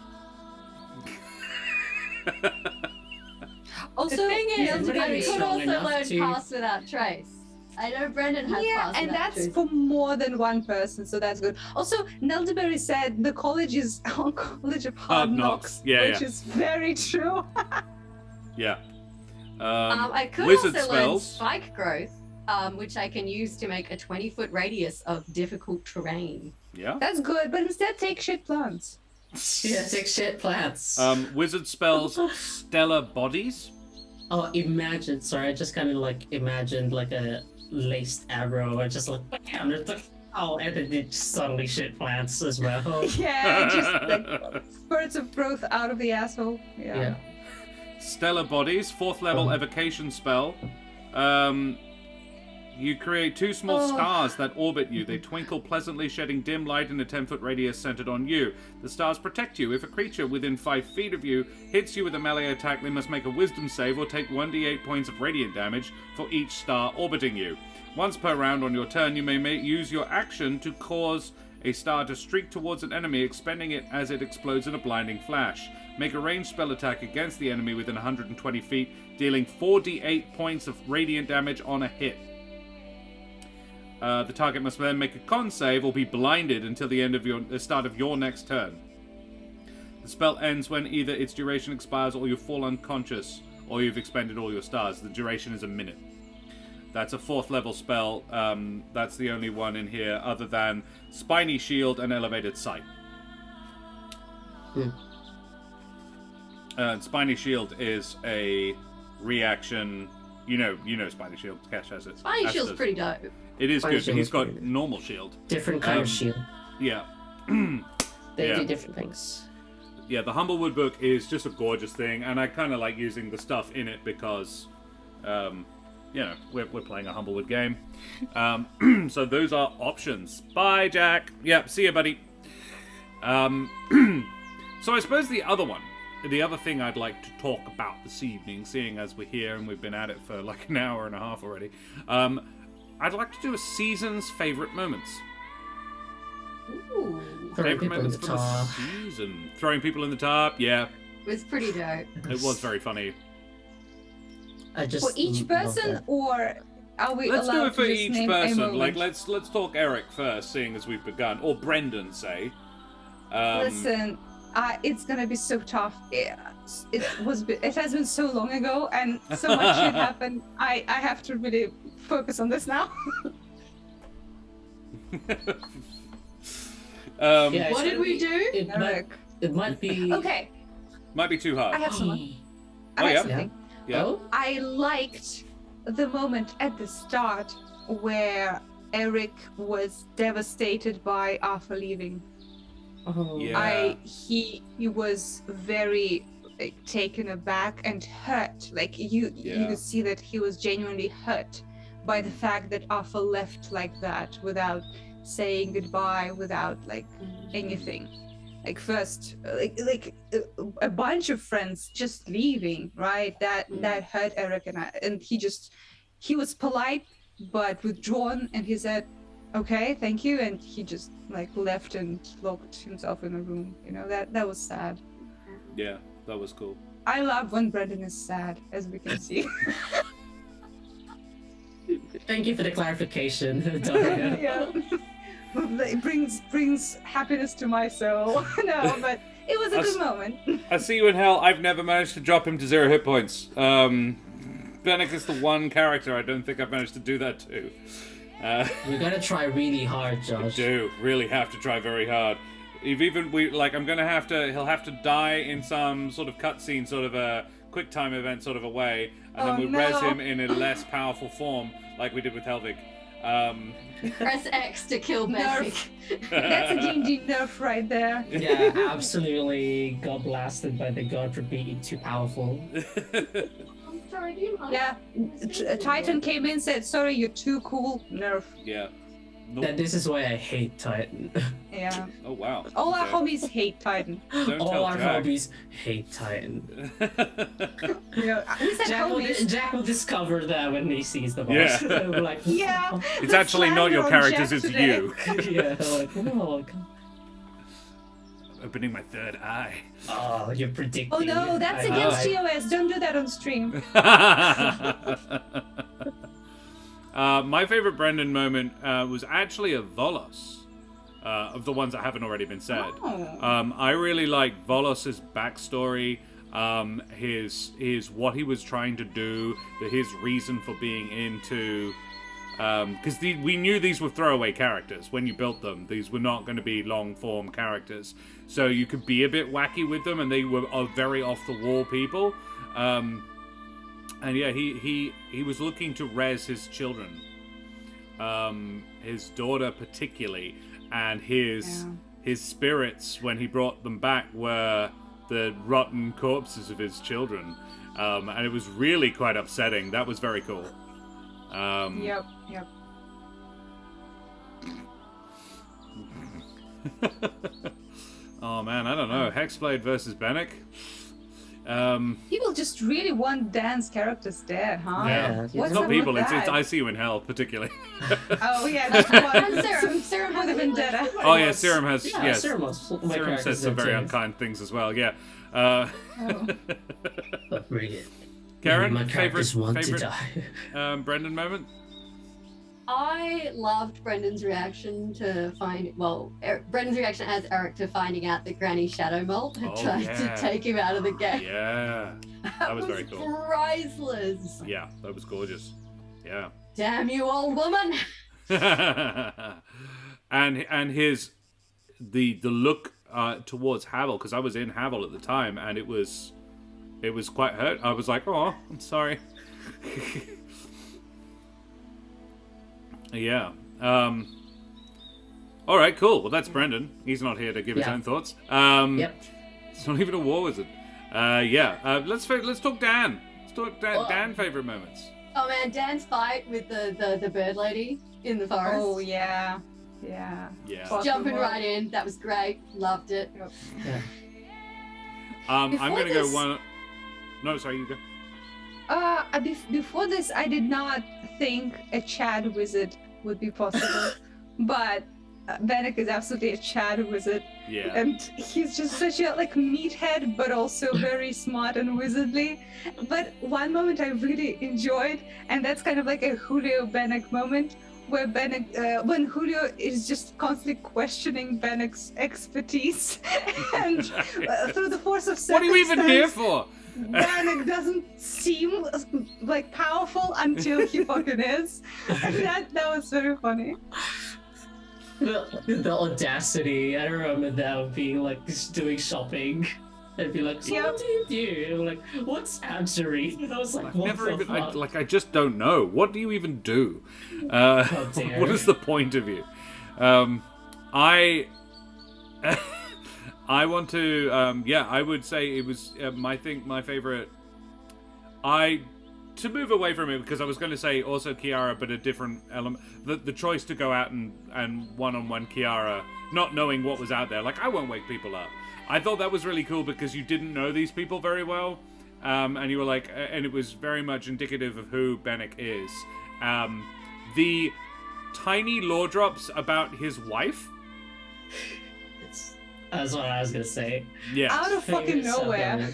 S3: Also,
S4: The thing is,
S2: everybody
S4: I
S2: is
S4: could
S2: strong
S4: also
S2: enough
S4: learn
S2: to-
S4: Pass Without Trace. I know Brendan has
S3: yeah,
S4: Pass
S3: and
S4: Without
S3: that's
S4: Trace.
S3: for more than one person, so that's good. Also, Neldeberry said the college is on College of Hard Knocks,
S1: Yeah,
S3: which is very true.
S1: Yeah.
S4: I could
S1: wizard
S4: also
S1: spells.
S4: learn Spike Growth, which I can use to make a 20-foot radius of difficult terrain.
S1: Yeah.
S3: That's good, but instead take shit plants.
S2: Yeah, take shit plants.
S1: Wizard spells, Stellar Bodies.
S2: Oh, imagine. Sorry, I just kind of like imagined like a laced arrow. I just like, bam, it's like, oh, and then it just suddenly shit plants as well.
S3: Yeah, just like spurts of growth out of the asshole.
S2: Yeah.
S1: Stellar Bodies, 4th level evocation spell. You create 2 small stars that orbit you. They twinkle pleasantly, shedding dim light in a 10-foot radius centered on you. The stars protect you. If a creature within 5 feet of you hits you with a melee attack, they must make a wisdom save or take 1d8 points of radiant damage for each star orbiting you. Once per round on your turn, you may use your action to cause a star to streak towards an enemy, expending it as it explodes in a blinding flash. Make a ranged spell attack against the enemy within 120 feet, dealing 4d8 points of radiant damage on a hit. The target must then make a con save or be blinded until the end of the start of your next turn. The spell ends when either its duration expires or you fall unconscious, or you've expended all your stars. The duration is a minute. That's a 4th level spell. That's the only one in here other than Spiny Shield and Elevated Sight. Spiny Shield is a reaction. You know Spiny Shield. Cash has it.
S4: Spiny
S1: Ash
S4: Shield's
S1: does.
S4: pretty dope.
S1: It is
S2: Spiny
S1: good, but
S2: Shield
S1: he's
S2: is
S1: got
S2: pretty good.
S1: normal shield.
S2: Different kind of shield.
S1: Yeah.
S2: They
S1: Yeah.
S2: do different things.
S1: Yeah, the Humblewood book is just a gorgeous thing, and I kind of like using the stuff in it because, we're playing a Humblewood game. So those are options. Bye, Jack. Yep, see you, buddy. So I suppose the other thing I'd like to talk about this evening, seeing as we're here and we've been at it for like an hour and a half already, I'd like to do a season's favorite moments.
S4: Ooh.
S2: Throwing
S1: Favorite
S2: people in
S1: moments
S2: the
S1: from the
S2: tar.
S1: season. Throwing people in the tarp, yeah.
S4: It was pretty dope.
S1: It was very funny.
S2: I just
S3: For each
S2: love
S3: person,
S2: that.
S3: or are we
S1: Let's do
S3: allowed
S1: it for
S3: to just
S1: each
S3: name a
S1: person.
S3: moment?
S1: Like let's talk Eric first, seeing as we've begun, or Brendan, say.
S3: Listen, It's gonna be so tough. It has been so long ago, and so much shit happened. I have to really focus on this now.
S2: Yeah,
S4: What did we do?
S2: It might be.
S3: Okay,
S1: Might be too hard.
S3: I have someone.
S1: Oh,
S3: I have
S1: yeah?
S3: something.
S1: Yeah.
S2: Oh?
S3: I liked the moment at the start where Eric was devastated by Arthur leaving.
S2: Oh.
S1: Yeah.
S3: He was very like, taken aback and hurt. Like you
S1: Yeah.
S3: could see that he was genuinely hurt by the fact that Arthur left like that without saying goodbye, without like anything. Like first, a bunch of friends just leaving, right? That hurt Eric and he was polite but withdrawn, and he said, "Okay, thank you," and he just like left and locked himself in a room. You know that was sad.
S1: Yeah, that was cool.
S3: I love when Brendan is sad, as we can see.
S2: Thank you for the clarification, Daria.
S3: Yeah. It brings happiness to my soul. No, but it was a good moment.
S1: I see you in hell. I've never managed to drop him to 0 hit points. Bennick is the one character I don't think I've managed to do that to.
S2: We gotta try really hard, Josh.
S1: Do really have to try very hard. He'll have to die in some sort of cutscene, sort of a quick time event sort of a way, and then we res him in a less powerful form, like we did with Helvig.
S4: Press X to kill Bennick.
S3: That's a D&D nerf right there.
S2: Yeah, absolutely got blasted by the god for being too powerful.
S4: I'm sorry, do you mind?
S3: Yeah, Titan came in, said, "Sorry, you're too cool." Nerf.
S1: Yeah. Nope.
S2: And this is why I hate Titan.
S3: Yeah.
S1: Oh wow.
S3: All our
S1: Okay.
S3: homies hate Titan.
S1: Don't
S2: All
S1: tell
S2: our
S1: Jack.
S2: hobbies hate Titan.
S3: Yeah, we said homies.
S2: Jack will discover that when he sees the boss.
S1: Yeah.
S2: We're like,
S3: Yeah.
S1: It's
S3: the
S1: actually not your
S3: slander on
S1: characters,
S3: Jack
S1: it's
S3: today.
S1: you.
S2: yeah, like, oh,
S1: Opening my third eye.
S2: oh, you're predicting.
S3: Oh no, that's
S2: I-
S3: against
S2: I-
S3: TOS. Don't do that on stream.
S1: My favorite Brendan moment was actually a Volos. Of the ones that haven't already been said.
S3: Oh.
S1: I really like Volos's backstory, his what he was trying to do, his reason for being into. Because we knew these were throwaway characters when you built them. These were not going to be long form characters, so you could be a bit wacky with them, and they were very off the wall people. And yeah, he was looking to res his children, his daughter particularly, and his spirits when he brought them back were the rotten corpses of his children, and it was really quite upsetting. That was very cool.
S3: Yep.
S1: Oh man, I don't know. Hexblade versus Bennick.
S3: People just really want Dan's characters dead, huh?
S2: Yeah.
S1: It's
S3: What's
S1: not
S3: up
S1: people.
S3: with
S1: It's
S3: that?
S1: I see you in hell, particularly.
S3: Oh yeah, that's the one.
S4: And Serum. Serum
S3: With a vendetta.
S1: Oh yeah, Serum has
S2: Yeah,
S1: yes.
S2: Serum was my
S1: Serum
S2: character's
S1: says some very
S2: too.
S1: unkind things as well. Yeah.
S3: Oh.
S2: But really,
S1: Karen,
S2: my
S1: favorite
S2: characters want to die.
S1: Brendan moment.
S4: I loved Brendan's reaction to Brendan's reaction as Eric to finding out that Granny Shadow Malt had
S1: Oh,
S4: tried
S1: yeah.
S4: to take him out of the game.
S1: Yeah. That was very cool.
S4: Priceless.
S1: Yeah, that was gorgeous. Yeah.
S4: Damn you, old woman.
S1: and his the look towards Havel, because I was in Havel at the time, and it was quite hurt. I was like, oh, I'm sorry. Yeah. All right, cool. Well, that's Brendan. He's not here to give his
S2: Yeah.
S1: own thoughts.
S2: Yep.
S1: It's not even a war wizard. Yeah. Let's talk Dan. Let's talk Dan favorite moments.
S4: Oh man, Dan's fight with the bird lady in the forest.
S3: Oh yeah. Yeah.
S1: Yeah.
S3: Fuck.
S4: Jumping right in. That was great. Loved it.
S2: Yeah.
S1: I'm
S3: Before
S1: gonna go
S3: this-
S1: one. No, sorry, you go.
S3: Before this, I did not think a Chad wizard would be possible, but Bennick is absolutely a Chad wizard,
S1: Yeah.
S3: and he's just such a meathead, but also very smart and wizardly. But one moment I really enjoyed, and that's kind of like a Julio Bennick moment, where when Julio is just constantly questioning Bennett's expertise, and through the force of
S1: What are you even here
S3: circumstance,
S1: for?
S3: Bennett doesn't seem like powerful until he fucking is. And that was very funny.
S2: The audacity. I remember them being like just doing shopping. They'd be like, so
S3: Yeah.
S2: what do you do? I'm like, what's abjury? And I was like,
S1: I've
S2: what
S1: never
S2: the
S1: even,
S2: fuck?
S1: I just don't know. What do you even do?
S2: dare.
S1: What is the point of you? I want to, I would say it was, my favorite, to move away from it, because I was going to say also Kiara, but a different element, the choice to go out and one-on-one Kiara, not knowing what was out there, like, I won't wake people up. I thought that was really cool because you didn't know these people very well, and you were like, and it was very much indicative of who Bennick is. The tiny lore drops about his wife.
S2: That's what I was gonna say.
S1: Yeah.
S3: Out of fucking
S2: Favorite stuff
S3: nowhere.
S2: ever.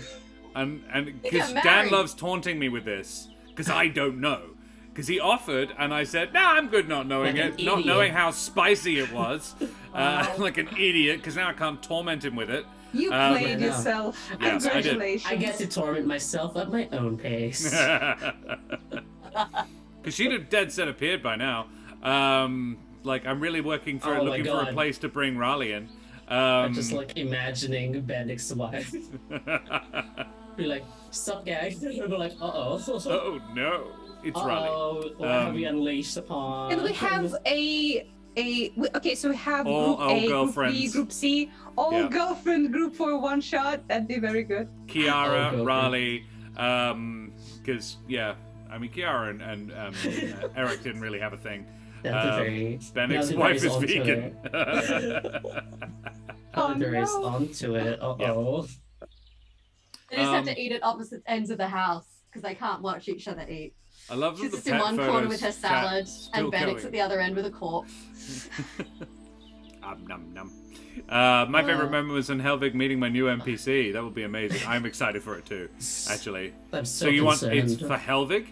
S1: And
S4: They
S1: because
S4: got
S1: Dan
S4: married.
S1: loves taunting me with this, because I don't know. Because he offered, and I said, nah, I'm good not knowing
S2: Like
S1: it.
S2: an
S1: Not
S2: idiot.
S1: knowing how spicy it was.
S2: Wow.
S1: Like an idiot, because now I can't torment him with it.
S3: You
S1: Yeah,
S3: played
S2: no.
S3: yourself.
S1: Yes, I did.
S3: Congratulations.
S2: I get to torment myself at my own pace.
S1: Because she'd have dead set appeared by now. Like, I'm really looking for
S2: Oh my
S1: looking for a
S2: God.
S1: place to bring Raleigh in.
S2: I'm just like imagining Bendick's wife. Be like, sup gang? And we're like, uh-oh.
S1: Oh no, it's Raleigh.
S2: Uh-oh, what have we unleashed upon?
S3: And we have okay, so we have
S1: All
S3: group A, group B,
S1: girlfriends.
S3: group C, all
S1: Yeah.
S3: girlfriend group for one shot. That'd be very good.
S1: Kiara,
S2: Oh, go for it.
S1: Raleigh, because I mean Kiara and Eric didn't really have a thing. Bennick's
S2: Now the
S1: wife
S2: Dary's
S1: is
S2: onto
S1: vegan.
S3: Oh,
S2: There is
S3: no.
S2: onto it. Uh-oh.
S4: They just have
S1: Um,
S4: to eat at opposite ends of the house because they can't watch each other eat.
S1: I love that
S4: She's
S1: the
S4: just in
S1: pet
S4: one
S1: photos
S4: corner with her
S1: chat
S4: salad,
S1: still
S4: and Bennett's
S1: going.
S4: at the other end with a corpse.
S1: Num num. My favorite moment was in Helvig meeting my new NPC. That would be amazing. I'm excited for it too, actually.
S2: I'm
S1: So
S2: so
S1: you want
S2: concerned.
S1: it's for Helvig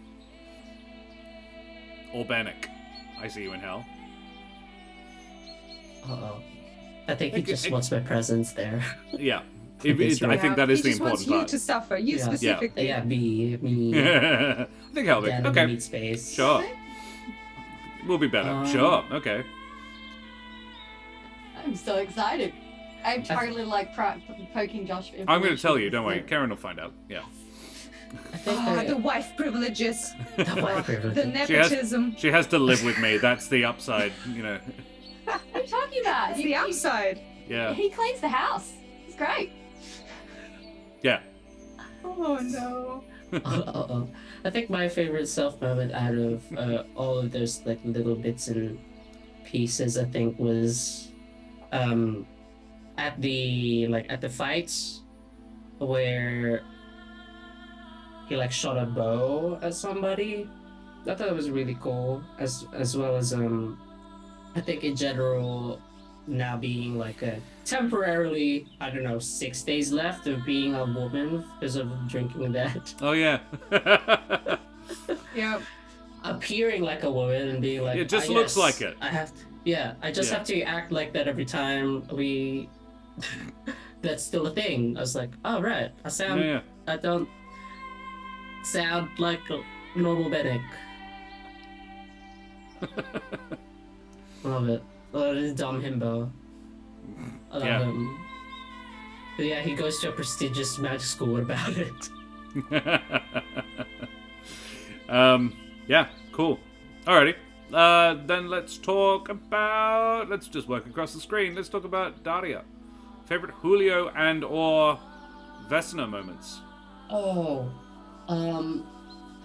S1: or Bennick? I see you in hell.
S2: Uh-oh. I think he
S1: It-
S2: just
S1: it-
S2: wants my presence there.
S1: Yeah.
S2: It's
S1: I
S2: right.
S1: think that is
S3: he
S1: the
S3: just wants
S1: important
S3: you
S1: part.
S3: to suffer, you
S2: Yeah.
S3: specifically.
S2: Yeah, me.
S1: I think Helvig.
S2: Dan in the
S1: Okay.
S2: meat space.
S1: Sure. We'll be better. Sure. Okay.
S4: I'm so excited. I'm totally like poking Josh. for
S1: I'm going to
S4: information.
S1: tell you. Don't worry. Karen will find out. Yeah.
S2: I think
S3: Ah, the wife privileges,
S2: the white
S3: the
S2: privilege.
S3: nepotism.
S1: She has to live with me. That's the upside.
S4: What are you talking about?
S3: That's the upside.
S1: Yeah.
S4: He cleans the house. It's great.
S1: Yeah.
S3: Oh no.
S2: Uh-oh. I think my favorite self moment out of all of those like little bits and pieces, I think, was at the fights where he like shot a bow at somebody. I thought it was really cool, as well as I think in general, now being like a temporarily, I don't know, 6 days left of being a woman because of drinking that.
S1: Oh yeah.
S3: Yeah.
S2: Appearing like a woman and being like,
S1: It just
S2: "Ah,
S1: looks
S2: yes,
S1: like it."
S2: I have to, yeah, I just
S1: Yeah.
S2: have to act like that every time we. That's still a thing. I was like, oh right,
S1: Yeah.
S2: I don't sound like a normal Bennick. Love it. Love this dumb himbo. I love
S1: Yeah.
S2: him. But yeah, he goes to a prestigious magic school. What about it?
S1: Yeah, cool. Alrighty. Then let's talk about. Let's just work across the screen. Let's talk about Daria. Favorite Julio and or Vesna moments.
S2: Oh,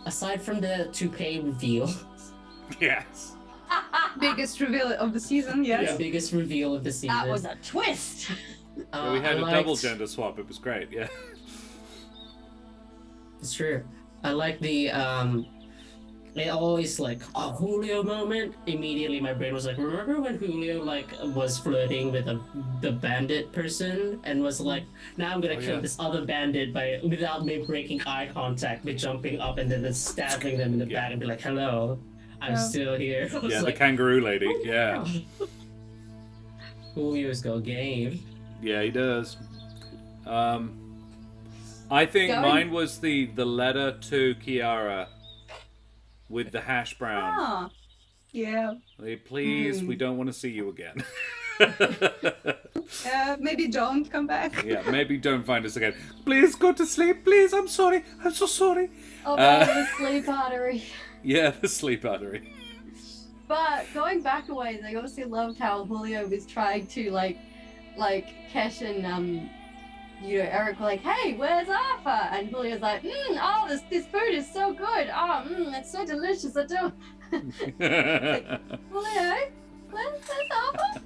S2: aside from the toupee reveal,
S1: Yes.
S3: Biggest reveal of the season, yes.
S2: the biggest reveal of the season.
S4: That was a twist.
S1: Yeah, we had
S2: I
S1: a double
S2: liked-
S1: gender swap. It was great. Yeah.
S2: It's true. I like the I always like a Julio moment. Immediately, my brain was like, remember when Julio like was flirting with the bandit person and was like, now I'm gonna
S1: Oh,
S2: kill
S1: yeah.
S2: this other bandit without me breaking eye contact, by jumping up and then stabbing them in the
S1: Yeah.
S2: back and be like, hello, I'm still here. I was
S1: Yeah, the
S2: like,
S1: kangaroo lady. Yeah.
S2: Julio's got game.
S1: Yeah, he does. I think
S4: Going-
S1: mine was the letter to Kiara with the hash brown.
S3: Ah, yeah.
S1: Like, please, we don't want to see you again.
S3: Maybe don't come back.
S1: Yeah, maybe don't find us again. Please go to sleep. Please, I'm sorry. I'm so sorry.
S4: Oh, no, the sleep artery.
S1: Yeah, the sleep artery.
S4: But going back a ways, I obviously loved how Julio was trying to like Kesh and Eric were like, hey, where's Arthur? And Julio's like, oh, this food is so good. Oh, it's so delicious. I do. Julio, where's Arthur?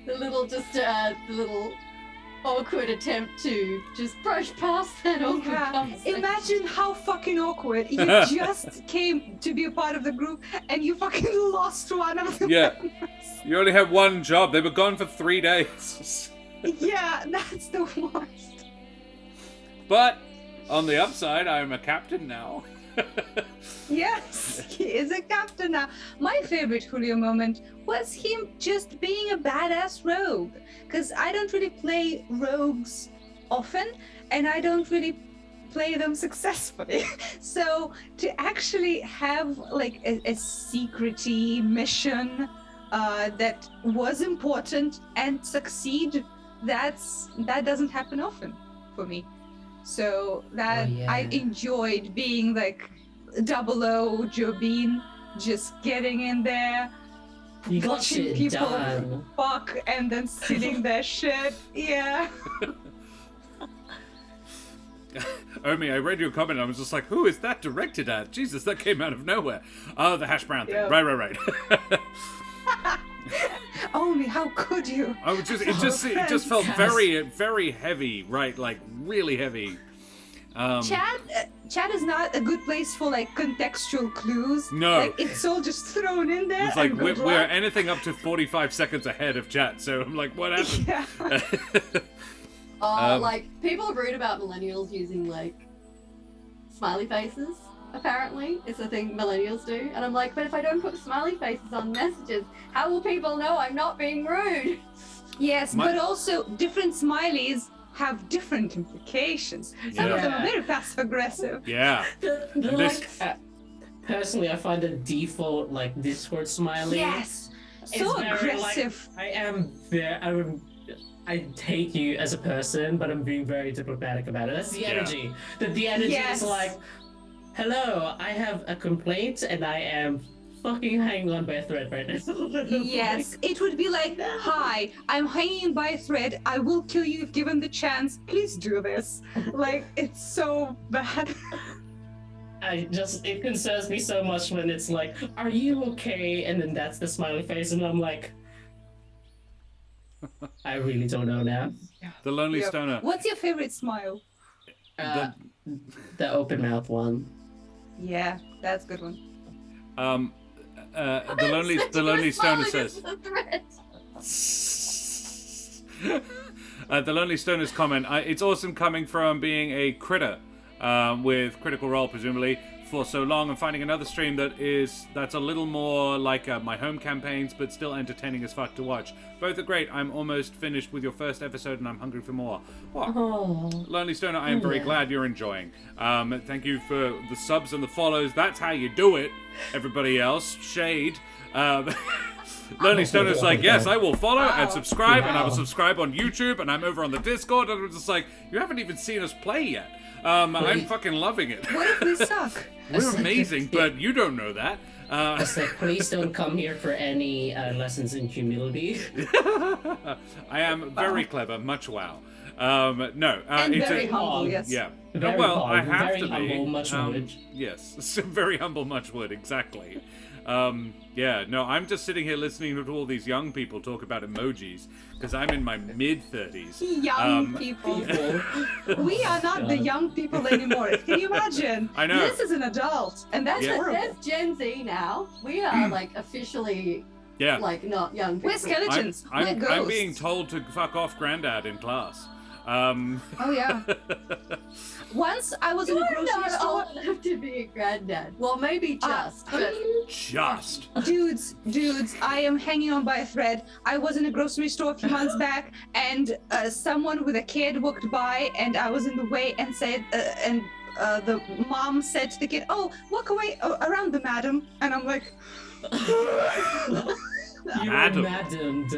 S4: The little awkward attempt to just brush past that awkward
S3: Yeah.
S4: conversation.
S3: Imagine how fucking awkward. You just came to be a part of the group and you fucking lost one of the
S1: Yeah.
S3: members.
S1: You only had one job. They were gone for 3 days.
S3: Yeah, that's the worst.
S1: But on the upside, I'm a captain now.
S3: Yes, he is a captain now. My favorite Julio moment was him just being a badass rogue. Because I don't really play rogues often, and I don't really play them successfully. So to actually have like a secrety mission that was important and succeed, that doesn't happen often for me. So that I enjoyed being like 00 Jobin, just getting in there,
S2: You got
S3: watching
S2: shit
S3: people
S2: done.
S3: fuck and then stealing their shit. Yeah.
S1: Omi, I read your comment and I was just like, who is that directed at? Jesus, that came out of nowhere. Oh, the hash brown thing.
S3: Yeah.
S1: Right.
S3: Only how could you?
S1: I was it just felt very, very heavy, right? Like really heavy.
S3: Chat is not a good place for like contextual clues.
S1: No.
S3: Like it's all just thrown in there.
S1: It's like
S3: and
S1: we're
S3: good luck.
S1: anything up to 45 seconds ahead of chat, so I'm like, what happened?
S3: Yeah.
S4: Like people read about millennials using like smiley faces. Apparently, it's a thing millennials do, and I'm like, but if I don't put smiley faces on messages, how will people know I'm not being rude?
S3: Yes,
S1: My-
S3: but also different smileys have different implications. Some of them are
S2: Yeah.
S3: very passive aggressive.
S1: Yeah.
S2: Like, personally, I find the default like Discord smiley.
S3: Yes.
S2: It's
S3: So
S2: very,
S3: aggressive.
S2: I take you as a person, but I'm being very diplomatic about it. That's the energy. The energy
S3: Yes.
S2: is like, hello, I have a complaint and I am fucking hanging on by a thread right now.
S3: Yes, it would be like, hi, I'm hanging by a thread. I will kill you if given the chance. Please do this. Like, it's so bad.
S2: It concerns me so much when it's like, are you okay? And then that's the smiley face, and I'm like, I really don't know now.
S1: The Lonely
S3: Yep.
S1: Stoner.
S3: What's your favorite smile?
S2: The open mouth one.
S3: Yeah, that's a good one.
S1: The Lonely Stoner says. The Lonely Stoner's comment. It's awesome coming from being a critter with Critical Role, presumably, for so long, and finding another stream that's a little more like my home campaigns, but still entertaining as fuck to watch. Both are great. I'm almost finished with your first episode, and I'm hungry for more. Wow.
S2: Oh.
S1: Lonely Stoner, I am very glad you're enjoying. Thank you for the subs and the follows. That's how you do it, everybody else. Shade. Lonely Stoner's like, yes, I will follow and subscribe, and I will subscribe on YouTube, and I'm over on the Discord, and I'm just like, you haven't even seen us play yet. I'm fucking loving it.
S3: What if we suck?
S1: We're amazing, but you don't know that.
S2: I said, please don't come here for any lessons in humility.
S1: I am very clever, much wow. No,
S3: And
S1: it's
S3: very
S1: a,
S3: humble, yes.
S1: yeah.
S2: Very
S1: Well, I
S2: humble,
S1: have
S2: very
S1: to be.
S2: humble, much wood.
S1: Yes, very humble, much wood, exactly. Yeah, no, I'm just sitting here listening to all these young people talk about emojis because I'm in my mid-30s.
S3: Young people. We are not the young people anymore. Can you imagine?
S1: I know.
S3: This is an adult, and that's
S1: Yeah.
S3: horrible.
S4: There's Gen Z now. We are like officially
S1: Yeah.
S4: like not young people.
S3: We're skeletons.
S1: I'm
S3: We're ghosts.
S1: being told to fuck off granddad in class.
S3: Oh yeah. Once I was in a
S4: You're
S3: grocery
S4: not
S3: store.
S4: old enough to be a granddad. Well, maybe just, but
S1: Just.
S3: Dudes, I am hanging on by a thread. I was in a grocery store a few months back, and someone with a kid walked by, and I was in the way, and said, the mom said to the kid, "Oh, walk away around the madam," and I'm like,
S2: You
S1: Madam.
S2: were maddened.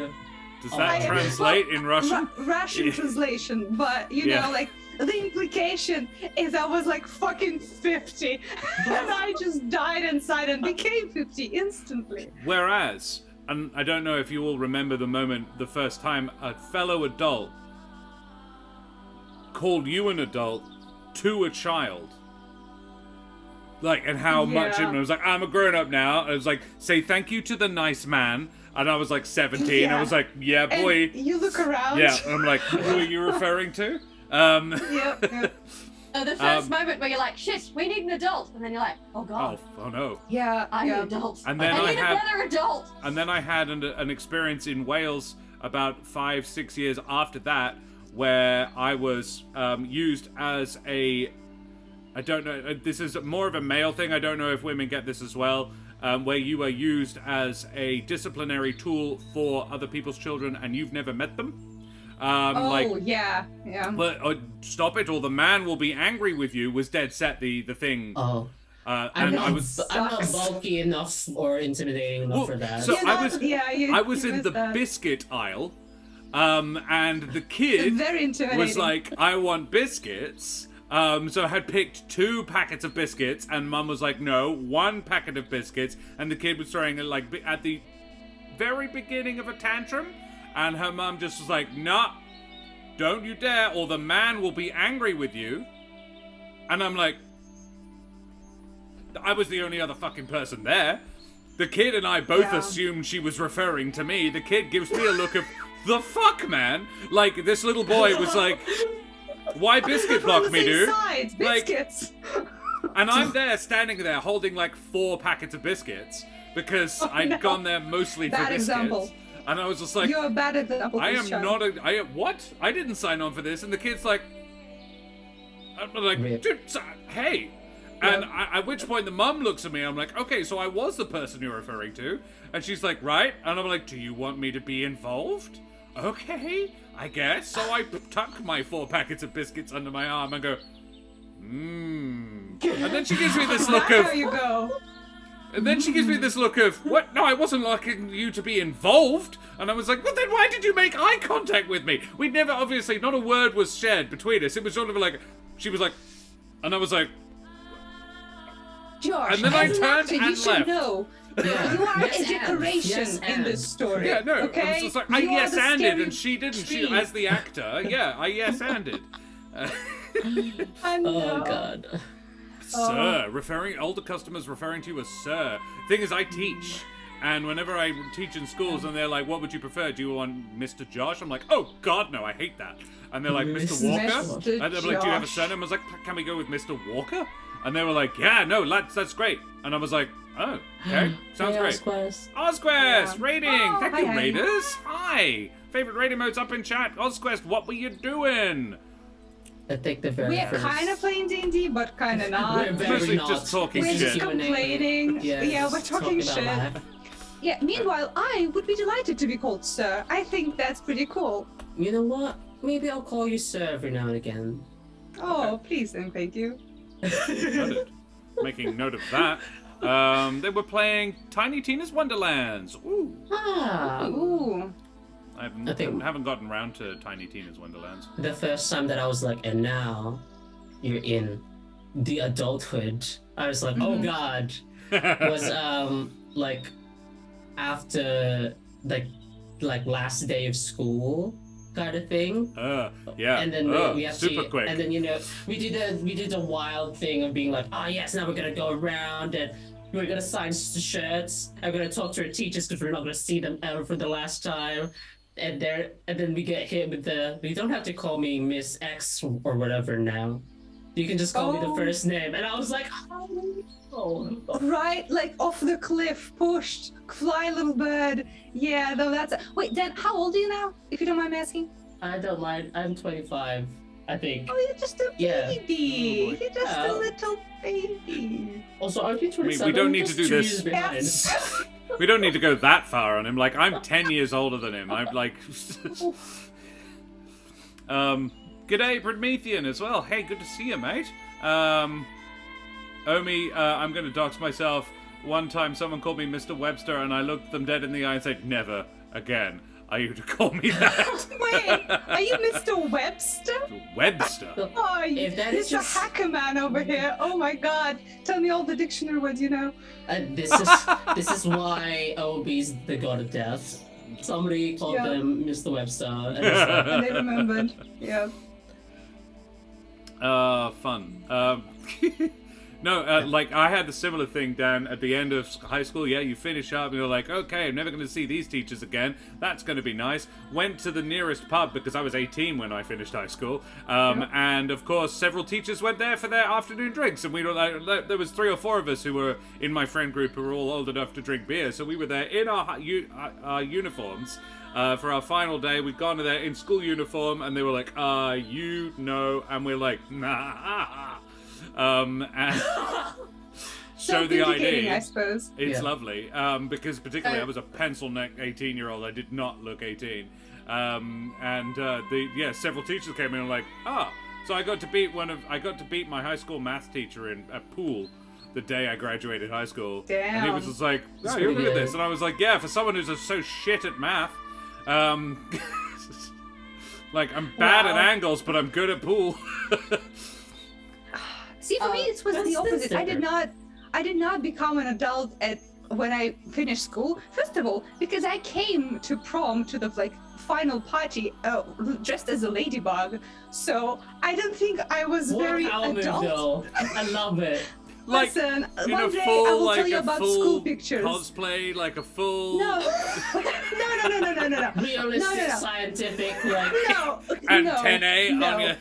S1: Does that translate in Russian?
S3: Russian translation, but you
S1: Yeah.
S3: know, like the implication is I was like fucking 50, and I just died inside and became 50 instantly.
S1: Whereas, and I don't know if you all remember the moment the first time a fellow adult called you an adult to a child. Like, and how much it was like, I'm a grown up now. I was like, say thank you to the nice man. And I was like 17. I
S3: Yeah.
S1: was like, yeah,
S3: And
S1: boy.
S3: you look around.
S1: Yeah. And I'm like, who are you referring to?
S3: Yep.
S4: the first moment where you're like, shit, we need an adult. And then you're like, oh god,
S1: oh no.
S3: Yeah.
S4: I need
S3: yeah.
S4: adults.
S1: And then
S4: I
S1: I
S4: need
S1: had-
S4: another adult.
S1: And then I had an experience in Wales about 5-6 years after that, where I was used as a, I don't know, this is more of a male thing, I don't know if women get this as well, where you are used as a disciplinary tool for other people's children and you've never met them.
S3: Yeah.
S1: But stop it or the man will be angry with you was dead set the thing.
S2: Oh.
S1: And
S2: I'm
S1: I
S2: not,
S1: was...
S2: I'm not bulky enough or intimidating enough
S1: Well,
S2: for that.
S1: so I was I was
S3: you
S1: in
S3: missed
S1: the
S3: that.
S1: biscuit aisle, and the kid
S3: Very intimidating.
S1: was like, I want biscuits. So I had picked 2 packets of biscuits, and Mum was like, no, 1 packet of biscuits, and the kid was throwing it like at the very beginning of a tantrum, and her mum just was like, nah, don't you dare, or the man will be angry with you. And I'm like, I was the only other fucking person there. The kid and I both
S3: Yeah.
S1: assumed she was referring to me. The kid gives me a look of, the fuck, man? Like, this little boy was like, why biscuit block me, dude?
S3: Sides,
S1: Like-
S3: biscuits.
S1: And I'm there, standing there, holding like 4 packets of biscuits, because I'd
S3: no.
S1: gone there mostly for
S3: Bad
S1: biscuits.
S3: example.
S1: And I was just like,
S3: You're a bad example.
S1: I
S3: for
S1: am
S3: this child.
S1: not a, what? I didn't sign on for this. And the kid's like, I'm like,
S2: Rip.
S1: dude, hey. And at which point the mum looks at me, I'm like, okay, so I was the person you're referring to. And she's like, right. And I'm like, do you want me to be involved? Okay, I guess. So I tuck my 4 packets of biscuits under my arm and go, And then she gives me this look
S3: There
S1: of,
S3: you go.
S1: and then she gives me this look of, what? No, I wasn't looking you to be involved. And I was like, well, then why did you make eye contact with me? We'd never, obviously, not a word was shared between us. It was sort of like, she was like, and I was like,
S3: Josh,
S1: And then I
S3: as an
S1: turned
S3: actor, you
S1: and
S3: should
S1: left.
S3: know.
S2: Yeah.
S3: You are
S2: Yes,
S3: a
S2: and.
S3: decoration
S2: Yes,
S3: in
S2: and.
S3: this story.
S1: yeah, no.
S3: Okay?
S1: I was just like, I
S3: You are the
S1: yes-anded, and she didn't. She,
S3: tree.
S1: as the actor, yeah, I yes-anded.
S3: I know.
S2: Oh god.
S1: Sir, referring older customers referring to you as sir. Thing is, I teach, and whenever I teach in schools, and they're like, "What would you prefer? Do you want Mr. Josh?" I'm like, "Oh God, no, I hate that." And they're like, "Mr. Walker,"
S3: Mr.
S1: and I'm like, "Do you have a
S3: Josh.
S1: surname?" I was like, "Can we go with Mr. Walker?" And they were like, "Yeah, no, that's great." And I was like, "Oh, okay, sounds
S2: Hey,
S1: great."
S2: Osquest.
S1: Ozquest,
S3: Yeah.
S1: rating.
S3: Oh,
S1: Thank
S3: hi,
S1: you,
S3: hi.
S1: Raiders. Hi. Favorite rating modes up in chat. Ozquest, what were you doing?
S2: I think the very
S3: We're
S2: first.
S3: kind of playing D&D, but kind of not.
S2: We're very
S1: Mostly
S2: not.
S1: just talking
S3: We're just
S1: shit.
S3: complaining. Yeah, we're
S2: just
S3: talking
S2: about
S3: shit.
S2: life.
S3: Yeah, meanwhile, I would be delighted to be called sir. I think that's pretty cool.
S2: You know what? Maybe I'll call you sir every now and again.
S3: Oh, please and thank you.
S1: Noted. Making note of that. They were playing Tiny Tina's Wonderlands. Ooh.
S2: Ah.
S3: Ooh.
S1: I
S2: I think-
S1: haven't gotten round to Tiny Tina's Wonderlands.
S2: The first time that I was like, and now you're in the adulthood. I was like, oh god. Was like after like last day of school kind of thing.
S1: Yeah.
S2: And then we have
S1: super
S2: to,
S1: quick.
S2: and then we did the wild thing of being like, oh yes, now we're gonna go around and we're gonna sign shirts. I'm gonna talk to our teachers because we're not gonna see them ever for the last time. And then we get hit with you don't have to call me Miss X or whatever now. You can just call me the
S3: Oh.
S2: first name. And I was like, oh no.
S3: Right, like off the cliff, pushed, fly little bird. Yeah, though that's. Wait, Dan, how old are you now? If you don't mind me asking.
S2: I don't mind. I'm 25, I think.
S3: Oh, you're just a
S2: Yeah.
S3: baby.
S1: Oh, boy.
S3: You're just
S2: Yeah.
S3: a little baby.
S2: Also, aren't you 27?
S1: we don't need to
S2: Just
S1: do
S2: 2
S1: this.
S2: years behind.
S3: Yes.
S1: We don't need to go that far on him. Like, I'm 10 years older than him. I'm like... G'day, Promethean as well. Hey, good to see you, mate. Omi, I'm going to dox myself. One time someone called me Mr. Webster and I looked them dead in the eye and said, never again are you to call me that.
S3: Wait, are you Mr. Webster?
S1: Webster?
S3: Oh,
S2: If that is
S3: Mr.
S2: just-
S3: Hacker Man over here. Oh my god. Tell me all the dictionary words you know.
S2: This is why OB's the god of death. Somebody called
S3: Yeah.
S2: them Mr. Webster. And it's like,
S3: And they remembered. Yeah.
S1: Fun. No, like, I had the similar thing down at the end of high school. Yeah, you finish up and you're like, okay, I'm never going to see these teachers again. That's going to be nice. Went to the nearest pub because I was 18 when I finished high school. And, of course, several teachers went there for their afternoon drinks. And we were like, there was 3 or 4 of us who were in my friend group who were all old enough to drink beer. So we were there in our uniforms. For our final day, we'd gone to there in school uniform, and they were like, you know, and we're like, nah. And show the
S3: Self-vindicating, I
S1: ID.
S3: suppose.
S1: It's
S2: Yeah.
S1: lovely, because particularly I was a pencil-neck 18-year-old. I did not look 18. Several teachers came in and were like, so I got to beat my high school math teacher in a pool the day I graduated high school. And he
S3: Damn.
S1: was just like,
S2: That's
S1: you're
S2: pretty
S1: good at
S2: good.
S1: this. And I was like, yeah, for someone who's so shit at math. Like, I'm bad at
S3: Wow.
S1: angles, but I'm good at pool.
S3: See, for me, it was
S2: that's
S3: the opposite. I
S2: different.
S3: did not become an adult when I finished school. First of all, because I came to prom to the final party dressed as a ladybug, so I don't think I was
S2: what
S3: very
S2: album
S3: adult.
S2: though? I love it.
S1: Like,
S3: Listen,
S1: in
S3: one
S1: a
S3: day
S1: full,
S3: I will
S1: like
S3: tell you
S1: a
S3: about
S1: full
S3: school pictures.
S1: cosplay, like a full...
S3: No, no.
S2: Realistic,
S3: No.
S2: scientific, like.
S3: No,
S1: Antennae
S3: no.
S1: on your...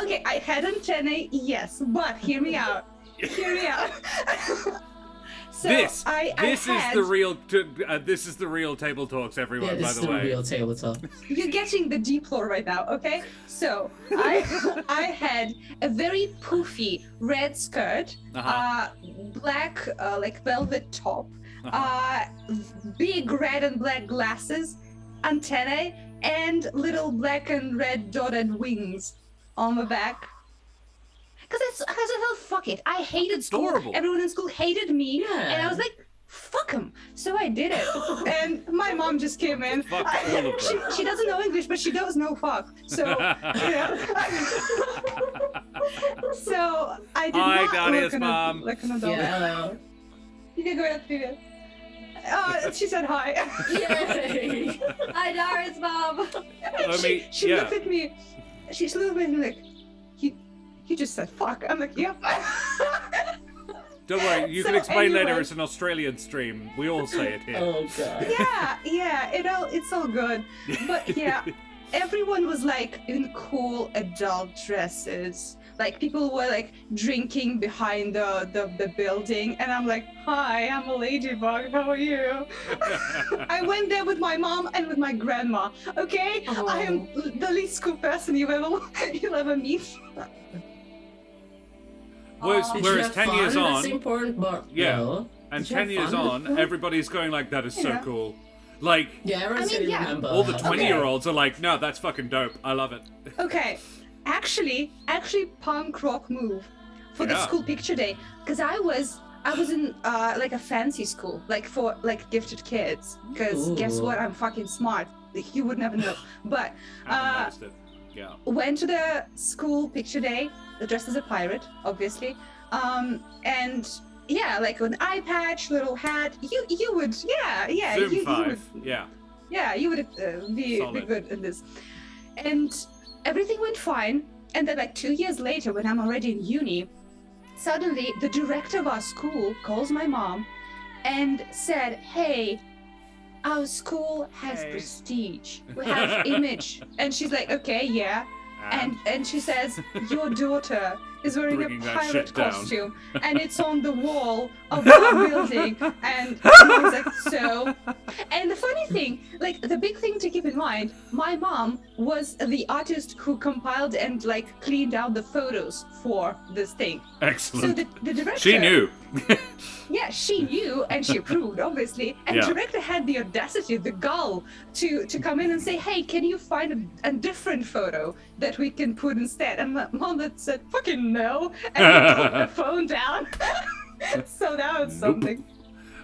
S3: Okay, I had antennae, yes, but hear me out. Hear me out. So
S1: This
S3: I had,
S1: this is the real table talks, everyone.
S2: Yeah,
S1: by
S2: this is
S1: the
S2: the
S1: way.
S2: real tabletop.
S3: You're getting the deep lore right now, okay? So I had a very poofy red skirt, black like velvet top, big red and black glasses, antennae, and little black and red dotted wings on the back. Because I thought, fuck it. I hated school.
S1: Adorable.
S3: Everyone in school hated me.
S2: Yeah.
S3: And I was like, fuck them. So I did it. And my mom just came in.
S1: Fuck all of them.
S3: She doesn't know English, but she does know fuck. So, so I did
S1: Hi,
S3: not
S1: Daria's
S3: look
S1: mom.
S3: like an adult.
S2: Yeah, hello.
S3: You can go ahead, Vivian. She said hi.
S2: Yay!
S4: Hi, Daria's mom.
S3: She
S1: yeah.
S3: looked at me. She looked at me like, you just said fuck. I'm like, yep.
S1: Don't worry, you
S3: So
S1: can explain later.
S3: anyway.
S1: It's an Australian stream. We all say it here.
S2: Oh god.
S3: Yeah, it's all good. But yeah, everyone was like in cool adult dresses. Like people were like drinking behind the building, and I'm like, hi, I'm a ladybug. How are you? I went there with my mom and with my grandma. Okay, I am the least cool person you'll ever meet.
S1: Whereas,
S2: Did you
S1: whereas
S2: have
S1: 10
S2: fun?
S1: years
S2: That's
S1: on,
S2: important, but
S1: Yeah.
S2: no.
S1: and
S2: Did you
S1: 10
S2: have
S1: years
S2: fun?
S1: on, everybody's going like, that is so
S3: Yeah.
S1: cool. Like,
S2: Yeah, everyone's
S3: I mean,
S2: gonna
S3: yeah.
S2: remember.
S1: all the
S2: how-
S1: 20-year-olds are like, no, that's fucking dope. I love it.
S3: Okay, actually, punk rock move for the
S1: Yeah.
S3: school picture day, because I was in like a fancy school, like for like gifted kids. Because guess
S2: Ooh.
S3: what? I'm fucking smart. You would never know. But
S1: I haven't noticed it. Yeah.
S3: went to the school picture day, dressed as a pirate, obviously. And yeah, like an eye patch, little hat. You would, yeah.
S1: Zoom
S3: you
S1: 5.
S3: would,
S1: Yeah.
S3: yeah, you would be
S1: Solid.
S3: good at this. And everything went fine. And then, like 2 years later, when I'm already in uni, suddenly the director of our school calls my mom and said, hey, our school has
S1: Hey.
S3: prestige. We have image. And she's like, okay, yeah. And she says, your daughter is wearing
S1: Bringing
S3: a
S1: that
S3: pirate
S1: shit down.
S3: costume, and it's on the wall of our building, and he's like, so. And the funny thing, like the big thing to keep in mind, my mom was the artist who compiled and like cleaned out the photos for this thing. So
S1: Excellent.
S3: the director,
S1: She knew.
S3: yeah, she knew and she approved, obviously. And
S1: Yeah.
S3: the director had the audacity, the gall, to come in and say, "Hey, can you find a different photo that we can put instead?" And my mom had said, "Fucking no," and he put the phone down. So that was something.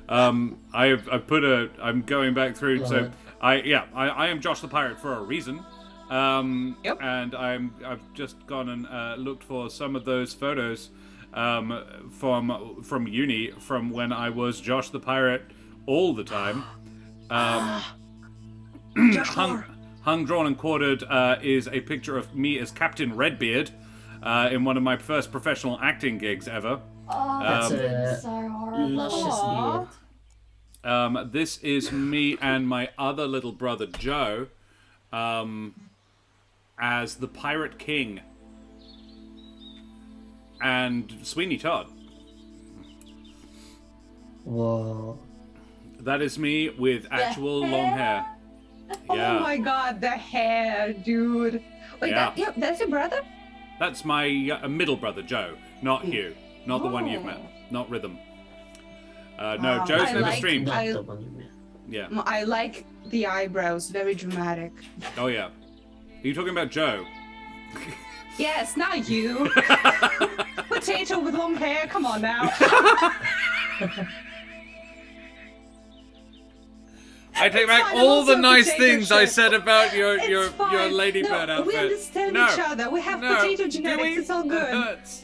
S1: I'm going back through.
S2: Love
S1: So
S2: it.
S1: I am Josh the Pirate for a reason.
S3: Yep.
S1: And I've just gone and looked for some of those photos from uni, from when I was Josh the Pirate all the time. Hung, drawn, and quartered is a picture of me as Captain Redbeard in one of my first professional acting gigs ever.
S4: Oh,
S2: That's
S4: that's
S2: a
S4: so horrible.
S2: luscious beard.
S1: This is me and my other little brother Joe as the Pirate King and Sweeney Todd.
S2: Whoa.
S1: That is me with actual long hair. Yeah,
S3: Oh my god, the hair, dude. Wait,
S1: Yeah.
S3: that's your brother?
S1: that's my middle brother Joe, not Hugh, not the one you've met, not Rhythm. No,
S3: Wow.
S1: Joe's
S3: I
S1: never
S3: like-
S1: streamed.
S2: Not
S3: I-
S2: the one you met.
S1: Yeah.
S3: I like the eyebrows, very dramatic.
S1: Oh yeah. Are you talking about Joe?
S3: Yes, not you. Potato with long hair, come on now.
S1: I take back
S3: fine, I'm
S1: all the
S3: also
S1: nice
S3: potato
S1: things I
S3: shit.
S1: said about your
S3: It's fine.
S1: ladybird
S3: No,
S1: outfit.
S3: we understand
S1: No.
S3: each other. We have
S1: No.
S3: potato
S1: Do
S3: genetics.
S1: we?
S3: It's all
S1: That
S3: good.
S1: hurts.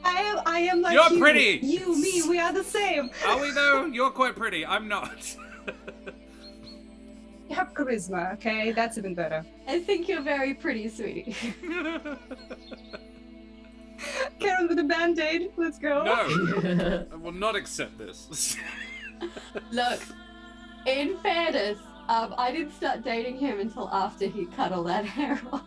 S3: I am like
S1: You're
S3: you.
S1: pretty.
S3: You, me, we are the same.
S1: Are we though? You're quite pretty. I'm not.
S3: You have charisma, okay? That's even better.
S4: I think you're very pretty, sweetie.
S3: Karen with a band-aid. Let's go.
S1: No, I will not accept this.
S4: Look, in fairness, I didn't start dating him until after he cut all that hair off.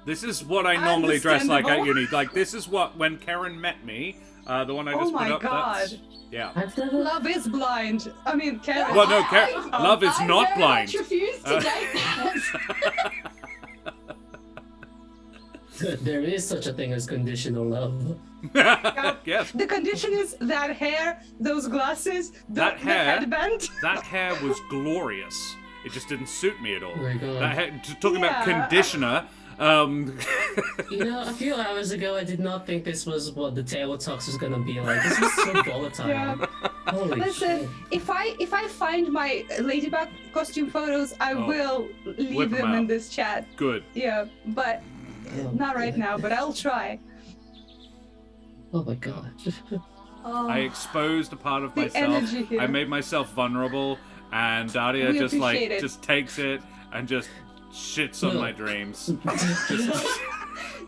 S1: This is what I normally dress like at
S3: Understandable.
S1: uni. Like this is what when Karen met me, the one I
S3: Oh
S1: just
S3: my
S1: put up. That's,
S3: God.
S1: yeah.
S2: I've never.
S3: Love is blind. I mean, Karen.
S1: Well, no, love is
S4: I
S1: not
S4: very
S1: blind.
S4: much refuse to date that.
S2: There is such a thing as conditional love.
S1: Yes.
S3: The condition is that hair, those glasses,
S1: That
S3: the
S1: hair-
S3: headband.
S1: That hair was glorious. It just didn't suit me at all.
S2: Oh my God.
S1: That hair, talking about
S3: Yeah.
S1: conditioner.
S2: You know, a few hours ago, I did not think this was what the table talks was gonna be like. This was so volatile.
S3: Yeah.
S2: Holy
S3: Listen,
S2: shit.
S3: if I find my ladybug costume photos, I
S1: Oh.
S3: will
S1: Whip
S3: leave
S1: 'em
S3: them in
S1: out.
S3: this chat.
S1: Good.
S3: Yeah, but
S2: Oh,
S3: not right
S2: God.
S3: now. But I'll try.
S2: Oh my god.
S4: Oh,
S1: I exposed a part of
S3: The
S1: myself.
S3: energy here.
S1: I made myself vulnerable, and Daria
S3: We
S1: just
S3: appreciate it.
S1: just takes it and just shits on
S2: No.
S1: my dreams.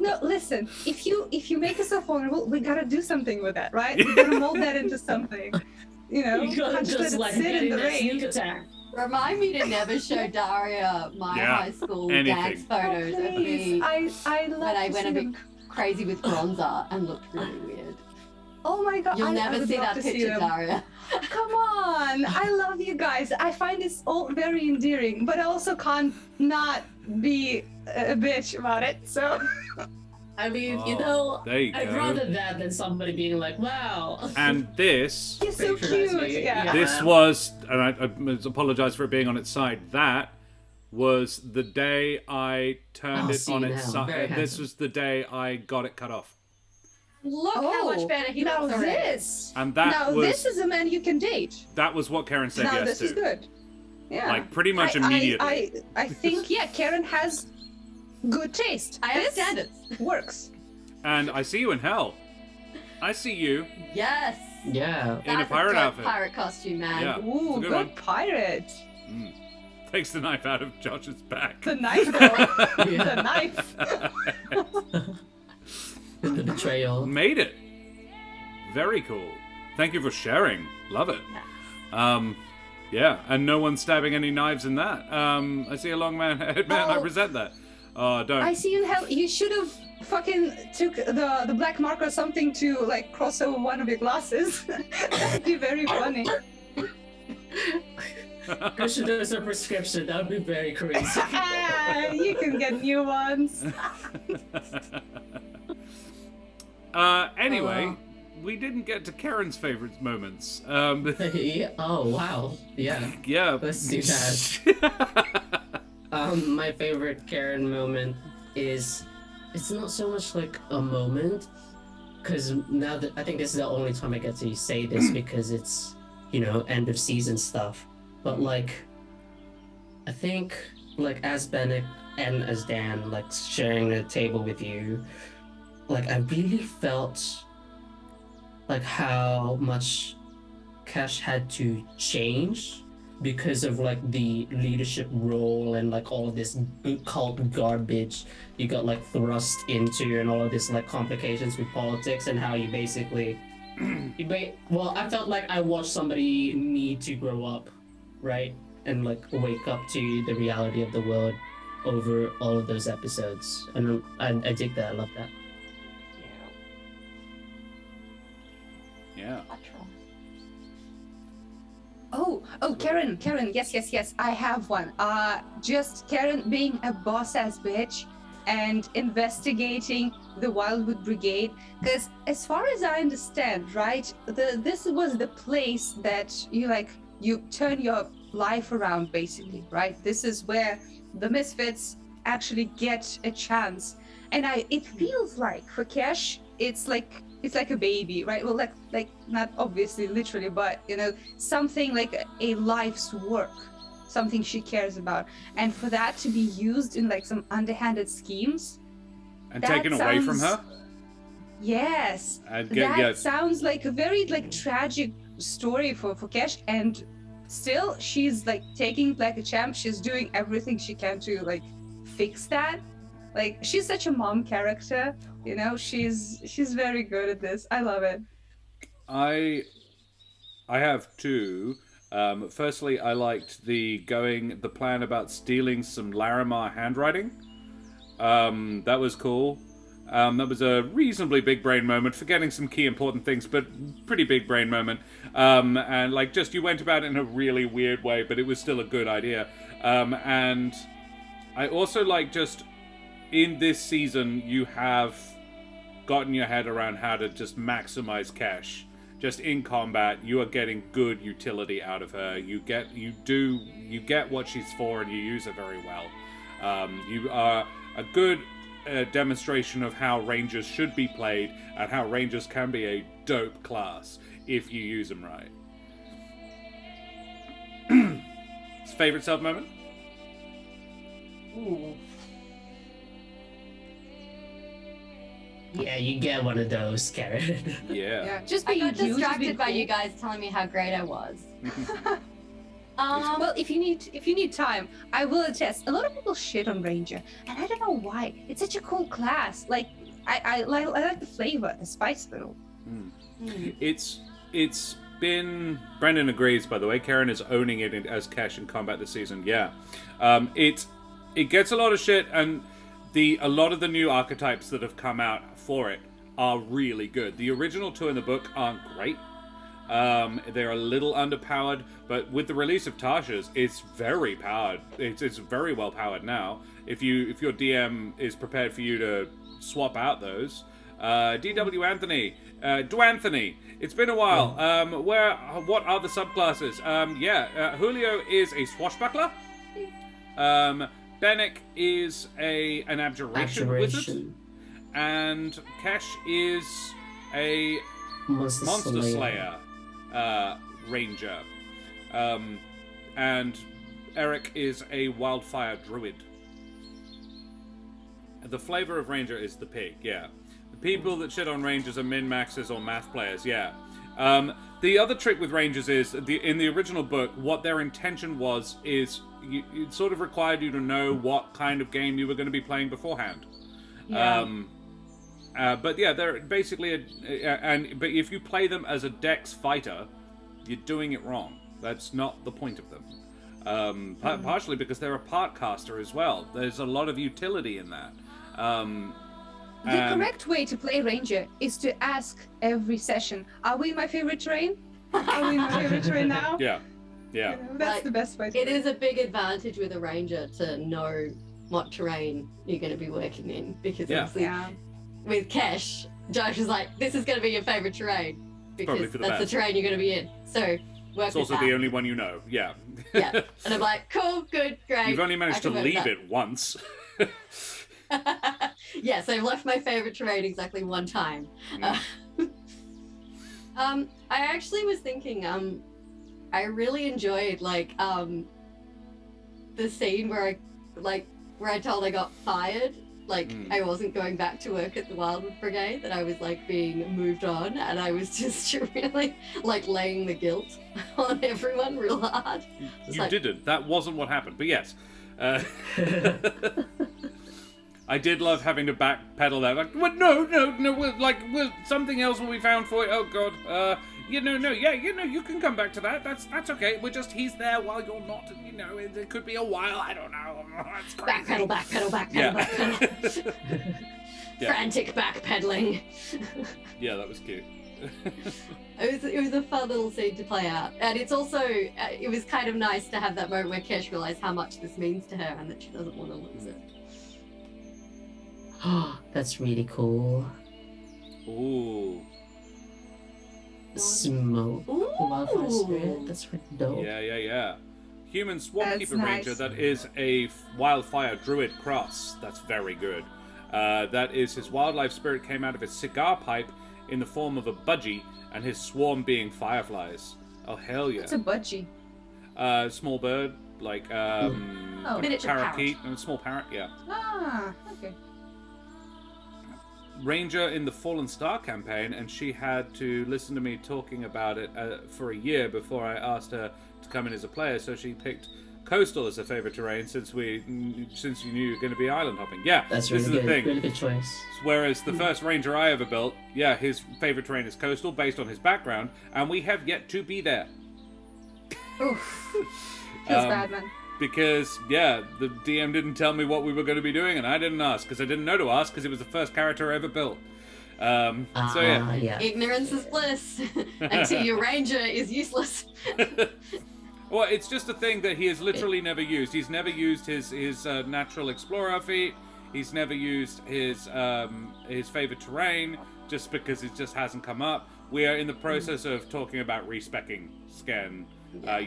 S3: No, listen. If you make yourself vulnerable, we gotta do something with that, right? We gotta mold that into something. You know,
S2: You gotta
S3: can't just let
S2: just
S3: it
S2: like
S3: sit
S2: get
S3: in
S2: in
S3: the
S2: that sneak
S3: rain.
S2: attack.
S4: remind me to never show Daria my
S1: Yeah,
S4: high school
S1: anything.
S4: dance photos of
S3: Please,
S4: me
S3: I love
S4: when I
S3: to
S4: went
S3: see
S4: a bit
S3: them.
S4: crazy with bronzer and looked really weird.
S3: Oh my god!
S4: You'll
S3: I
S4: never
S3: would
S4: see
S3: love
S4: that
S3: to see
S4: picture,
S3: them.
S4: Daria.
S3: Come on! I love you guys. I find this all very endearing, but I also can't not be a bitch about it. So
S2: I mean, you
S1: Oh,
S2: know,
S1: there you
S2: I'd
S1: go.
S2: rather that than somebody being like, wow.
S1: And this
S3: you're so
S2: Patronize
S3: cute.
S2: me,
S3: Yeah.
S2: yeah.
S1: This was, and I must apologize for it being on its side. That was the day I turned
S2: Oh,
S1: it
S2: see
S1: on
S2: now,
S1: its
S2: very
S1: side. This
S2: handsome.
S1: was the day I got it cut off.
S4: Look how much better he
S3: now
S4: looks already.
S3: this.
S1: And that
S3: now
S1: was
S3: this is a man you can date.
S1: that was what Karen said
S3: now
S1: yes
S3: this
S1: to.
S3: is good. Yeah.
S1: Like pretty much
S3: I-
S1: immediately.
S3: I think yeah, Karen has good taste.
S4: I have
S3: This
S4: standards.
S3: works.
S1: And I see you in hell. I see you
S4: Yes.
S2: Yeah.
S1: in a
S4: That's
S1: pirate
S4: dope
S1: outfit.
S4: pirate costume, man.
S1: Yeah.
S3: Ooh,
S1: it's a good
S3: good
S1: one.
S3: pirate.
S1: Takes the knife out of Josh's back.
S3: The knife though.
S2: Yeah.
S3: The knife.
S2: The betrayal.
S1: Made it. Very cool. Thank you for sharing. Love it. Yeah, and no one stabbing any knives in that. I see a long man head man. I
S3: Oh.
S1: resent that. Oh, don't.
S3: I see you in hell. You should have fucking took the black marker or something to like cross over one of your glasses. That'd be very funny.
S2: Christian does a prescription. That would be very crazy.
S3: You can get new ones.
S1: Anyway, we didn't get to Karen's favorite moments.
S2: Yeah, oh wow, yeah.
S1: Yeah.
S2: Let's do that. My favorite Karen moment is, it's not so much like a moment, because now that I think this is the only time I get to say this because it's, you know, end of season stuff. But like, I think like as Bennett and as Dan, like sharing the table with you, like I really felt like how much Cash had to change because of like the leadership role and like all of this cult garbage you got like thrust into and all of this like complications with politics and how you basically well, I felt like I watched somebody need to grow up, right? And like wake up to the reality of the world over all of those episodes. And I dig that. I love that.
S1: Yeah.
S3: Oh, Karen, yes, I have one. Just Karen being a boss-ass bitch and investigating the Wildwood Brigade. Because as far as I understand, right, this was the place that you turn your life around, basically, right? This is where the Misfits actually get a chance. And it feels like for Cash, it's like a baby, right? Well, like not obviously literally, but you know, something like a life's work, something she cares about, and for that to be used in like some underhanded schemes
S1: And taken away from her?
S3: Yes.
S1: And
S3: sounds like a very like tragic story for Cash, and still she's like taking like a champ. She's doing everything she can to like fix that. Like she's such a mom character, you know. She's very good at this. I love it.
S1: I have two. Firstly, I liked the plan about stealing some Larimar handwriting. That was cool. That was a reasonably big brain moment, forgetting some key important things, but pretty big brain moment. And like just you went about it in a really weird way, but it was still a good idea. And I also like just in this season, you have gotten your head around how to just maximize Cash. Just in combat, you are getting good utility out of her. You get what she's for, and you use her very well. You are a good demonstration of how Rangers should be played, and how Rangers can be a dope class if you use them right. Favorite self moment?
S2: Ooh. Yeah, you get one of those, Karen.
S1: Yeah.
S3: Just
S4: I
S3: being
S4: got distracted by
S3: cool.
S4: you guys telling me how great I was.
S3: Well, if you need time, I will attest. A lot of people shit on Ranger, and I don't know why. It's such a cool class. Like I like the flavor, the spice though.
S1: It's been. Brendan agrees, by the way. Karen is owning it as Cash in combat this season. Yeah, it gets a lot of shit, and a lot of the new archetypes that have come out for it are really good. The original two in the book aren't great. They're a little underpowered, but with the release of Tasha's, it's very powered. It's very well powered now. If your DM is prepared for you to swap out those. DW Anthony, Dwanthony. It's been a while. What are the subclasses? Julio is a swashbuckler. Bennick is an abjuration wizard, and Cash is a monster slayer ranger, and Eric is a wildfire druid. The flavor of ranger is the pig. Yeah, the people that shit on rangers are min maxers or math players. Yeah. The other trick with rangers is in the original book, what their intention is it sort of required you to know what kind of game you were going to be playing beforehand.
S3: Yeah.
S1: But yeah, they're basically but if you play them as a dex fighter, you're doing it wrong. That's not the point of them. Partially because they're a part caster as well. There's a lot of utility in that.
S3: The correct way to play Ranger is to ask every session, are we my favorite terrain? Are we my favorite terrain now?
S1: Yeah. Yeah.
S3: You know, that's
S4: Like,
S3: the best way to
S4: It
S3: play.
S4: is a big advantage with a ranger to know what terrain you're going to be working in, because
S1: Yeah.
S4: obviously
S3: Yeah.
S4: with Kesh, Josh is like, this is going to be your favorite terrain
S1: Probably
S4: because
S1: for the
S4: that's the
S1: best.
S4: terrain you're going to be in. So work
S1: It's
S4: with
S1: also
S4: that.
S1: the only one you know. Yeah.
S4: Yeah. And I'm like, cool, good, great.
S1: You've only
S4: I
S1: managed to
S4: can work
S1: leave
S4: that.
S1: it once.
S4: Yes, I've left my favorite terrain exactly one time. I actually was thinking, I really enjoyed the scene where I told I got fired. I wasn't going back to work at the Wildwood Brigade, that I was being moved on, and I was just really laying the guilt on everyone real hard.
S1: You didn't. That wasn't what happened. But yes. I did love having to backpedal that. Like, well, no, well, something else will be found for you. Oh, God. You can come back to that. That's okay. He's there while you're not, it could be a while. I don't know. It's crazy.
S4: Backpedal.
S1: Yeah. Yeah.
S4: Frantic backpedaling.
S1: Yeah, that was cute.
S4: It was a fun little scene to play out, and it's also it was kind of nice to have that moment where Kesh realized how much this means to her and that she doesn't want to lose it.
S2: That's really cool.
S1: Ooh.
S2: Smoke. Wildfire spirit. That's really dope.
S1: Yeah. Human Swamp
S3: That's
S1: Keeper
S3: nice.
S1: Ranger, that is a wildfire druid cross. That's very good. That is his wildlife spirit came out of his cigar pipe in the form of a budgie, and his swarm being fireflies. Oh, hell yeah.
S3: It's a budgie.
S1: Small bird,
S4: Miniature
S1: parakeet, and a small parrot, yeah.
S3: Ah, okay.
S1: Ranger in the Fallen Star campaign, and she had to listen to me talking about it for a year before I asked her to come in as a player, so she picked Coastal as her favorite terrain since you knew you were going to be island hopping. Yeah,
S2: That's
S1: this
S2: really
S1: is
S2: good.
S1: the thing.
S2: Really good choice.
S1: Whereas the first Ranger I ever built, yeah, his favorite terrain is Coastal based on his background, and we have yet to be there.
S3: Oof. Feels bad, man.
S1: Because, yeah, the DM didn't tell me what we were going to be doing, and I didn't ask, because I didn't know to ask, because it was the first character I ever built. So, yeah.
S2: Yeah.
S4: Ignorance is bliss until your ranger is useless.
S1: Well, it's just a thing that he has literally never used. He's never used his natural explorer feat. He's never used his favorite terrain, just because it just hasn't come up. We are in the process of talking about respecking Sken,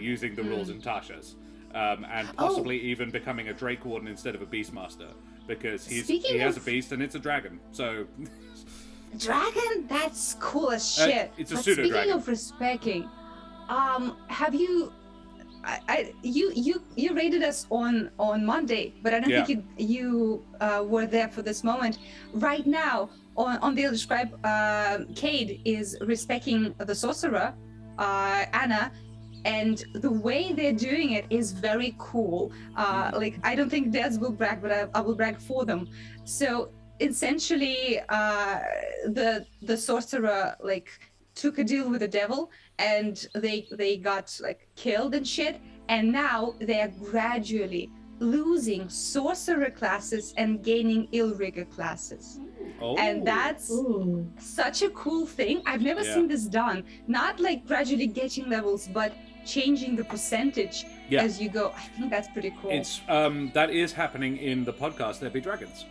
S1: using the rules in Tasha's. And possibly even becoming a Drake Warden instead of a Beastmaster, because he has a beast and it's a dragon. So,
S3: Dragon? That's cool as shit.
S1: it's a
S3: But
S1: pseudo
S3: speaking
S1: dragon.
S3: of respecting, have you? You rated us on Monday, but I don't think you were there for this moment. Right now, on the Elder Scribe, Cade is respecting the sorcerer, Anna. And the way they're doing it is very cool. I don't think Dez will brag, but I will brag for them. So essentially, the sorcerer took a deal with the devil, and they got killed and shit. And now they are gradually losing sorcerer classes and gaining Illrigger classes.
S1: Oh.
S3: And that's
S2: Ooh.
S3: such a cool thing. I've never seen this done. Not gradually getting levels, but changing the percentage as you go. I think that's pretty cool.
S1: It's that is happening in the podcast There Be Dragons.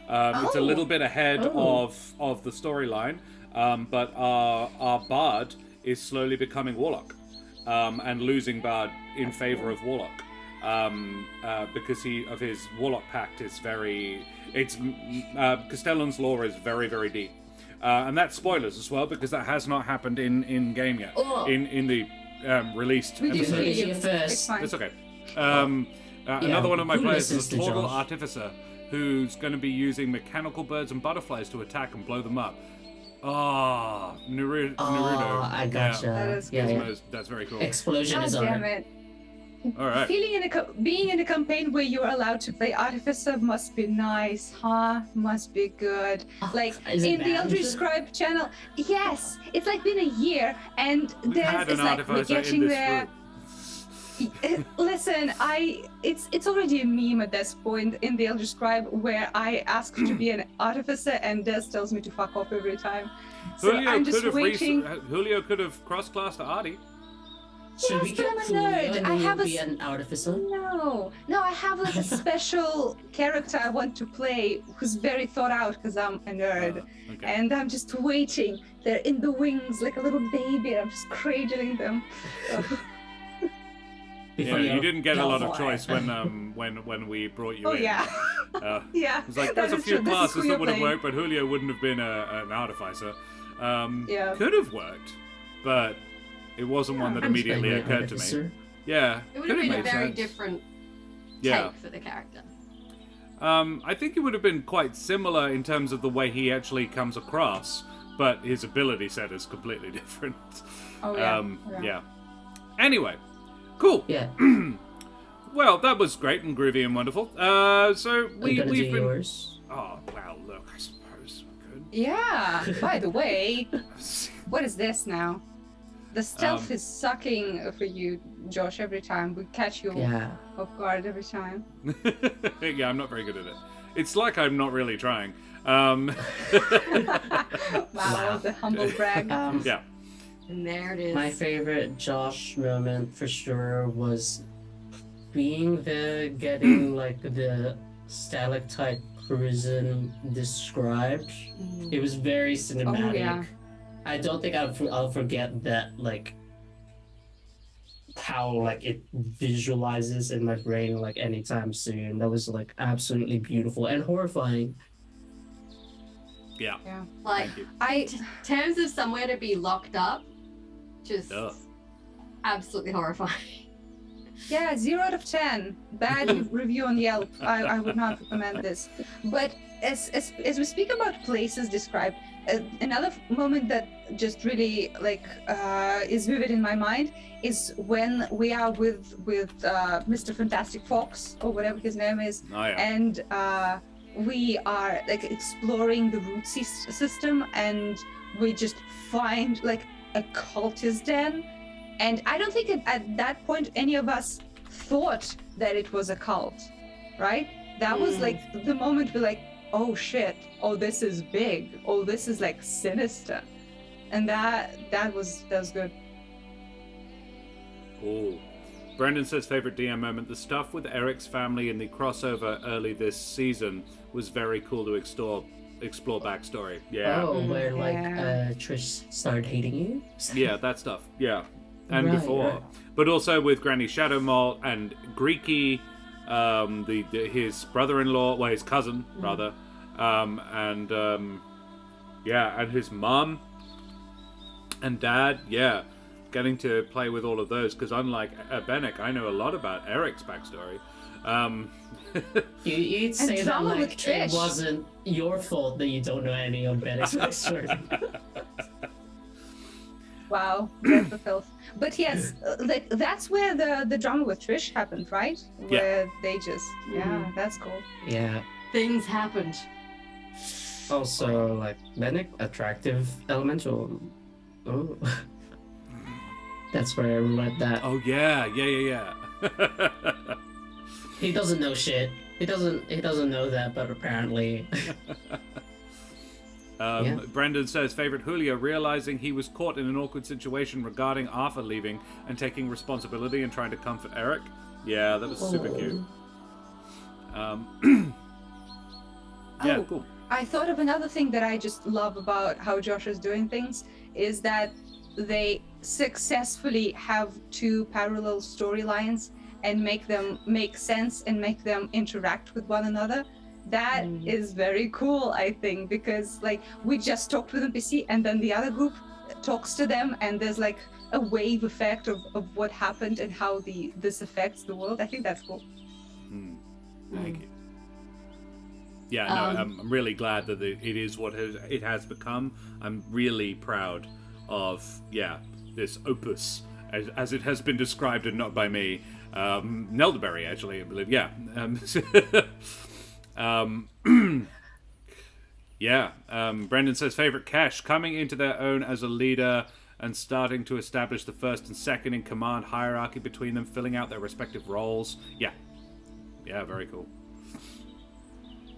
S1: It's a little bit ahead of the storyline, but our bard is slowly becoming warlock, and losing bard in favor of warlock, because his warlock pact is Castellan's lore is very, very deep, and that's spoilers as well, because that has not happened in game yet. In the released
S3: We do
S1: episode.
S3: see
S2: You
S3: you.
S2: first.
S3: It's fine.
S1: It's okay. Another one of my
S2: who
S1: players
S2: listens
S1: is a
S2: to
S1: Torgal
S2: John?
S1: Artificer who's going to be using mechanical birds and butterflies to attack and blow them up. Naruto.
S2: Oh, I gotcha.
S3: That is
S2: Yeah.
S1: That's very cool.
S2: Explosion
S3: God
S2: is on
S3: damn
S2: it.
S3: it.
S1: All right.
S3: Being in a campaign where you're allowed to play Artificer must be nice, huh? Must be good.
S2: Is it
S3: In the
S2: bad?
S3: Eldritch Scribe channel, yes, it's been a year, and
S1: We've had
S3: there's
S1: an
S3: we're
S1: Artificer
S3: getting
S1: in this
S3: there.
S1: room.
S3: Listen, it's already a meme at this point in the Elder Scribe where I ask to be an artificer and Des tells me to fuck off every time. So I'm just waiting.
S1: Julio could have cross-classed to Artie.
S2: Should we
S3: Yes,
S2: get
S3: but I'm a
S2: Julio
S3: nerd.
S2: and
S3: I
S2: you
S3: have
S2: be an artificer?
S3: No, I have like a special character I want to play who's very thought out because I'm a nerd.
S1: Okay.
S3: And I'm just waiting. They're in the wings like a little baby. I'm just cradling them.
S1: Yeah, you didn't get a lot of choice when we brought you
S3: Oh
S1: in.
S3: yeah.
S1: Yeah. It was like, there's a few classes that would have worked, but Julio wouldn't have been an artificer.
S3: Yeah.
S1: Could have worked, but it wasn't one that immediately occurred to me. Yeah.
S4: It would have
S1: could
S4: been a very
S1: made sense.
S4: different
S1: Yeah.
S4: take for the character.
S1: I think it would have been quite similar in terms of the way he actually comes across, but his ability set is completely different.
S3: Oh yeah.
S1: Yeah. Anyway, cool.
S2: Yeah.
S1: Well, that was great and groovy and wonderful. So
S2: Are you
S1: we've
S2: gonna do
S1: been.
S2: yours?
S1: Oh well, look, I suppose we could.
S3: Yeah. By the way, what is this now? The stealth is sucking for you, Josh, every time. We catch you
S2: Yeah.
S3: off guard every time.
S1: Yeah, I'm not very good at it. It's like I'm not really trying.
S3: Wow,
S2: Wow.
S3: the humble brag.
S1: Yeah.
S4: And there it is.
S2: My favorite Josh moment for sure was being there, getting like the stalactite prison described. It was very cinematic.
S3: Oh, yeah.
S2: I don't think I'll forget that, like how like it visualizes in my brain like anytime soon. That was like absolutely beautiful and horrifying.
S1: Yeah.
S4: Like,
S1: Thank you.
S4: in terms of somewhere to be locked up, just
S1: Ugh.
S4: absolutely horrifying.
S3: Yeah, 0 out of 10. Bad review on Yelp. I would not recommend this. But as we speak about places described, another moment that just really is vivid in my mind is when we are with Mr. Fantastic Fox or whatever his name is,
S1: Oh yeah.
S3: and we are like exploring the root system, and we just find like a cultist den. And I don't think at that point any of us thought that it was a cult, right? That was like the moment we're like, oh shit, oh this is big, oh this is like sinister, and that was good.
S1: Oh. Brendan says favorite DM moment: the stuff with Eric's family in the crossover early this season was very cool to explore backstory. Yeah.
S2: Oh, where like
S3: Yeah.
S2: Trish started hating you?
S1: Yeah, that stuff. Yeah. And
S2: Right,
S1: before.
S2: right.
S1: But also with Granny Shadowmaw and Greeky, his brother-in-law, well, his cousin, rather, and his mum and dad, yeah, getting to play with all of those, because unlike Bennick, I know a lot about Eric's backstory.
S2: You'd say that
S3: drama
S2: like
S3: with
S2: it
S3: Trish.
S2: wasn't your fault that you don't know any of Bennett's backstory.
S3: Wow, that's the filth. But yes, like that's where the drama with Trish happened, right?
S1: Yeah.
S3: Where they just that's cool.
S2: Yeah.
S4: Things happened.
S2: Also, like Bennick, attractive elemental. Oh. That's where I read that.
S1: Oh, yeah.
S2: He doesn't know shit. He doesn't know that, but apparently. Yeah.
S1: Brendan says, favorite Julio, realizing he was caught in an awkward situation regarding Arthur leaving and taking responsibility and trying to comfort Eric. Yeah, that was super cute. Yeah,
S3: Oh.
S1: cool.
S3: I thought of another thing that I just love about how Josh is doing things is that they successfully have two parallel storylines and make them make sense and make them interact with one another. That is very cool, I think, because like we just talked with NPC and then the other group talks to them and there's like a wave effect of what happened and how this affects the world. I think that's cool.
S1: Thank you. Yeah, no, I'm really glad that it is what it has become. I'm really proud of, this opus, as it has been described and not by me. Nelderberry, actually, I believe. Yeah. Brendan says, favorite Cash, coming into their own as a leader and starting to establish the first and second in command hierarchy between them, filling out their respective roles. Yeah, very cool.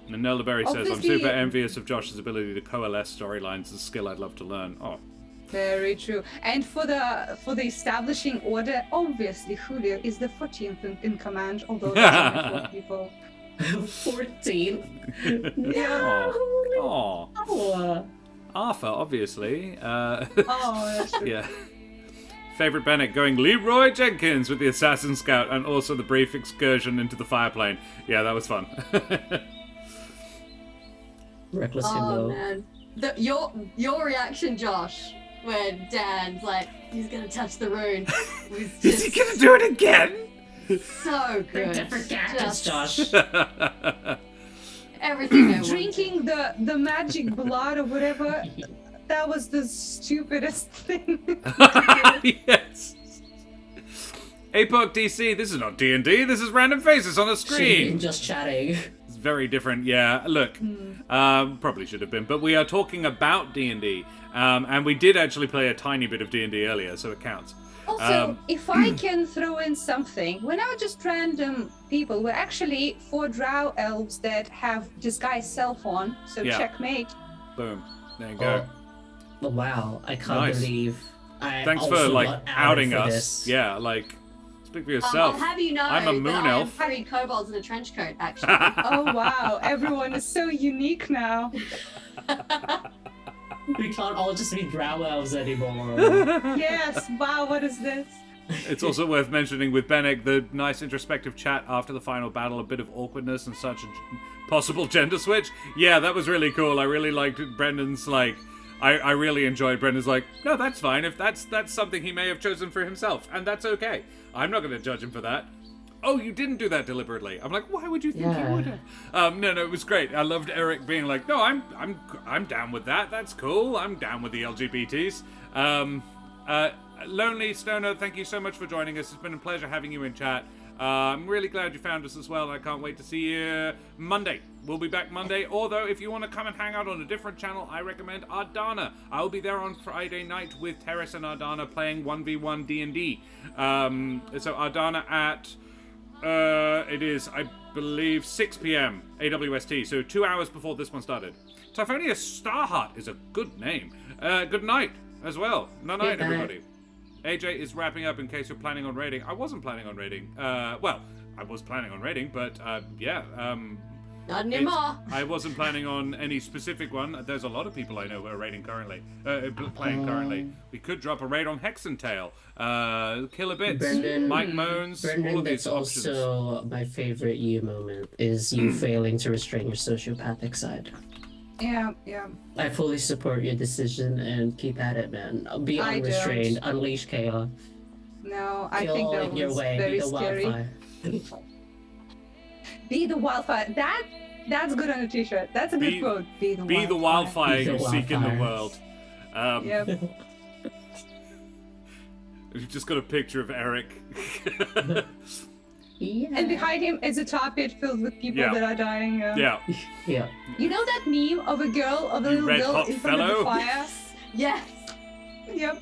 S1: And Nelderberry says, I'm super envious of Josh's ability to coalesce storylines, a skill I'd love to learn. Oh.
S3: Very true. And for the establishing order, obviously Julio is the 14th in command, although there's only 4 people.
S2: 14.
S3: Yeah.
S1: Oh. Arthur, obviously.
S3: That's true.
S1: Yeah. Favorite Bennett going Leroy Jenkins with the Assassin Scout and also the brief excursion into the fireplane. Yeah, that was fun.
S2: Reckless
S4: Oh
S2: himbo.
S4: man, your reaction, Josh, when Dan's like, he's gonna touch the rune, was
S1: Is he
S4: just
S1: gonna do it again?
S4: so
S2: They're
S4: good.
S2: different characters,
S4: Just
S2: Josh.
S4: everything I wanted.
S3: Drinking the magic blood or whatever, that was the stupidest thing.
S1: Yes. APOC DC, this is not D&D, this is random faces on a screen.
S2: Just chatting.
S1: It's very different, yeah. Look, probably should have been, but we are talking about D&D, and we did actually play a tiny bit of D&D earlier, so it counts.
S3: Also, if I can throw in something, we're not just random people, we're actually 4 drow elves that have disguised self on, so
S1: Yeah.
S3: checkmate.
S1: Boom. There you go.
S2: Oh, wow, I can't
S1: Nice.
S2: believe I
S1: Thanks for,
S2: also
S1: like,
S2: got outed
S1: outing
S2: for
S1: us.
S2: this.
S1: Yeah, like, speak for yourself.
S4: I'll have you know
S1: I'm a moon
S4: that
S1: elf.
S4: I am 3 kobolds in a trench coat, actually.
S3: Oh wow, everyone is so unique now.
S2: We can't all just be drow elves anymore.
S3: Yes, wow, what is this?
S1: It's also worth mentioning with Bennett the nice introspective chat after the final battle, a bit of awkwardness and such a possible gender switch. Yeah, that was really cool. I really liked it. Brendan's like, I really enjoyed Brendan's like, no, that's fine. If that's something he may have chosen for himself, and that's okay. I'm not going to judge him for that. Oh, you didn't do that deliberately. I'm like, why would you think you would have? No, it was great. I loved Eric being like, no, I'm down with that. That's cool. I'm down with the LGBTs. Lonely Stoner, thank you so much for joining us. It's been a pleasure having you in chat. I'm really glad you found us as well, and I can't wait to see you Monday. We'll be back Monday, although if you want to come and hang out on a different channel, I recommend Ardana. I'll be there on Friday night with Terrace and Ardana playing 1v1 D&D. So Ardana at, it is, I believe, 6 p.m. AWST, so 2 hours before this one started. Typhonia Starheart is a good name. Good night as well. Night, everybody. AJ is wrapping up in case you're planning on raiding. I wasn't planning on raiding. Well, I was planning on raiding, but yeah.
S4: Not anymore.
S1: I wasn't planning on any specific one. There's a lot of people I know who are raiding currently, playing currently. We could drop a raid on Hexentail, Killer Bits,
S2: Brendan,
S1: Mike Moans, all
S2: Brendan,
S1: of these
S2: that's
S1: options.
S2: also my favorite you moment, is you failing to restrain your sociopathic side.
S3: Yeah.
S2: I fully support your decision and keep at it, man. Be
S3: I
S2: unrestrained, unleash chaos.
S3: No, I
S2: Feel
S3: think that
S2: your
S3: was
S2: way,
S3: very
S2: be the
S3: scary.
S2: wildfire.
S3: Be the wildfire. That's good on a t-shirt. That's a good
S1: Be-
S3: quote. Be the
S1: Be the
S3: wildfire.
S1: wildfire
S2: Be the
S1: you seek in the
S2: wildfire.
S1: world.
S3: Yep.
S1: You've just got a picture of Eric.
S2: Yeah.
S3: And behind him is a tar pit filled with people
S1: Yeah.
S3: that are dying.
S1: Yeah.
S2: Yeah.
S3: You know that meme of a girl, of a
S1: You
S3: little
S1: red
S3: girl
S1: hot
S3: in front of
S1: fellow?
S3: the fire?
S4: Yes,
S3: Yep.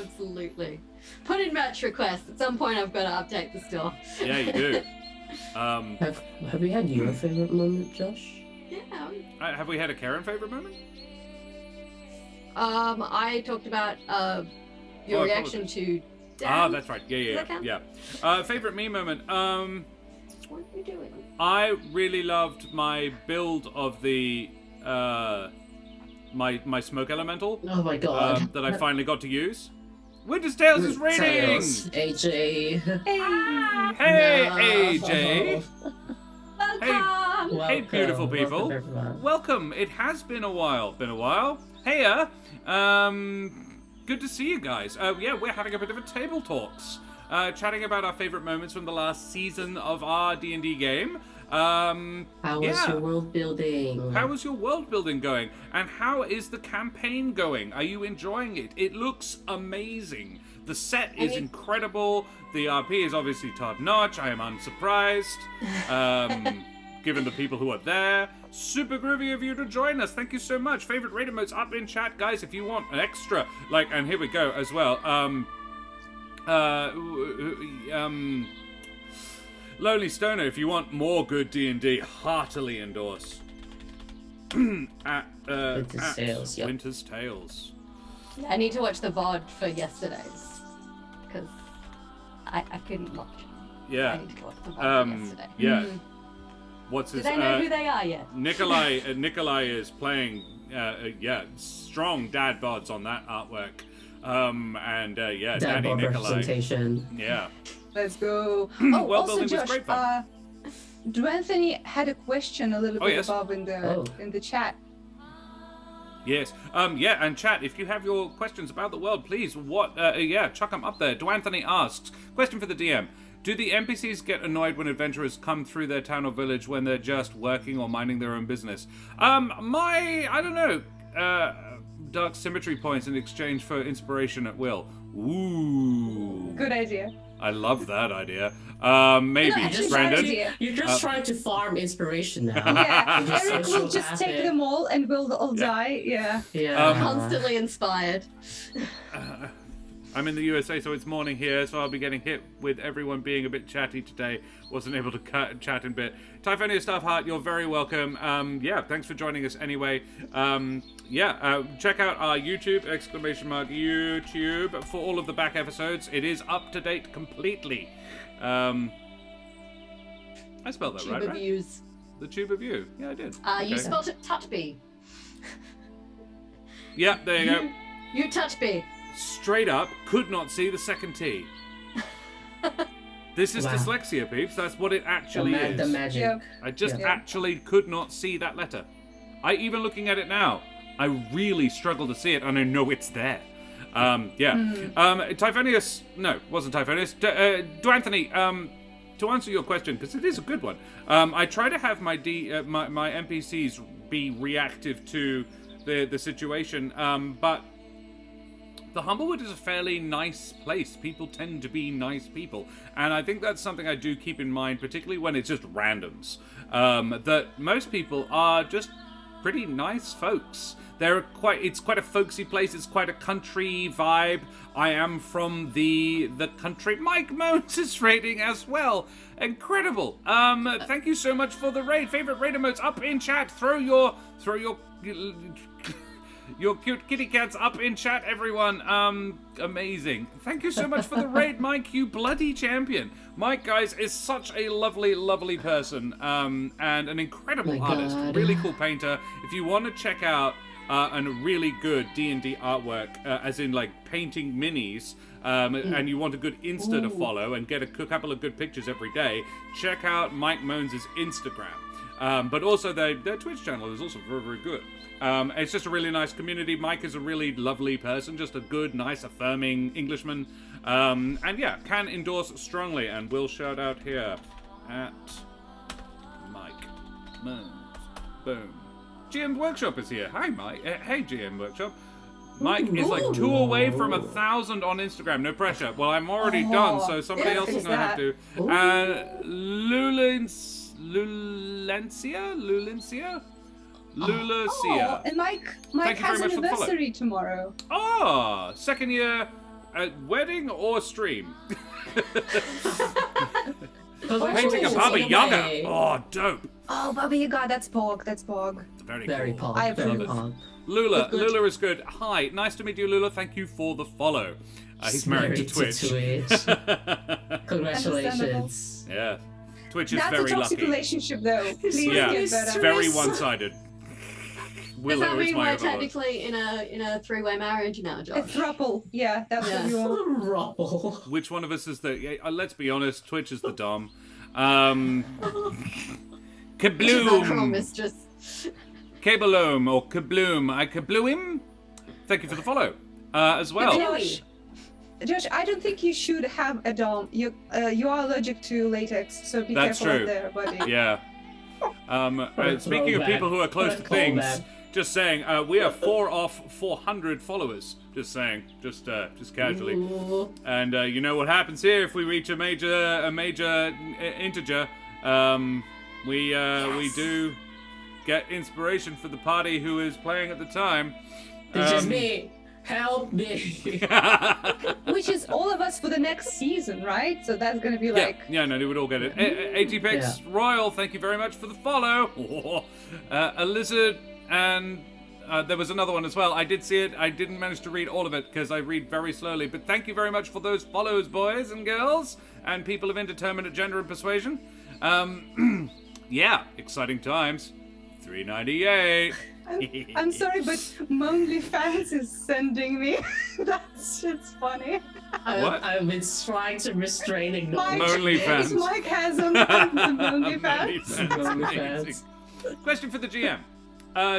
S4: absolutely. Put in match requests. At some point, I've got to update the store.
S1: Yeah, you do.
S2: Have we had your favorite moment, Josh?
S4: Yeah.
S1: Have we had a Karen favorite moment?
S4: I talked about your
S1: Oh,
S4: reaction to.
S1: That's right. Yeah.
S4: Does that
S1: Yeah. Favorite me moment.
S4: What are you doing?
S1: I really loved my build of the my smoke elemental
S2: Oh my god.
S1: that I finally got to use. Winter's Tales is raiding.
S2: Tails, AJ.
S1: Hey,
S2: No.
S1: AJ.
S4: Welcome.
S1: Hey, beautiful
S2: Welcome,
S1: people.
S2: everyone.
S1: Welcome. It has been a while. Hey, good to see you guys. Yeah, we're having a bit of a table talks, chatting about our favorite moments from the last season of our D&D game.
S2: How was
S1: yeah.
S2: your world building?
S1: How is your world building going? And how is the campaign going? Are you enjoying it? It looks amazing. The set is incredible. The RP is obviously top notch. I am unsurprised, given the people who are there. Super groovy of you to join us. Thank you so much. Favorite raid emotes up in chat, guys. If you want an extra, like, and here we go as well. Lonely Stoner, if you want more good D&D, heartily endorse.
S2: Winter's Tales, yep.
S1: Winter's Tales.
S4: I need to watch the VOD for yesterday's because I couldn't watch.
S1: Yeah.
S4: I need to watch the VOD for yesterday.
S1: Yeah. What's
S4: Do
S1: his?
S4: they know who they are yet?
S1: Nikolai is playing. Strong dad bods on that artwork.
S2: Dad
S1: Daddy
S2: bod
S1: Nikolai.
S2: representation.
S1: Yeah.
S3: Let's go.
S1: Well,
S3: Also,
S1: building was
S3: Josh,
S1: great fun.
S3: Do Anthony had a question a little bit
S1: yes.
S3: above in the chat.
S1: Yes. And chat, if you have your questions about the world, please, chuck them up there. Dwanthony asks, question for the DM. Do the NPCs get annoyed when adventurers come through their town or village when they're just working or minding their own business? I don't know, dark symmetry points in exchange for inspiration at will. Ooh.
S3: Good idea.
S1: I love that idea. Maybe,
S3: actually,
S1: Brandon.
S3: idea.
S2: You're just trying to farm inspiration now.
S3: Yeah,
S2: Just
S3: Eric will just
S2: sociopathic.
S3: take them all and we'll all die. Yeah.
S2: Yeah.
S4: Constantly inspired.
S1: I'm in the USA, so it's morning here, so I'll be getting hit with everyone being a bit chatty today. Wasn't able to chat in a bit. Typhonia Staffheart, you're very welcome. Thanks for joining us anyway. Check out our YouTube, !YouTube, for all of the back episodes. It is up to date completely. I spelled that
S4: Tube
S1: right,
S4: of
S1: right?
S4: views.
S1: The Tube of You. Yeah, I did.
S4: You
S1: Okay.
S4: spelled it Tutby.
S1: Yeah, there you go.
S4: You Tutby.
S1: Straight up, could not see the second T. This is
S2: Wow.
S1: dyslexia, peeps. That's what it actually is.
S2: The magic.
S3: Yeah.
S1: I just
S3: Yeah.
S1: actually could not see that letter. Even looking at it now, I really struggle to see it, and I know it's there. Typhonius, no, wasn't Typhonius. Dwanthony, to answer your question, because it is a good one, I try to have my my NPCs be reactive to the situation, but the Humblewood is a fairly nice place. People tend to be nice people. And I think that's something I do keep in mind, particularly when it's just randoms. That most people are just pretty nice folks. It's quite a folksy place. It's quite a country vibe. I am from the country. Mike Moans is raiding as well. Incredible. Thank you so much for the raid. Favorite raid emotes up in chat. Throw your cute kitty cats up in chat, everyone. Amazing. Thank you so much for the raid, Mike, you bloody champion. Mike, guys, is such a lovely, lovely person, and an incredible
S2: My
S1: artist.
S2: God.
S1: Really cool painter. If you want to check out a really good D&D artwork, as in, like, painting minis, and you want a good Insta to follow and get a couple of good pictures every day, check out Mike Moans' Instagram. But also their Twitch channel is also very, very good. It's just a really nice community. Mike is a really lovely person, just a good, nice, affirming Englishman. Can endorse strongly, and will shout out here at Mike Moans. Boom. GM Workshop is here. Hi, Mike. Hey, GM Workshop. Mike is like 2 away from 1,000 on Instagram. No pressure. Well, I'm already done, so somebody else is going to have to. Lulencia? Lulencia.
S3: And Mike
S1: Thank you very
S3: has
S1: much for the follow.
S3: anniversary tomorrow.
S1: Oh, second year wedding or stream? Painting a Baba Yaga. Oh, dope.
S3: Oh, Baba Yaga, that's Bog. That's Bog.
S1: It's very
S2: Very
S1: cool.
S2: pog.
S3: I
S2: Very
S3: approve.
S2: pog.
S1: Lula.
S3: Good.
S1: Lula is good. Hi, nice to meet you, Lula. Thank you for the follow. He's married to Twitch.
S2: Congratulations.
S1: Yeah. Twitch is
S3: That's
S1: very
S3: a toxic
S1: lucky.
S3: relationship, though. Please
S1: Yeah,
S3: get
S1: it's
S3: better.
S1: very one-sided.
S4: Does
S1: Willow
S4: that
S1: is
S4: mean
S1: my
S4: we're
S1: other
S4: technically in a three-way marriage now,
S3: A
S4: Josh?
S3: throuple. Yeah, that's
S4: Yeah.
S3: what you are.
S2: Rubble.
S1: Which one of us is the... let's be honest, Twitch is the dom.
S4: Natural
S1: Kabloom!
S4: mistress.
S1: Kabloom or Kabloom. I kablew him? Thank you for the follow. As well.
S3: Josh, I don't think you should have a dom. You are allergic to latex, so be
S1: That's
S3: careful
S1: true.
S3: out there, buddy.
S1: Yeah. Speaking of
S2: throwback.
S1: people who are close to
S2: What a
S1: things,
S2: callback.
S1: just saying, we are 4 off 400 followers. Just saying, just casually.
S2: Ooh.
S1: And you know what happens here if we reach a major integer? We do get inspiration for the party who is playing at the time.
S2: This is me. Help me.
S3: Which is all of us for the next season, right? So that's gonna be like.
S1: Yeah, no, they would all get it. ATPix Royal, thank you very much for the follow. A lizard, and there was another one as well. I did see it. I didn't manage to read all of it because I read very slowly. But thank you very much for those follows, boys and girls, and people of indeterminate gender and persuasion. Yeah, exciting times. 398.
S3: I'm sorry, but Multiclassing is sending me. That's just funny.
S1: What?
S2: I've been trying to restrain ignorance.
S1: Multiclassing.
S3: Mike has a Multiclassing.
S1: Amazing. Question for the GM.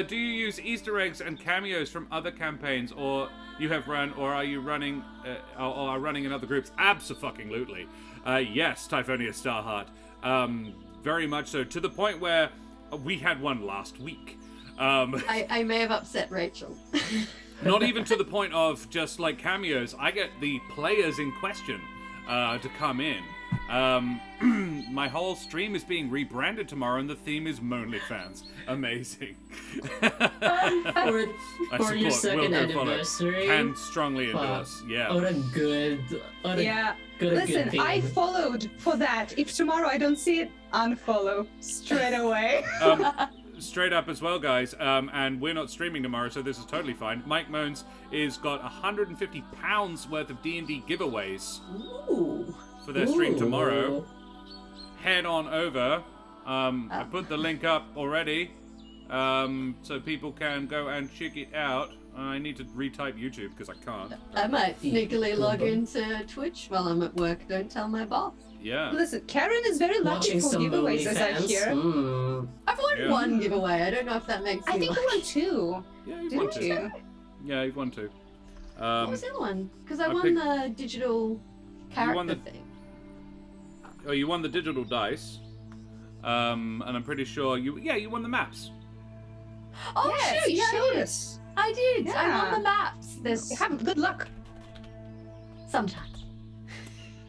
S1: Do you use Easter eggs and cameos from other campaigns, or you have run, or are you running, or are running in other groups? Abso-fucking-lutely. Yes, Typhonia Starheart. Very much so. To the point where we had one last week.
S4: I may have upset Rachel.
S1: Not even to the point of just like cameos. I get the players in question to come in. My whole stream is being rebranded tomorrow, and the theme is Monly Fans. Amazing.
S2: For your second anniversary.
S1: Can strongly endorse. Yeah.
S2: What a good.
S3: Listen,
S2: good
S3: I
S2: theme.
S3: followed for that. If tomorrow I don't see it, unfollow straight away.
S1: Straight up as well, guys, and we're not streaming tomorrow, so this is totally fine. Mike Moans is got £150 worth of D&D giveaways for their stream tomorrow. Head on over. I put the link up already, so people can go and check it out. I need to retype YouTube because I can't.
S4: I might sneakily log into Twitch while I'm at work. Don't tell my boss.
S1: Yeah.
S3: Listen, Karen is very lucky
S2: Watching
S3: for
S2: some
S3: giveaways, as I
S2: OnlyFans.
S3: hear.
S4: I've won one giveaway. I don't know if that makes
S3: I
S4: me
S3: think you
S4: lucky.
S3: won two.
S1: Yeah, you've won
S3: Didn't
S1: two.
S3: you?
S1: Yeah, you've won two.
S4: What was the other one? Because I
S1: I
S4: won
S1: picked-
S4: the digital character
S1: won the-
S4: thing.
S1: Oh, you won the digital dice. And I'm pretty sure you won the maps.
S4: Oh
S3: Yes,
S4: shoot!
S3: you
S4: Yeah,
S3: showed
S4: yeah.
S3: us.
S4: I did. I
S3: Yeah.
S4: won the maps. There's
S3: Have good luck.
S4: sometimes.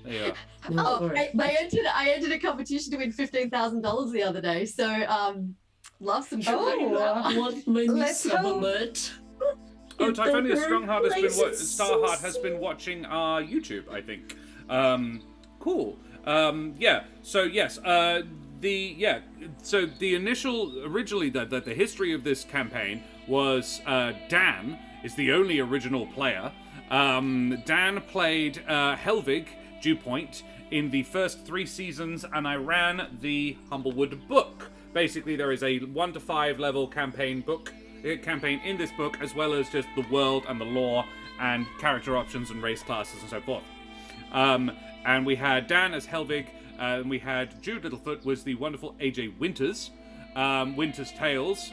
S1: There you are.
S4: Oh, I entered a competition to win $15,000 the other day. So love some good luck.
S2: What made me
S3: Let's hope.
S2: supplement?
S1: Oh, Typhonia Strongheart
S2: Places
S1: Starheart has been watching our YouTube, I think. Cool. Yeah. So yes. So the originally the history of this campaign was Dan is the only original player. Dan played Helvig, Dewpoint, in the first 3 seasons, and I ran the Humblewood book. Basically, there is a 1 to 5 level campaign in this book, as well as just the world and the lore and character options and race classes and so forth. And we had Dan as Helvig, and we had Jude Littlefoot was the wonderful AJ Winters. Winter's Tales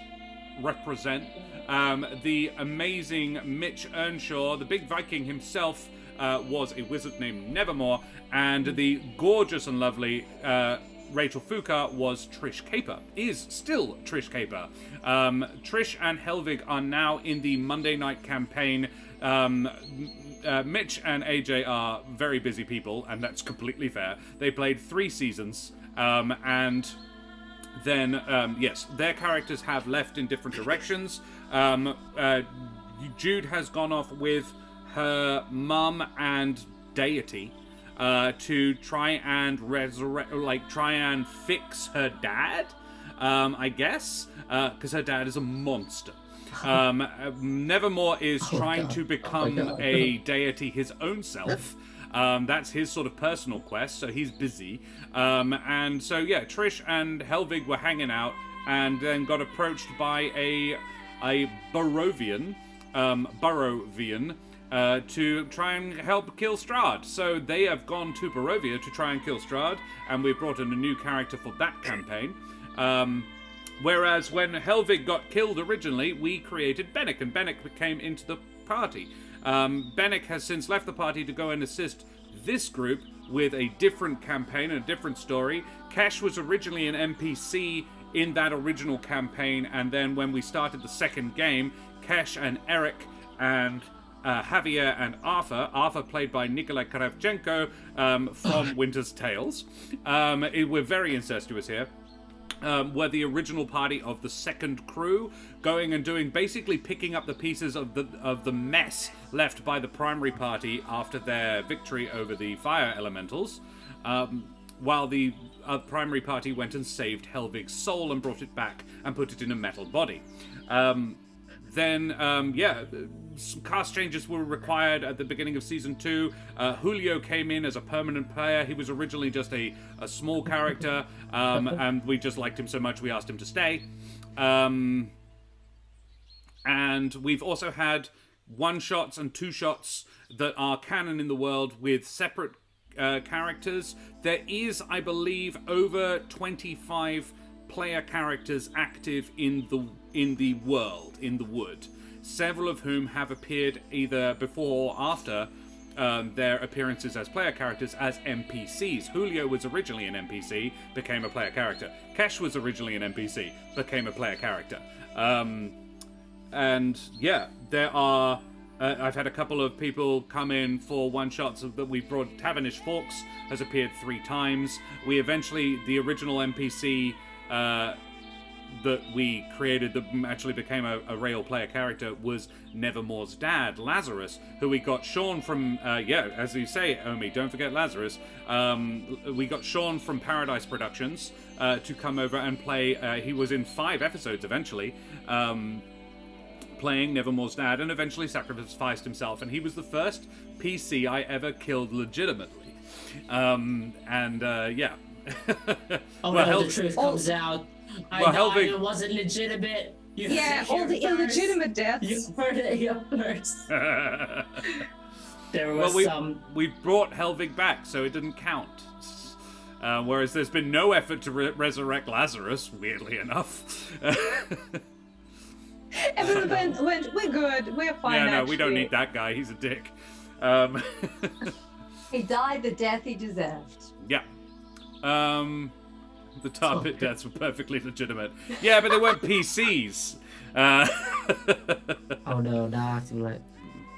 S1: represent. The amazing Mitch Earnshaw, the big Viking himself, was a wizard named Nevermore, and the gorgeous and lovely Rachel Fuka was Trish Caper, is still Trish Caper. Trish and Helvig are now in the Monday night campaign. Mitch and AJ are very busy people, and that's completely fair. They played 3 seasons, and then, yes, their characters have left in different directions. Jude has gone off with her mum and deity to try and try and fix her dad, I guess, because her dad is a monster. Nevermore is trying to become a deity his own self. That's his sort of personal quest, so he's busy. And so, yeah, Trish and Helvig were hanging out and then got approached by a Barovian, to try and help kill Strahd. So they have gone to Barovia to try and kill Strahd, and we've brought in a new character for that campaign. Whereas when Helvig got killed originally, we created Bennick, and Bennick came into the party. Bennick has since left the party to go and assist this group with a different campaign and a different story. Kesh was originally an NPC in that original campaign, and then when we started the second game, Kesh and Eric and Javier and Arthur played by Nikolai Kravchenko from Winter's Tales. We're very incestuous here. were the original party of the second crew, going and picking up the pieces of the mess left by the primary party after their victory over the fire elementals, while the primary party went and saved Helvig's soul and brought it back and put it in a metal body. Some cast changes were required at the beginning of Season 2. Julio came in as a permanent player. He was originally just a small character, and we just liked him so much we asked him to stay. And we've also had one-shots and two-shots that are canon in the world with separate characters. There is, I believe, over 25 player characters active in the world, in the wood, several of whom have appeared either before or after their appearances as player characters as NPCs. Julio was originally an NPC, became a player character. Kesh was originally an NPC, became a player character. And yeah, there are... I've had a couple of people come in for one-shots that we've brought. Tavernish Forks has appeared 3 times. We eventually, the original NPC that we created that actually became a real player character was Nevermore's dad, Lazarus, who we got Sean from, as you say, Omi, don't forget Lazarus. We got Sean from Paradise Productions to come over and play. He was in 5 episodes eventually, playing Nevermore's dad, and eventually sacrificed himself, and he was the first PC I ever killed legitimately.
S2: Oh
S1: Well,
S2: no, the truth comes out. It wasn't legitimate.
S3: All the illegitimate deaths.
S2: You heard it here first. There was
S1: we brought Helvig back, so it didn't count. Whereas there's been no effort to resurrect Lazarus, weirdly enough.
S3: Everyone went, we're good, we're fine.
S1: Yeah, no,
S3: actually.
S1: we don't need that guy. He's a dick.
S4: He died the death he deserved.
S1: Yeah. The tar pit deaths were perfectly legitimate. Yeah, but they weren't PCs.
S2: Oh no, now acting like...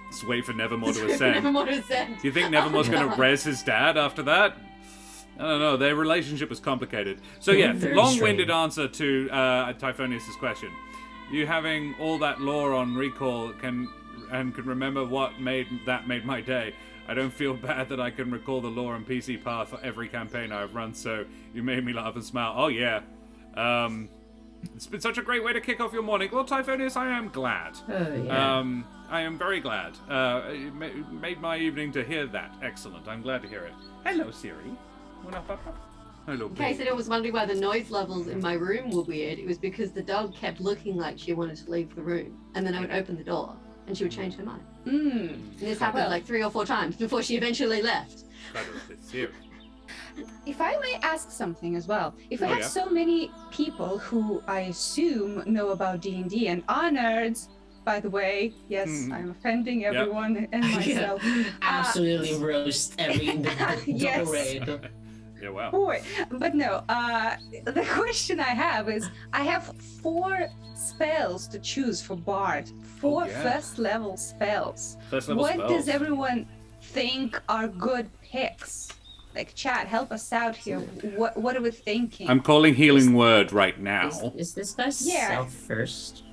S1: Let's wait for Nevermore to ascend.
S4: Nevermore to ascend.
S1: Do you think Nevermore's going to res his dad after that? I don't know. Their relationship was complicated. So yeah,
S2: Very
S1: long-winded
S2: strange.
S1: answer to Typhonius' question. You having all that lore on recall can remember what made my day. I don't feel bad that I can recall the lore and PC path for every campaign I've run, so you made me laugh and smile. Oh yeah. It's been such a great way to kick off your morning. Well, Typhonius, I am glad.
S2: Oh, yeah.
S1: I am very glad. It made my evening to hear that. Excellent. I'm glad to hear it. Hello, Siri. Hello,
S4: In case anyone was wondering why the noise levels in my room were weird, it was because the dog kept looking like she wanted to leave the room, and then I would open the door, and she would change her mind. And this happened like 3 or 4 times before she eventually left.
S1: Siri.
S3: If I may ask something as well, if we have so many people who I assume know about D&D and are nerds, by the way, yes, I'm offending everyone and myself.
S2: Absolutely roast every individual
S3: Yes.
S2: raid.
S1: Yeah, wow.
S3: Boy, but no, the question I have is, I have 4 spells to choose for Bard. 4 first level spells. What does everyone think are good picks? Like, chat, help us out here. What are we thinking?
S1: I'm calling Healing Word right now.
S2: Is this guy self first?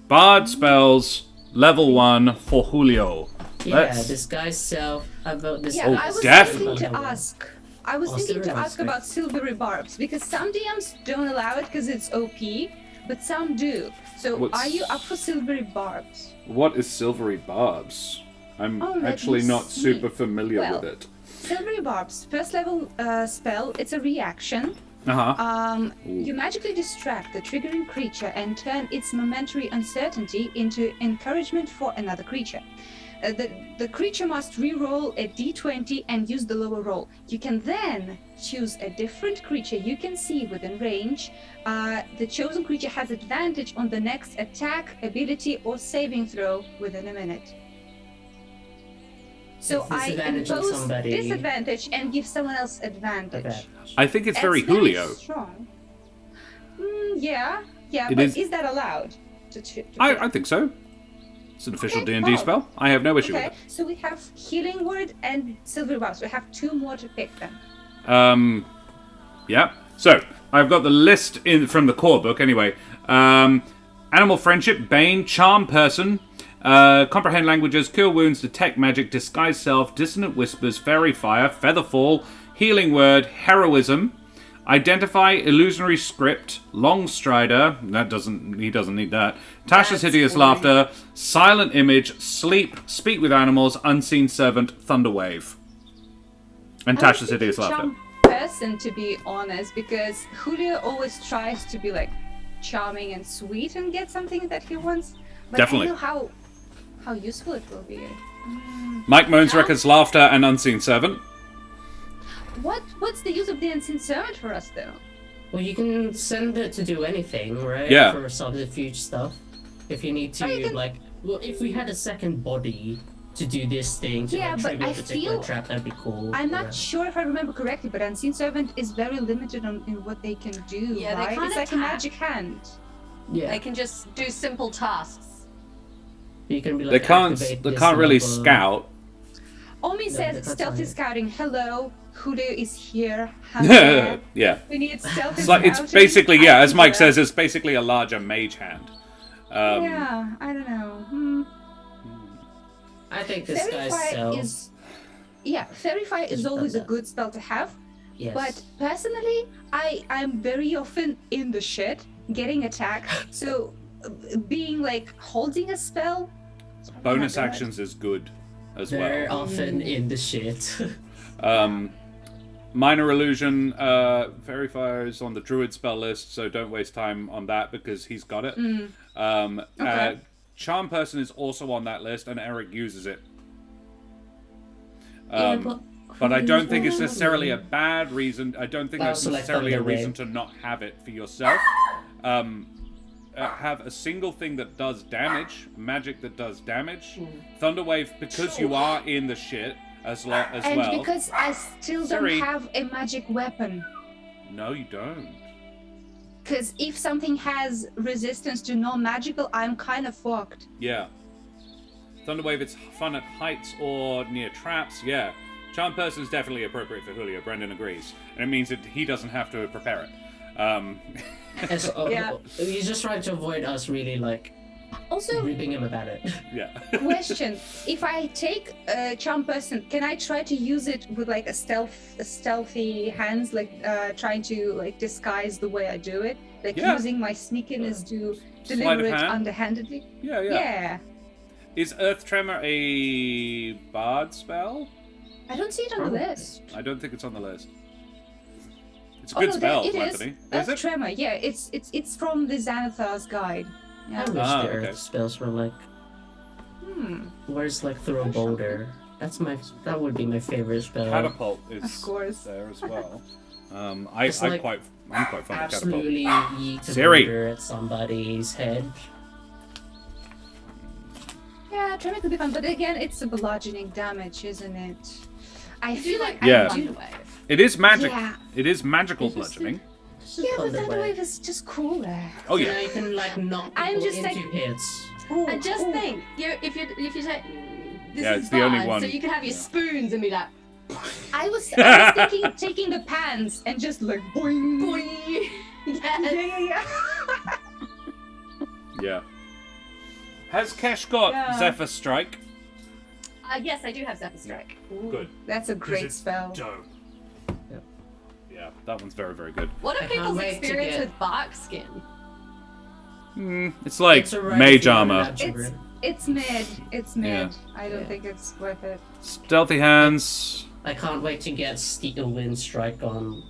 S1: Bard spells, level 1 for Julio.
S2: Yeah, this guy's self. I vote this.
S3: Yeah, I was
S1: definitely.
S3: thinking to ask. I was thinking to ask about silvery barbs, because some DMs don't allow it because it's OP, but some do. So are you up for silvery barbs?
S1: What is Silvery Barbs? I'm actually not super familiar with it.
S3: Silvery barbs, first level spell. It's a reaction. You magically distract the triggering creature and turn its momentary uncertainty into encouragement for another creature. The creature must re-roll a d20 and use the lower roll. You can then choose a different creature you can see within range. The chosen creature has advantage on the next attack, ability, or saving throw within a minute. So I impose disadvantage and give someone else advantage.
S1: I think it's very Julio.
S3: Strong. Yeah,
S1: It
S3: but
S1: is-
S3: is that allowed?
S1: I think so. It's an official D&D spell. I have no issue with it.
S3: So we have Healing Word and Silver Barbs. We have 2 more to pick then.
S1: Yeah. So, I've got the list from the core book anyway. Animal friendship, bane, charm person, comprehend languages, cure wounds, detect magic, disguise self, dissonant whispers, fairy fire, feather fall, healing word, heroism, identify, illusionary script, long strider, he doesn't need that, Tasha's hideous laughter, silent image, sleep, speak with animals, unseen servant, thunderwave. And Tasha's hideous laughter.
S3: Person, to be honest, because Julio always tries to be like charming and sweet and get something that he wants. But
S1: Definitely.
S3: I know how useful it will be.
S1: Mike Moans records laughter and unseen servant.
S3: What's the use of the unseen servant for us though?
S2: Well, you can send it to do anything, right?
S1: Yeah.
S2: For subterfuge stuff. If you need to,
S3: Or you can-
S2: like, well, if we had a second body to do this thing, to
S3: Yeah,
S2: like,
S3: but
S2: trigger
S3: I
S2: a particular
S3: feel-
S2: trap, that'd be cool.
S3: I'm not
S2: Yeah.
S3: sure if I remember correctly, but unseen servant is very limited in what they can do.
S4: Yeah, they
S3: right?
S4: can't
S3: It's like a
S4: attack.
S3: magic hand.
S2: Yeah.
S4: They can just do simple tasks.
S2: You can be
S1: They
S2: like,
S1: can't
S2: activate
S1: they
S2: this
S1: can't really
S2: level.
S1: scout.
S3: Omi says
S2: that's
S3: stealthy
S2: fine.
S3: scouting. Hello, Julio is here. Hello.
S1: Yeah.
S3: We need stealthy
S1: It's like it's
S3: scouting.
S1: basically
S3: I
S1: as
S3: can
S1: Mike
S3: do
S1: says, it's basically a larger mage hand.
S3: yeah, I don't know.
S2: I think this guy's
S3: Verify
S2: self.
S3: is Verify is
S2: Isn't
S3: always a
S2: that-
S3: good spell to have.
S2: Yes.
S3: But personally, I'm very often in the shit, getting attacked. So being like holding a spell. is probably not
S1: Bonus
S3: good.
S1: actions is good as
S2: very
S1: well.
S2: often in the shit.
S1: Minor illusion verifies on the druid spell list, so don't waste time on that because he's got it.
S3: Okay.
S1: Charm person is also on that list, and Eric uses it.
S2: Yeah,
S1: But I don't think it's necessarily a bad reason. I don't think
S2: Well,
S1: that's
S2: so like
S1: necessarily a
S2: Thunderwave.
S1: reason to not have it for yourself. Have a single thing that does damage, magic that does damage. Thunderwave, because you are in the shit as
S3: And
S1: well.
S3: because I still
S1: Sorry.
S3: don't have a magic weapon.
S1: No, you don't.
S3: Because if something has resistance to non-magical, I'm kind of fucked.
S1: Yeah. Thunderwave, it's fun at heights or near traps. Yeah. Charm person is definitely appropriate for Julio. Brendan agrees, and it means that he doesn't have to prepare it.
S2: And so,
S3: Yeah.
S2: He's just trying to avoid us really like
S3: Also,
S2: ripping him about it.
S1: Yeah.
S3: question: if I take a charm person, can I try to use it with like a stealthy hands, like trying to like disguise the way I do it, like
S1: Yeah.
S3: using my sneakiness to
S1: Sleight
S3: deliver
S1: of
S3: it
S1: hand?
S3: underhandedly?
S1: Yeah.
S3: Yeah.
S1: Is Earth Tremor a bard spell?
S3: I don't see it on the list.
S1: I don't think it's on the list. It's a
S3: Oh,
S1: good
S3: no,
S1: spell,
S3: it is.
S1: Anthony. Is
S3: Earth
S1: it?
S3: Tremor. Yeah, it's from the Xanathar's guide.
S2: I
S3: Yeah.
S2: wish
S1: Ah,
S2: the
S1: okay.
S2: earth spells were like,
S3: Hmm.
S2: where's like throw a boulder? That would be my favorite spell.
S1: Catapult is
S3: Of course.
S1: there as well. I'm
S2: It's like
S1: quite fond of catapult.
S2: Absolutely yeet a
S1: Siri.
S2: boulder at somebody's head.
S3: Yeah, Tremor could be fun, but again, it's a bludgeoning damage, isn't it? I
S4: Do
S3: feel
S4: like
S3: like
S1: Yeah.
S3: I do.
S4: Thunderwave.
S1: It is magic.
S3: Yeah.
S1: It is magical
S2: It's just
S1: bludgeoning.
S2: It's just
S3: Yeah, but
S2: Thunderwave.
S3: Thunderwave is just cooler.
S1: Oh
S2: You know,
S1: yeah.
S2: you can like knock
S3: I'm
S2: people
S3: just
S2: into
S3: like-
S2: pits.
S3: Ooh,
S4: And just
S3: ooh.
S4: think, if you take this
S1: Yeah,
S4: is
S1: it's the only
S4: bad,
S1: one.
S4: so you can have your spoons and be like,
S3: I was thinking taking the pants and just like boing.
S4: boing.
S3: Yeah,
S4: Yes.
S3: yeah.
S1: Yeah. Has Kesh got
S3: Yeah.
S1: Zephyr Strike?
S4: Yes, I do have Zephyr Strike.
S1: Good.
S3: That's a great spell.
S1: Dope.
S2: Yep.
S1: Yeah, that one's very, very good.
S4: What are
S2: I can't
S4: people's
S2: wait to
S4: experience
S2: get-
S4: with bark skin?
S1: It's like
S2: It's alright
S1: mage
S2: if you have an
S1: armor.
S2: attribute.
S3: It's mid. It's mid.
S1: Yeah.
S3: I don't
S2: Yeah.
S3: think it's worth it.
S1: Stealthy hands.
S2: I can't wait to get Steel Wind Strike on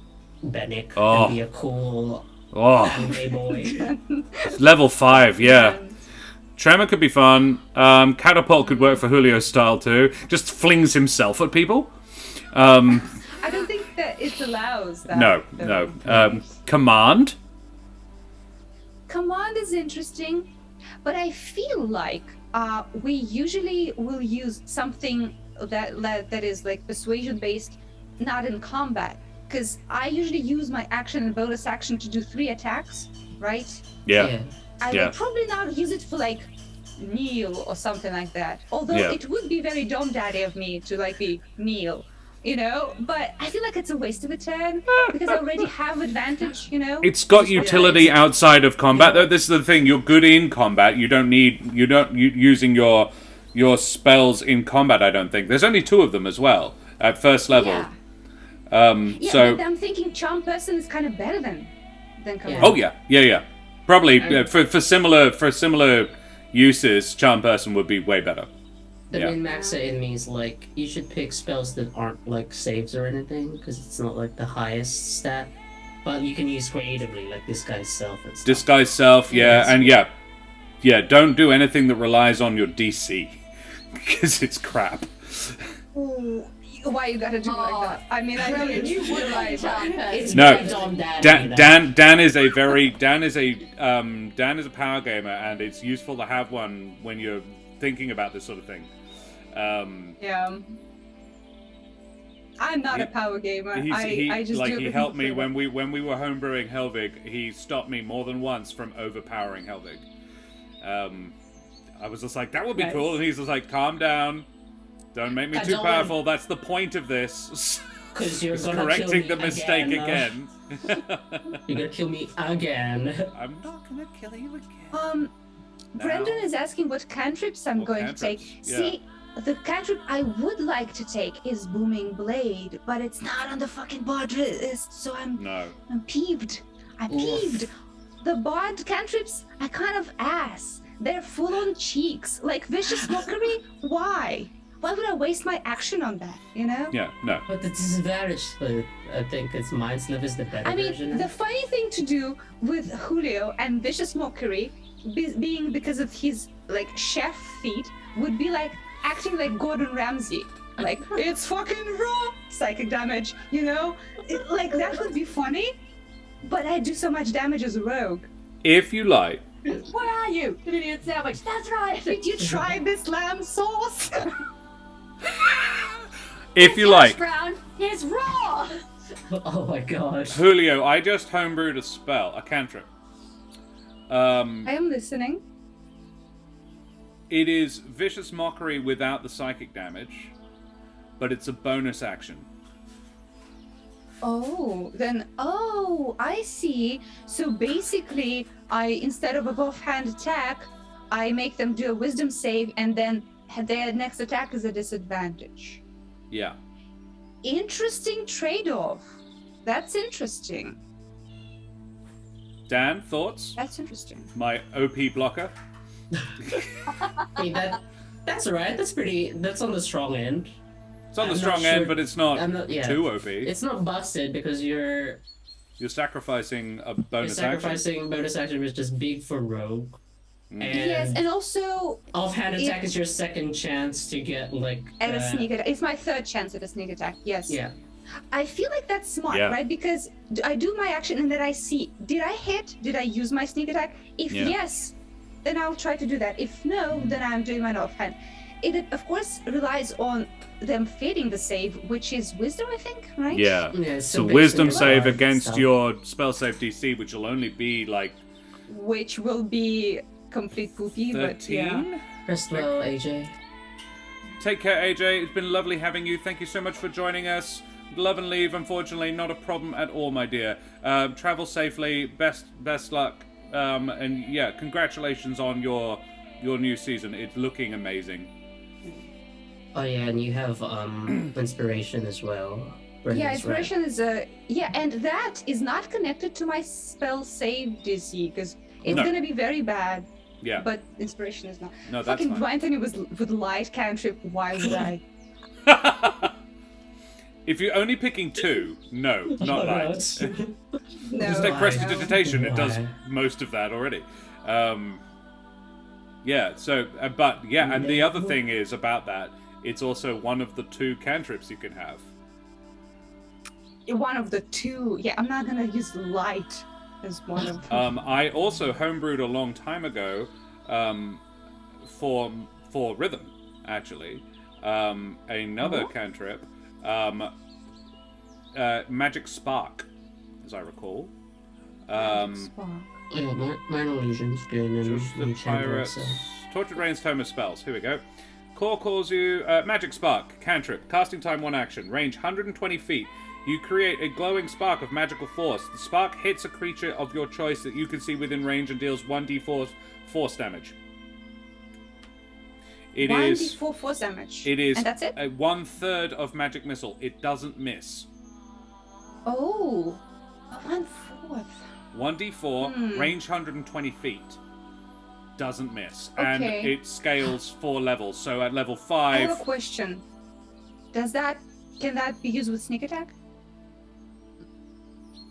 S2: Bennick
S1: Oh.
S2: and be a cool
S1: Oh,
S2: anime boy.
S1: level 5, yeah. Tremor could be fun. Catapult could work for Julio's style too. Just flings himself at people.
S3: I don't think that it allows that.
S1: No,
S3: though.
S1: no. Command.
S3: Command is interesting, but I feel like we usually will use something that is like persuasion based, not in combat. Because I usually use my action and bonus action to do 3 attacks, right?
S1: Yeah.
S3: I
S1: Yeah.
S3: would probably not use it for like kneel or something like that. Although
S1: Yeah.
S3: it would be very Dom Daddy of me to like be kneel. you know. But I feel like it's a waste of a turn because I already have advantage, you know.
S1: It's got utility outside of combat. Though this is the thing: you're good in combat. You don't using your spells in combat. I don't think there's only 2 of them as well at first level.
S3: Yeah. Yeah,
S1: So
S3: but I'm thinking charm person is kind of better than combat.
S1: oh yeah. Probably for similar uses, charm person would be way better.
S2: The
S1: Yeah.
S2: min-max enemies, like, you should pick spells that aren't, like, saves or anything, because it's not, like, the highest stat. But you can use creatively, like Disguise Self and stuff.
S1: Disguise self,
S2: Yes.
S1: and don't do anything that relies on your DC because it's crap.
S3: Ooh, why you gotta do it like that? I mean, I know you realize that.
S2: It's
S1: No,
S2: based on that.
S1: Dan is a power gamer, and it's useful to have one when you're thinking about this sort of thing.
S3: Yeah. I'm not a power gamer. I just do
S1: he
S3: it
S1: helped me
S3: for
S1: when we were homebrewing Helvig. He stopped me more than once from overpowering Helvig. I was just like, that would be
S3: Nice.
S1: cool, and he's just like, calm down, don't make me
S2: I
S1: too
S2: don't
S1: powerful. That's the point of this.
S2: Because you're
S1: It's
S2: gonna
S1: correcting
S2: kill
S1: the
S2: me
S1: mistake
S2: again. You're gonna kill me again.
S1: I'm not gonna kill you again.
S3: Brendan
S1: Now.
S3: is asking what cantrips I'm
S1: What
S3: going to take.
S1: cantrips? Yeah.
S3: See, the cantrip I would like to take is Booming Blade, but it's not on the fucking bard list, so I'm
S1: No.
S3: peeved. I'm
S2: Oof.
S3: peeved. The bard cantrips are kind of ass. They're full on cheeks. Like Vicious Mockery? Why? Why would I waste my action on that, you know?
S1: Yeah, no.
S2: But the disadvantage, I think it's Mindsliv is the better
S3: I
S2: version.
S3: mean, the funny thing to do with Julio and Vicious Mockery, being because of his like chef feat, would be like acting like Gordon Ramsay. Like, it's fucking raw psychic damage, you know? Like, that would be funny, but I do so much damage as a rogue.
S1: If you like,
S4: Where are you? An idiot sandwich. That's right.
S3: Did you try this lamb sauce?
S1: if you
S4: Hash
S1: like,
S4: brown is raw.
S2: Oh my god.
S1: Julio, I just homebrewed a spell, a cantrip.
S3: I am listening.
S1: It is Vicious Mockery without the psychic damage, but it's a bonus action.
S3: Oh, then, I see. So basically, instead of a offhand attack, I make them do a wisdom save, and then their next attack is a disadvantage.
S1: Yeah.
S3: Interesting trade-off. That's interesting.
S1: Dan, thoughts?
S3: That's interesting.
S1: My OP blocker?
S2: Hey, that's alright. That's on the strong end.
S1: It's on the
S2: I'm
S1: strong
S2: not
S1: end,
S2: sure-
S1: but it's not,
S2: I'm not- yeah.
S1: too OP.
S2: It's not busted because you're
S1: You're sacrificing a bonus
S2: sacrificing bonus action, which is just big for rogue.
S1: Mm.
S2: And
S3: Yes, and also
S2: offhand attack is your second chance to get like
S3: at a sneak attack. It's my third chance at a sneak attack. Yes.
S2: Yeah.
S3: I feel like that's smart,
S1: Yeah.
S3: right? Because I do my action and then I see, did I hit? Did I use my sneak attack? If
S1: Yeah.
S3: yes, then I'll try to do that. If no, then I'm doing my offhand. It of course relies on them fading the save, which is wisdom, I think, right?
S1: Yeah.
S2: Yeah,
S1: So
S2: basically
S1: wisdom
S2: a
S1: save
S2: lot
S1: against
S2: stuff.
S1: your spell save DC, which will only be like
S3: Which will be complete poopy, but yeah.
S1: 13?
S2: Rest well, AJ.
S1: Take care, AJ. It's been lovely having you. Thank you so much for joining us. Love and leave, unfortunately, not a problem at all, my dear. Travel safely. Best luck. And yeah, congratulations on your new season. It's looking amazing.
S2: Oh yeah, and you have inspiration as well.
S3: Yeah,
S2: Brendan's
S3: inspiration is and that is not connected to my spell save DC because it's
S1: No.
S3: gonna be very bad.
S1: Yeah.
S3: But inspiration is not.
S1: No, that's
S3: Fucking
S1: fine.
S3: Anthony was with light cantrip. Why would I?
S1: If you're only picking 2, no, not
S2: right.
S1: light.
S3: No.
S1: Just take
S2: Why?
S1: prestidigitation. It does
S2: Why?
S1: most of that already. Yeah. So, but yeah, and the other thing is about that. It's also one of the 2 cantrips you can have.
S3: One of the 2. Yeah, I'm not gonna use light as one of them.
S1: I also homebrewed a long time ago for rhythm, actually. Another cantrip, Magic Spark, as I recall.
S2: Yeah, minor illusions doing
S1: Just the
S2: and
S1: pirates. Tortured Rain's Tome of Spells. Here we go. Core calls you Magic Spark, cantrip, casting time 1 action, range 120 feet. You create a glowing spark of magical force. The spark hits a creature of your choice that you can see within range and deals 1d4 force damage. It
S3: 1d4 force damage.
S1: It is
S3: and that's it?
S1: 1/3 of magic missile. It doesn't miss.
S3: Oh, 1/4.
S1: 1d4, range 120 feet. Doesn't miss. And
S3: Okay.
S1: it scales 4 levels. So at level
S3: I have
S1: 5...
S3: a question. Can that be used with sneak attack?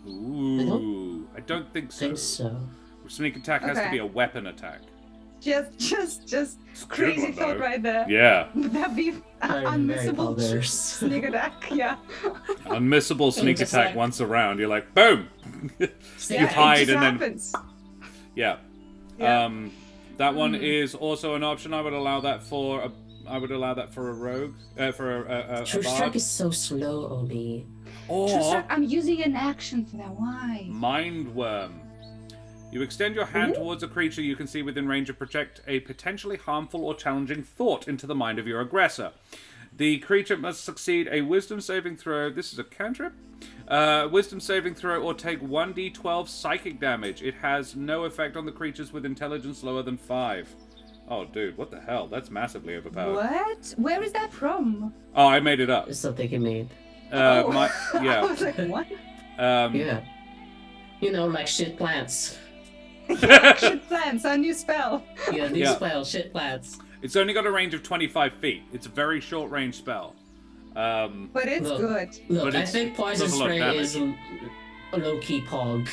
S1: Ooh, I don't think
S2: I
S1: so.
S2: think so.
S1: Sneak attack has to
S3: Okay.
S1: be a weapon attack.
S3: Just
S1: Good
S3: crazy
S1: one,
S3: thought
S1: though.
S3: right there.
S1: Yeah.
S3: Would that be
S2: I'm very
S3: unmissable
S2: others.
S3: sneak attack? Yeah.
S1: Unmissable sneak
S2: just
S1: attack
S2: like-
S1: once around. You're like, boom!
S3: Yeah,
S1: You hide
S3: it just
S1: and then...
S3: happens.
S1: Yeah.
S3: Yeah.
S1: That one is also an option. I would allow that for a... I would allow that for a rogue, for a
S2: True
S1: bard.
S2: Strike is so slow, Obi.
S3: True
S1: Or
S3: Strike, I'm using an action for that. Why?
S1: Mind Worm. You extend your hand towards a creature you can see within range and project a potentially harmful or challenging thought into the mind of your aggressor. The creature must succeed a wisdom saving throw. This is a cantrip. Wisdom saving throw or take 1d12 psychic damage. It has no effect on the creatures with intelligence lower than 5. Oh, dude, what the hell? That's massively overpowered.
S3: What? Where is that from?
S1: Oh, I made it up.
S2: It's something he made.
S3: Oh. I
S1: Yeah.
S3: was like, what?
S2: Yeah. You know, like shit plants.
S3: Shit plans, a new spell.
S2: Yeah, these
S1: Yeah.
S2: spells, shit plants.
S1: It's only got a range of 25 feet. It's a very short range spell.
S3: But it's
S2: Look.
S3: good.
S2: Look,
S1: But
S2: I
S1: it's-
S2: think Poison
S1: does a lot of
S2: Spray is
S1: damage.
S2: a low-key pog.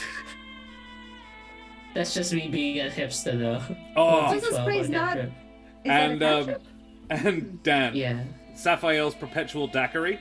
S2: That's just me being a hipster, though.
S1: Oh,
S3: Poison Spray is not- Is
S1: and
S3: that a cantrip?
S1: and Dan,
S2: Yeah.
S1: Sapphirel's Perpetual Daiquiri,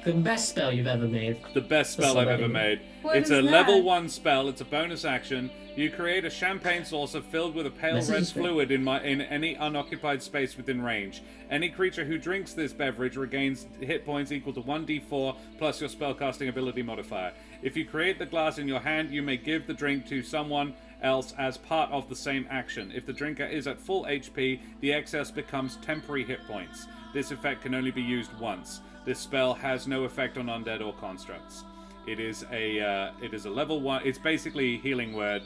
S2: The best spell you've ever made.
S1: the best spell I've ever made.
S3: What
S1: It's
S3: is
S1: a
S3: that?
S1: level 1 spell. It's a bonus action. You create a champagne saucer filled with a pale
S2: Message
S1: red
S2: is great.
S1: fluid in any unoccupied space within range. Any creature who drinks this beverage regains hit points equal to 1d4 plus your spellcasting ability modifier. If you create the glass in your hand, you may give the drink to someone else as part of the same action. If the drinker is at full HP, the excess becomes temporary hit points. This effect can only be used once. This spell has no effect on undead or constructs. It is a level 1. It's basically a healing word,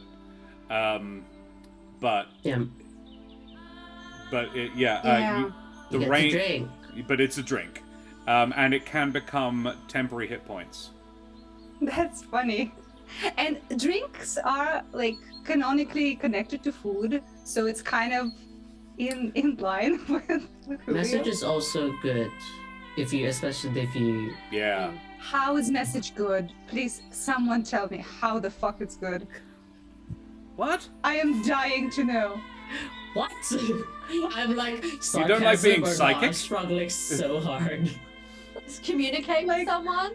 S1: but
S2: Yeah.
S1: it,
S3: Yeah.
S2: You
S1: the
S2: get
S1: range,
S2: to drink.
S1: but it's a drink, and it can become temporary hit points.
S3: That's funny. And drinks are like canonically connected to food, so it's kind of in line with who we
S2: Message
S3: are.
S2: is also good. Especially if you...
S1: Yeah.
S3: How is message good? Please, someone tell me how the fuck it's good.
S1: What?
S3: I am dying to know.
S2: What? I'm like,
S1: You don't like being
S2: sarcasm or not,
S1: psychic?
S2: I'm struggling so hard.
S4: Just communicate
S3: Like-
S4: with someone.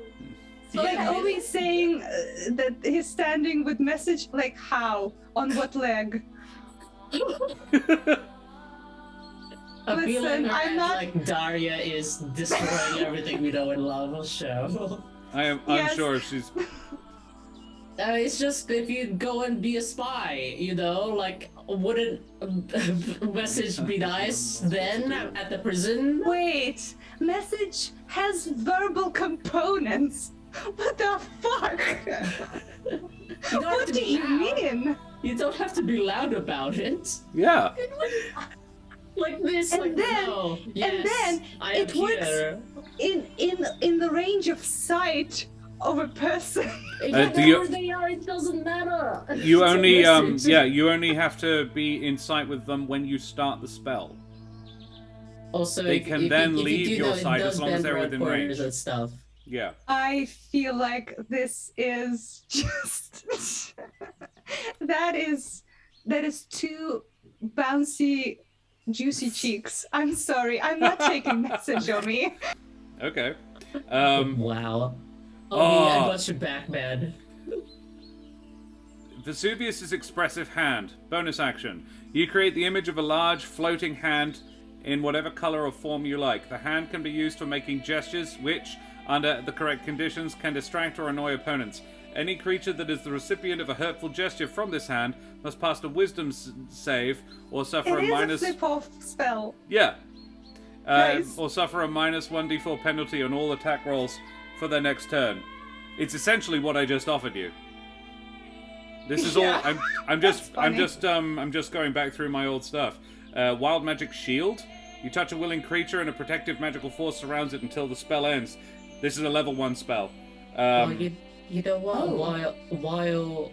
S4: It's
S3: Like
S4: okay.
S3: always saying that he's standing with message. Like how? On what leg?
S2: I feel like,
S3: Listen, I'm not-
S2: like Daria is destroying everything we know and love on show.
S1: I am
S3: Yes.
S1: unsure if she's.
S2: It's just if you go and be a spy, you know, like, wouldn't message be nice then at the prison?
S3: Wait, message has verbal components. What the fuck?
S2: You don't have
S3: What
S2: to
S3: do
S2: be
S3: you
S2: loud.
S3: mean?
S2: You don't have to be loud about it.
S1: Yeah.
S2: Like this,
S3: And
S2: like
S3: then-
S2: no. Yes,
S3: then
S2: I am
S3: it works-
S2: here.
S3: In the range of sight of a person.
S1: do you-
S2: Whatever they are, it doesn't matter.
S1: You
S2: It's a
S1: only
S2: message.
S1: you only have to be in sight with them when you start the spell.
S2: Also,
S1: They
S2: if-
S1: can
S2: if
S1: then
S2: you
S1: leave
S2: do
S1: your
S2: know it
S1: side
S2: does
S1: as long as
S2: bend
S1: they're
S2: around
S1: within
S2: corners
S1: range.
S2: and stuff.
S1: Yeah.
S3: I feel like this is just that is too bouncy, juicy cheeks. I'm sorry, I'm not taking message on me.
S1: Okay.
S2: Wow. Oh, yeah, I
S1: oh.
S2: got your back, man.
S1: Vesuvius's expressive hand. Bonus action. You create the image of a large floating hand in whatever color or form you like. The hand can be used for making gestures which, under the correct conditions, can distract or annoy opponents. Any creature that is the recipient of a hurtful gesture from this hand must pass a wisdom save or suffer
S3: It
S1: a
S3: is
S1: minus...
S3: a flip-off spell.
S1: Yeah.
S3: Nice.
S1: or suffer a minus 1d4 penalty on all attack rolls for their next turn. It's essentially what I just offered you. This is
S3: Yeah.
S1: all. I'm just
S3: funny.
S1: I'm just going back through my old stuff. Wild magic shield. You touch a willing creature and a protective magical force surrounds it until the spell ends. This is a level 1 spell.
S2: Well, you know what?
S3: Oh.
S2: While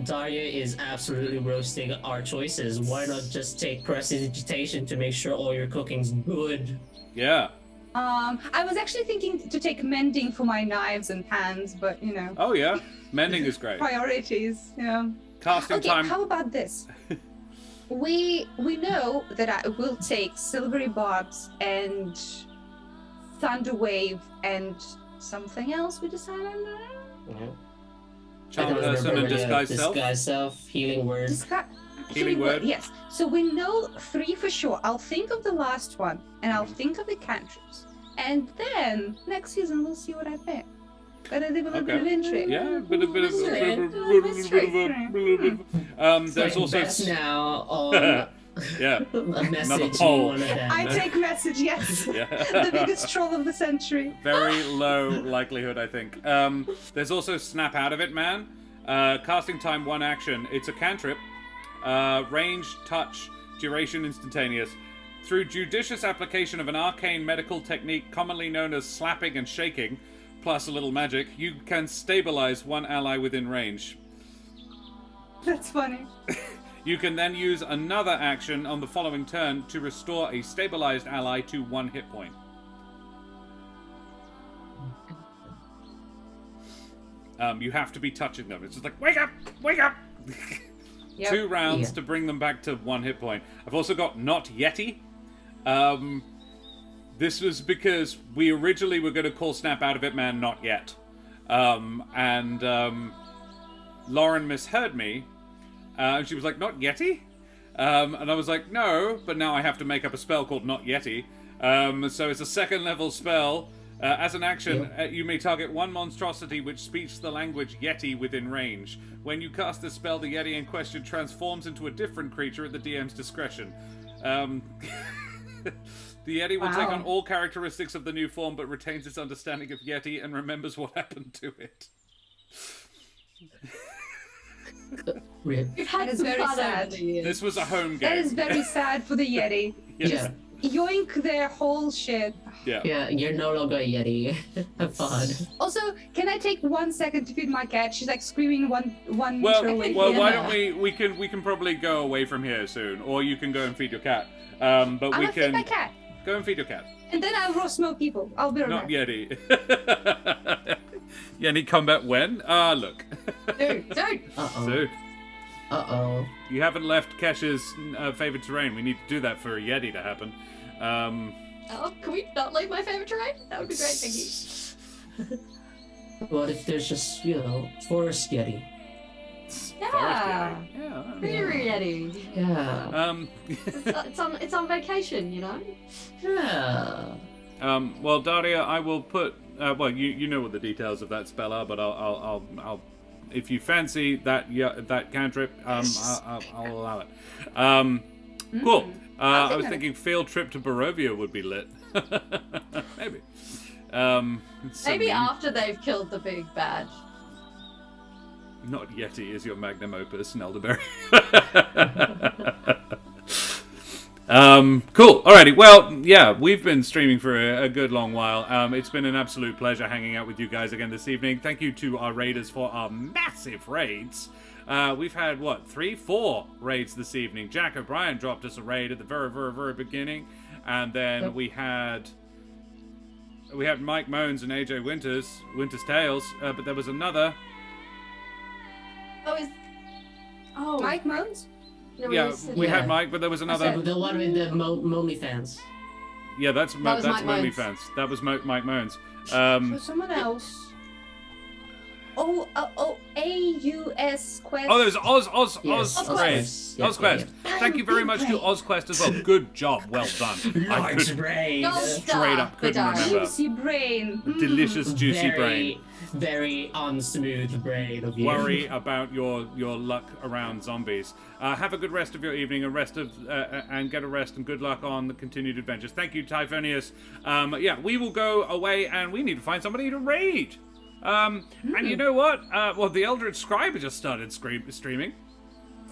S2: Daria is absolutely roasting our choices, why not just take prestidigitation to make sure all your cooking's good?
S1: Yeah.
S3: I was actually thinking to take mending for my knives and hands, but you know,
S1: Oh yeah. Mending is great.
S3: priorities. Yeah.
S1: Casting
S3: Okay,
S1: time.
S3: how about this? We know that I will take silvery barbs and thunder wave and something else we decided on that?
S2: Yeah.
S1: Charm
S2: I don't
S1: person
S2: remember
S1: and disguise self.
S2: Disguise self, healing word.
S1: Healing word.
S3: Yes. So we know 3 for sure. I'll think of the last one and I'll think of the cantrips. And then next season we'll see what I pick. Gotta leave a little bit of intrigue.
S1: Yeah, a bit of
S2: It's
S1: there's
S2: like
S1: also
S2: best now on
S1: yeah.
S2: a message you
S1: poll.
S2: want to have.
S3: I take message, yes.
S1: Yeah.
S3: The biggest troll of the century.
S1: Very low likelihood, I think. There's also snap out of it, man. Casting time 1 action. It's a cantrip. Range, touch, duration instantaneous. Through judicious application of an arcane medical technique commonly known as slapping and shaking, plus a little magic, you can stabilize one ally within range.
S3: That's funny.
S1: You can then use another action on the following turn to restore a stabilized ally to 1 hit point. You have to be touching them. It's just like, wake up! Wake up!
S3: Yep.
S1: 2 rounds
S2: Yeah.
S1: to bring them back to 1 hit point. I've also got Not Yeti. This was because we originally were going to call Snap Out of It Man Not Yet. Lauren misheard me. And she was like, Not Yeti? And I was like, no, but now I have to make up a spell called Not Yeti. So it's a 2nd level spell. As an action, you may target one monstrosity which speaks the language Yeti within range. When you cast this spell, the Yeti in question transforms into a different creature at the DM's discretion. The Yeti will take on all characteristics of the new form, but retains its understanding of Yeti and remembers what happened to it.
S2: Rip.
S4: We've had
S3: That is
S4: some
S3: very
S4: fun
S3: sad.
S4: over the years.
S1: This was a home
S3: That
S1: game.
S3: is very sad for the Yeti.
S2: Yeah.
S3: Yoink their whole shit.
S1: Yeah.
S2: Yeah, you're no longer a Yeti. Have fun.
S3: Also, can I take 1 second to feed my cat? She's like screaming one
S1: Well,
S3: meter away.
S1: well, why
S4: Yeah.
S1: don't we can probably go away from here soon, or you can go and feed your cat. But
S3: I'm
S1: we
S3: gonna feed my
S1: can
S3: cat.
S1: go and feed your cat.
S3: And then I'll roast more people. I'll be right
S1: Not
S3: back.
S1: Yeti. Yeti combat when? Look.
S4: Don't.
S2: Uh-oh.
S1: So,
S2: Uh-oh.
S1: you haven't left Kesh's favorite terrain. We need to do that for a Yeti to happen.
S4: Oh, can we not leave my favorite terrain? That would be great, thank you.
S2: What if there's just, forest Yeti?
S1: Forest
S4: Yeah.
S1: Yeti. Yeah.
S4: Very Yeti.
S2: Yeah.
S4: It's on vacation, you know?
S2: Yeah.
S1: Well, Daria, I will put. Well, you know what the details of that spell are, but I'll if you fancy that cantrip, I'll allow it. Cool. I was thinking field trip to Barovia would be lit. Maybe.
S4: Maybe after they've killed the big bad.
S1: Not Yeti is your magnum opus, Nelderberry. Cool. Alrighty. Well, yeah, we've been streaming for a good long while. It's been an absolute pleasure hanging out with you guys again this evening. Thank you to our raiders for our massive raids. We've had, 4 raids this evening. Jack O'Brien dropped us a raid at the very, very, very beginning. And then we had Mike Moans and AJ Winter's Tales. But there was another.
S3: Mike Moans?
S4: No,
S1: Yeah, we had Mike, but there was another.
S2: The one with the Momi fans.
S1: Yeah, that's
S4: was Mike
S1: Momi
S4: Moans.
S1: fans. That was Mike Moans.
S3: For someone else. AUS Quest.
S1: Oh, there's Oz
S2: Yes,
S1: Quest.
S2: Yep,
S1: Ozquest.
S2: yep.
S1: Thank you very
S3: I'm
S1: much
S3: big
S1: to
S3: brain.
S1: Ozquest as well. Good job. Well done. I
S2: Large
S1: could
S2: brain.
S4: Gold
S1: straight
S4: star
S1: up
S4: for
S1: couldn't
S4: Daria.
S1: remember.
S3: Juicy brain.
S1: Delicious, juicy
S2: very,
S1: brain.
S2: Very unsmooth brain of you.
S1: Worry about your luck around zombies. Have a good rest of your evening and and get a rest and good luck on the continued adventures. Thank you, Typhonius. Yeah, we will go away and we need to find somebody to raid. And you know what? Well, the Eldritch Scribe just started streaming.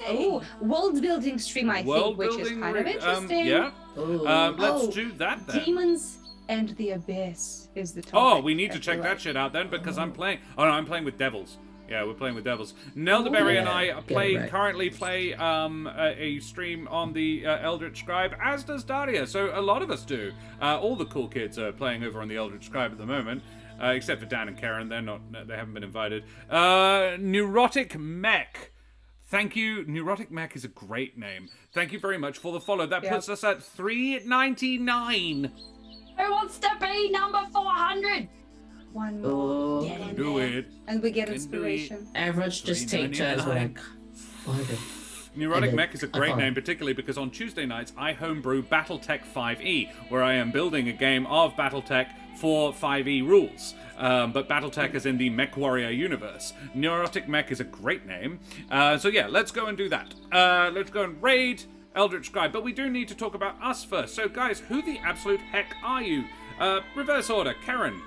S3: Oh, world building stream, I think, which is kind of interesting.
S1: Yeah.
S2: Ooh.
S1: Let's
S3: Oh,
S1: do that then.
S3: Demons and the Abyss is the topic.
S1: Oh, we need to
S3: I
S1: check
S3: feel
S1: that
S3: like.
S1: shit out then because I'm playing. Oh no, I'm playing with devils. Yeah, we're playing with devils. Nelderberry and I
S2: Yeah, get it right.
S1: currently play a stream on the Eldritch Scribe, as does Daria. So a lot of us do. All the cool kids are playing over on the Eldritch Scribe at the moment, except for Dan and Karen. They haven't been invited. Neurotic Mech. Thank you. Neurotic Mech is a great name. Thank you very much for the follow. That
S3: Yeah.
S1: puts us at $3.99.
S4: Who wants to be number 400?
S3: One more.
S2: Ooh.
S4: Get in
S1: Do
S4: there.
S1: it.
S3: And we get
S1: Can do
S3: inspiration.
S2: Average just take turns
S1: $3.99.
S2: like.
S1: Neurotic
S2: And
S1: Mech is a great
S2: iconic.
S1: name, particularly because on Tuesday nights I homebrew BattleTech 5e, where I am building a game of BattleTech for 5e rules. But BattleTech is in the MechWarrior universe. Neurotic Mech is a great name. So yeah, let's go and do that. Let's go and raid Eldritch Scribe. But we do need to talk about us first. So guys, who the absolute heck are you? Reverse order. Karen,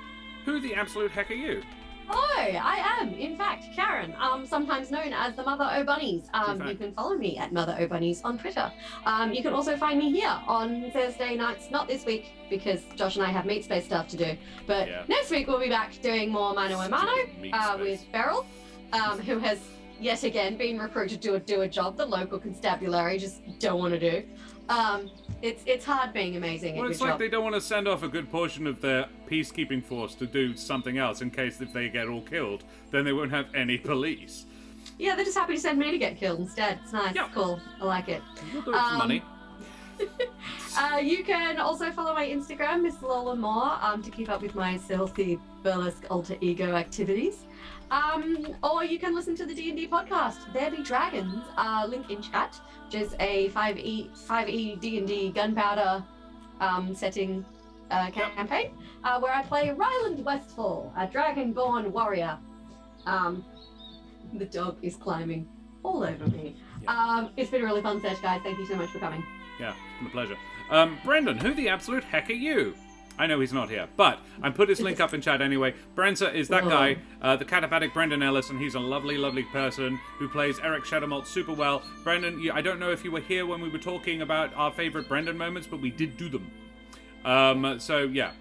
S1: who the absolute heck are you?
S4: Hello, I am, in fact, Karen, sometimes known as the Mother O'Bunnies. You can follow me at Mother O'Bunnies on Twitter. You can also find me here on Thursday nights, not this week, because Josh and I have meat space stuff to do, but
S1: Yeah.
S4: next week we'll be back doing more Mano a Mano
S1: Meat space.
S4: with Beryl, who has yet again been recruited to do a job the local constabulary just don't want to do. It's hard being amazing
S1: Well,
S4: at
S1: it's
S4: your
S1: like
S4: job.
S1: they don't want to send off a good portion of their peacekeeping force to do something else in case if they get all killed, then they won't have any police.
S4: Yeah, they're just happy to send me to get killed instead. It's nice,
S1: Yeah.
S4: it's cool, I like it.
S1: We'll do it for money.
S4: You can also follow my Instagram, Miss Lola Moore, to keep up with my stealthy burlesque alter ego activities. Or you can listen to the D&D podcast, There Be Dragons, link in chat, which is a 5e D&D gunpowder setting campaign, where I play Ryland Westfall, a dragonborn warrior. The dog is climbing all over me. It's been a really fun set, guys. Thank you so much for coming.
S1: Yeah, it's been a pleasure. Brendan, who the absolute heck are you? I know he's not here, but I put his link up in chat anyway. Brenza is that guy, the catabatic Brendan Ellis, and he's a lovely, lovely person who plays Eric Shadowmalt super well. Brendan, I don't know if you were here when we were talking about our favorite Brendan moments, but we did do them. So yeah,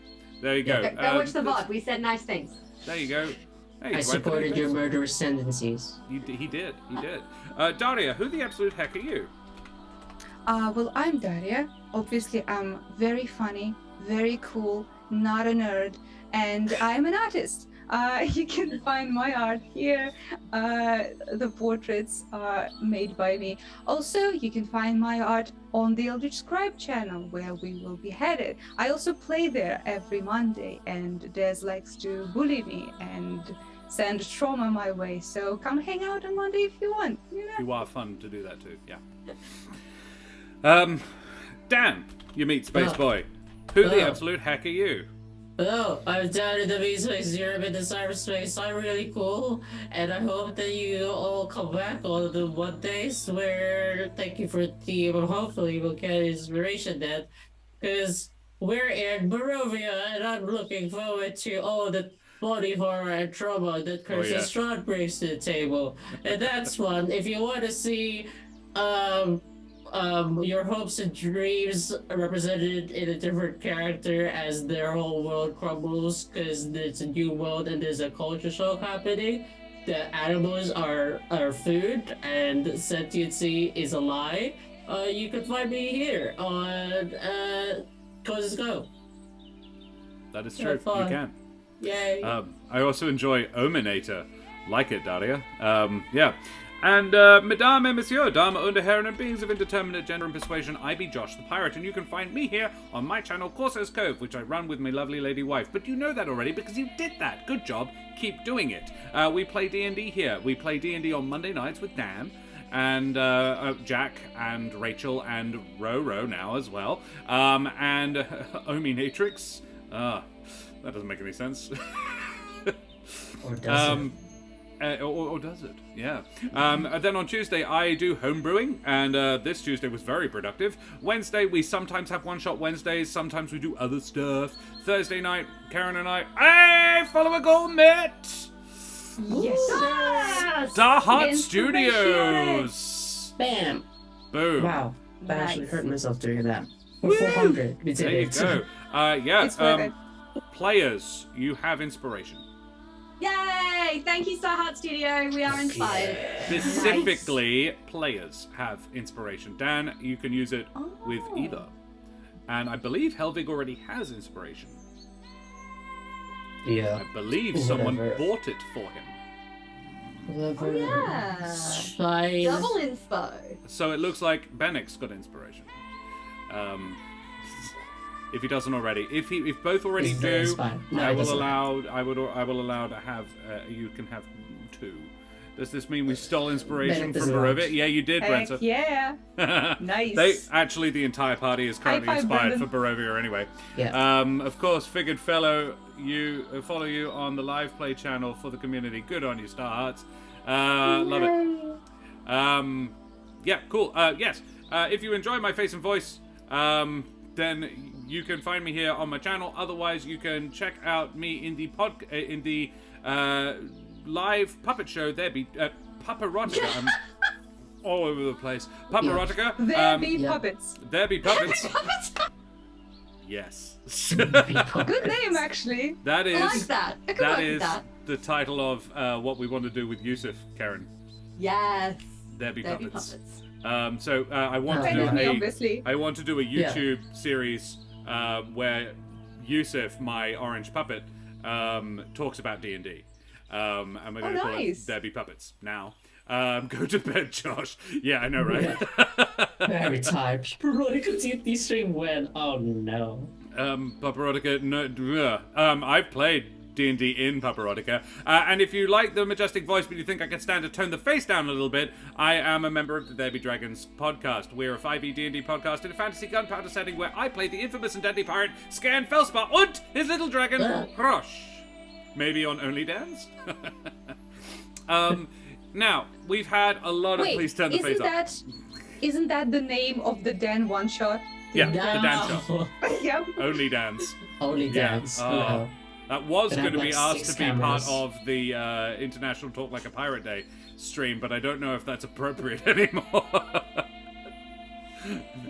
S1: there you go.
S4: Go watch the VOD. We said nice things.
S1: There you go. Hey,
S2: I
S1: right
S2: supported
S1: there.
S2: your murderous tendencies.
S1: He did. Daria, who the absolute heck are you?
S3: Well, I'm Daria. Obviously, I'm very funny, very cool, not a nerd, and I'm an artist. You can find my art here. The portraits are made by me. Also, you can find my art on the Eldritch Scribe channel, where we will be headed. I also play there every Monday, and Des likes to bully me and send trauma my way. So come hang out on Monday if you want. You know?
S1: You are fun to do that too. Yeah. Dan, you meet Space
S2: Oh.
S1: Boy. Who the
S2: Oh.
S1: absolute heck are you?
S2: Hello, I'm down in the V-Space Europe in the cyberspace. I'm really cool, and I hope that you all come back on the Mondays where thank you for the team, and hopefully we'll get inspiration then, because we're in Barovia, and I'm looking forward to all the body horror and trauma that Curtis
S1: yeah.
S2: Strahd brings to the table. And that's one. If you want to see your hopes and dreams represented in a different character as their whole world crumbles because it's a new world and there's a culture shock happening. The animals are food and sentiency is a lie. You can find me here on Causes Go.
S1: That is
S2: Yeah,
S1: true. You
S2: fun.
S1: can.
S2: Yay.
S1: I also enjoy Ominator. Like it, Daria. Yeah. And Madame et Monsieur, Dame under Herren and Beings of Indeterminate Gender and Persuasion, I be Josh the Pirate, and you can find me here on my channel, Corsair's Cove, which I run with my lovely lady wife. But you know that already because you did that. Good job. Keep doing it. We play D&D here. We play D&D on Monday nights with Dan, and Jack, and Rachel, and Ro now as well. And Omi Natrix. That doesn't make any sense.
S2: Or does it?
S1: Or does it? Yeah. And then on Tuesday, I do homebrewing, and this Tuesday was very productive. Wednesday, we sometimes have one-shot Wednesdays. Sometimes we do other stuff. Thursday night, Karen and I, hey, follow a goal, Mitt!
S3: Yes, sir.
S1: Dahat
S3: Inspiration.
S1: Studios!
S2: Bam!
S1: Boom.
S2: Wow. I actually
S4: Nice.
S2: hurt myself doing that. For 400. We did
S1: There you
S2: it.
S1: go. Yeah,
S3: It's worth it.
S1: players, you have inspiration.
S4: Yay! Thank you, Star Heart Studio. We are inspired.
S1: Specifically, players have inspiration. Dan, you can use it with
S4: Oh.
S1: either. And I believe Helvig already has inspiration.
S2: Yeah.
S1: I believe someone
S2: Whatever.
S1: bought it for him.
S2: Whatever.
S4: Yeah.
S2: Fine.
S4: Double inspo.
S1: So it looks like Bennick's got inspiration. If he doesn't already, if both already
S2: It's very
S1: do,
S2: fine. No,
S1: I
S2: it
S1: will
S2: doesn't.
S1: I will allow to have. You can have two. Does this mean we stole inspiration
S2: Bennick
S1: from
S2: doesn't
S1: Barovia?
S2: want.
S1: Yeah, you did,
S3: Heck
S1: Brenta.
S3: yeah. Nice.
S1: The entire party is currently
S3: High five,
S1: inspired
S3: Brendan.
S1: for Barovia anyway.
S2: Yeah.
S1: Of course, figured follow you on the live play channel for the community. Good on you, Star Hearts. Love it. Yeah, cool. Yes. If you enjoy my face and voice, then you can find me here on my channel. Otherwise, you can check out me in the live puppet show. There be Pupperotica. I'm all over the place. Pupperotica.
S3: There be
S2: yeah.
S3: puppets.
S1: There be puppets. Yes.
S3: Good name, actually.
S1: That is.
S4: I like that. I could work with that.
S1: the title of what we want to do with Yusuf, Karen.
S4: Yes.
S1: There be
S4: There be
S1: puppets.
S4: puppets.
S1: So I want to
S2: Kind
S1: do
S3: of me,
S1: a
S3: obviously.
S1: I want to do a YouTube series where Yusuf, my orange puppet, talks about D&D. And we're going to call it
S3: nice.
S1: There Be Puppets now. Go to bed, Josh. Yeah, I know, right?
S2: Very tired. Veronica D&D stream when? Oh no.
S1: Pupperotica, no, I've played D&D in Pupperotica. And if you like the majestic voice but you think I can stand to tone the face down a little bit, I am a member of the There Be Dragons podcast. We're a 5e D&D podcast in a fantasy gunpowder setting where I play the infamous and deadly pirate Scan Felspar and his little dragon, Rosh. Maybe on Only Dance? Now, we've had a lot of
S3: Wait,
S1: Please Turn the Face Up.
S3: isn't that the name of the Dan one shot?
S1: Yeah, the dance show.
S3: Yep.
S1: Only Dance.
S2: Only
S1: Yeah.
S2: dance.
S1: Oh.
S2: Wow.
S1: That was
S2: But
S1: going to
S2: have,
S1: be
S2: like,
S1: asked
S2: 6
S1: to be part
S2: cameras.
S1: of the International Talk Like a Pirate Day stream, but I don't know if that's appropriate anymore.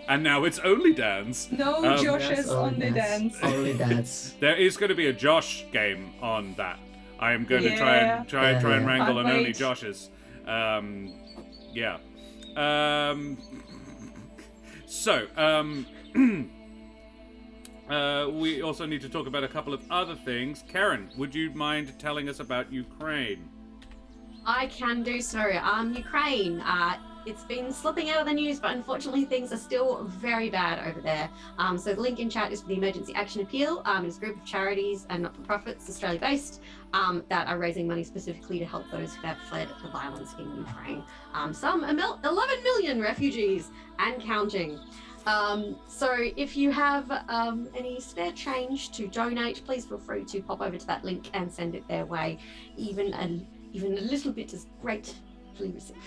S1: And now it's Only Dance.
S3: No Josh's
S2: Yes,
S3: only dance.
S2: Only dance.
S1: There is going to be a Josh game on that. I am going to
S3: Yeah.
S1: try and
S2: Yeah.
S1: wrangle
S3: Can't
S1: an Only
S3: wait.
S1: Joshes. Yeah. So, we also need to talk about a couple of other things. Karen, would you mind telling us about Ukraine?
S4: I can do so. Ukraine. It's been slipping out of the news, but unfortunately things are still very bad over there. So the link in chat is for the Emergency Action Appeal. It's a group of charities and not-for-profits, Australia-based, that are raising money specifically to help those who have fled the violence in Ukraine. Some 11 million refugees and counting. So if you have any spare change to donate, please feel free to pop over to that link and send it their way. Even a little bit is gratefully received.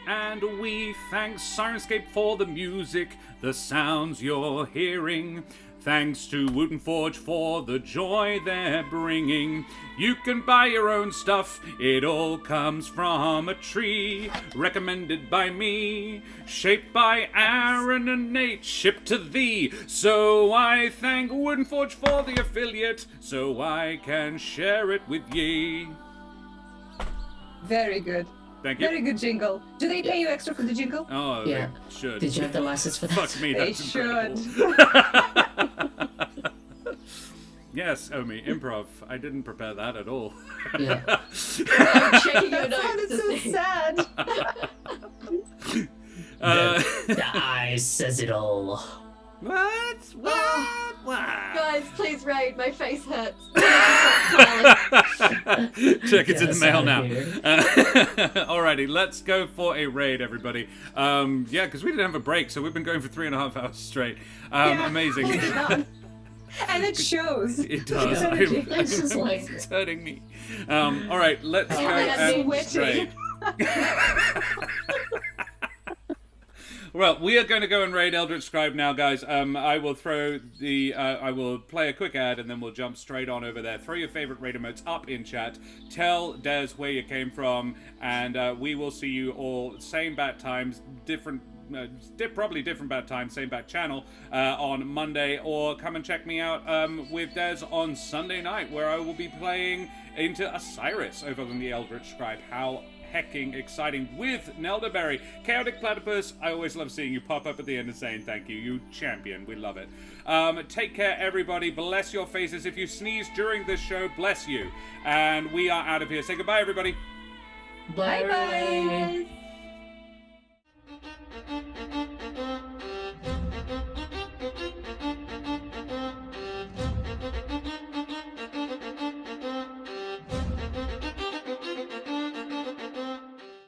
S1: And we thank Sirenscape for the music, the sounds you're hearing. Thanks to Wooten Forge for the joy they're bringing. You can buy your own stuff, it all comes from a tree. Recommended by me, shaped by Aaron and Nate, shipped to thee. So I thank Wooten Forge for the affiliate, so I can share it with ye.
S3: Very good.
S1: Thank you.
S3: Very good jingle. Do they pay you extra for the jingle?
S1: Oh,
S2: Yeah.
S1: they should.
S2: Did you have the license for that?
S1: Fuck me,
S3: They
S1: that's
S3: should.
S1: incredible. Yeah, yes, Omi, improv. I didn't prepare that at all.
S2: Yeah.
S4: I'm checking your
S3: That
S4: notes.
S3: sounded so sad.
S2: The eyes says it all.
S1: What? What?
S4: Guys, please raid. My face hurts.
S1: Check it's in the
S2: Get
S1: mail
S2: us
S1: now.
S2: out of here.
S1: Alrighty, let's go for a raid, everybody. Yeah, because we didn't have a break, so we've been going for 3.5 hours straight.
S3: Yeah.
S1: Amazing.
S3: And it shows.
S1: It does.
S3: The energy.
S2: It's just like-
S1: It's hurting me. Alright, let's go
S4: I'm
S1: and
S3: sweaty.
S1: raid. Well, we are going to go and raid Eldritch Scribe now, guys. I will throw the, I will play a quick ad and then we'll jump straight on over there. Throw your favorite raid emotes up in chat. Tell Des where you came from, and we will see you all same bat times, different. Probably different bat time, same bat channel on Monday, or come and check me out with Des on Sunday night, where I will be playing into Osiris over on the Eldritch Scribe. How hecking exciting with Nelderberry. Chaotic Platypus, I always love seeing you pop up at the end and saying thank you. You champion. We love it. Take care, everybody. Bless your faces. If you sneeze during this show, bless you. And we are out of here. Say goodbye, everybody.
S2: Bye.
S3: Bye, guys.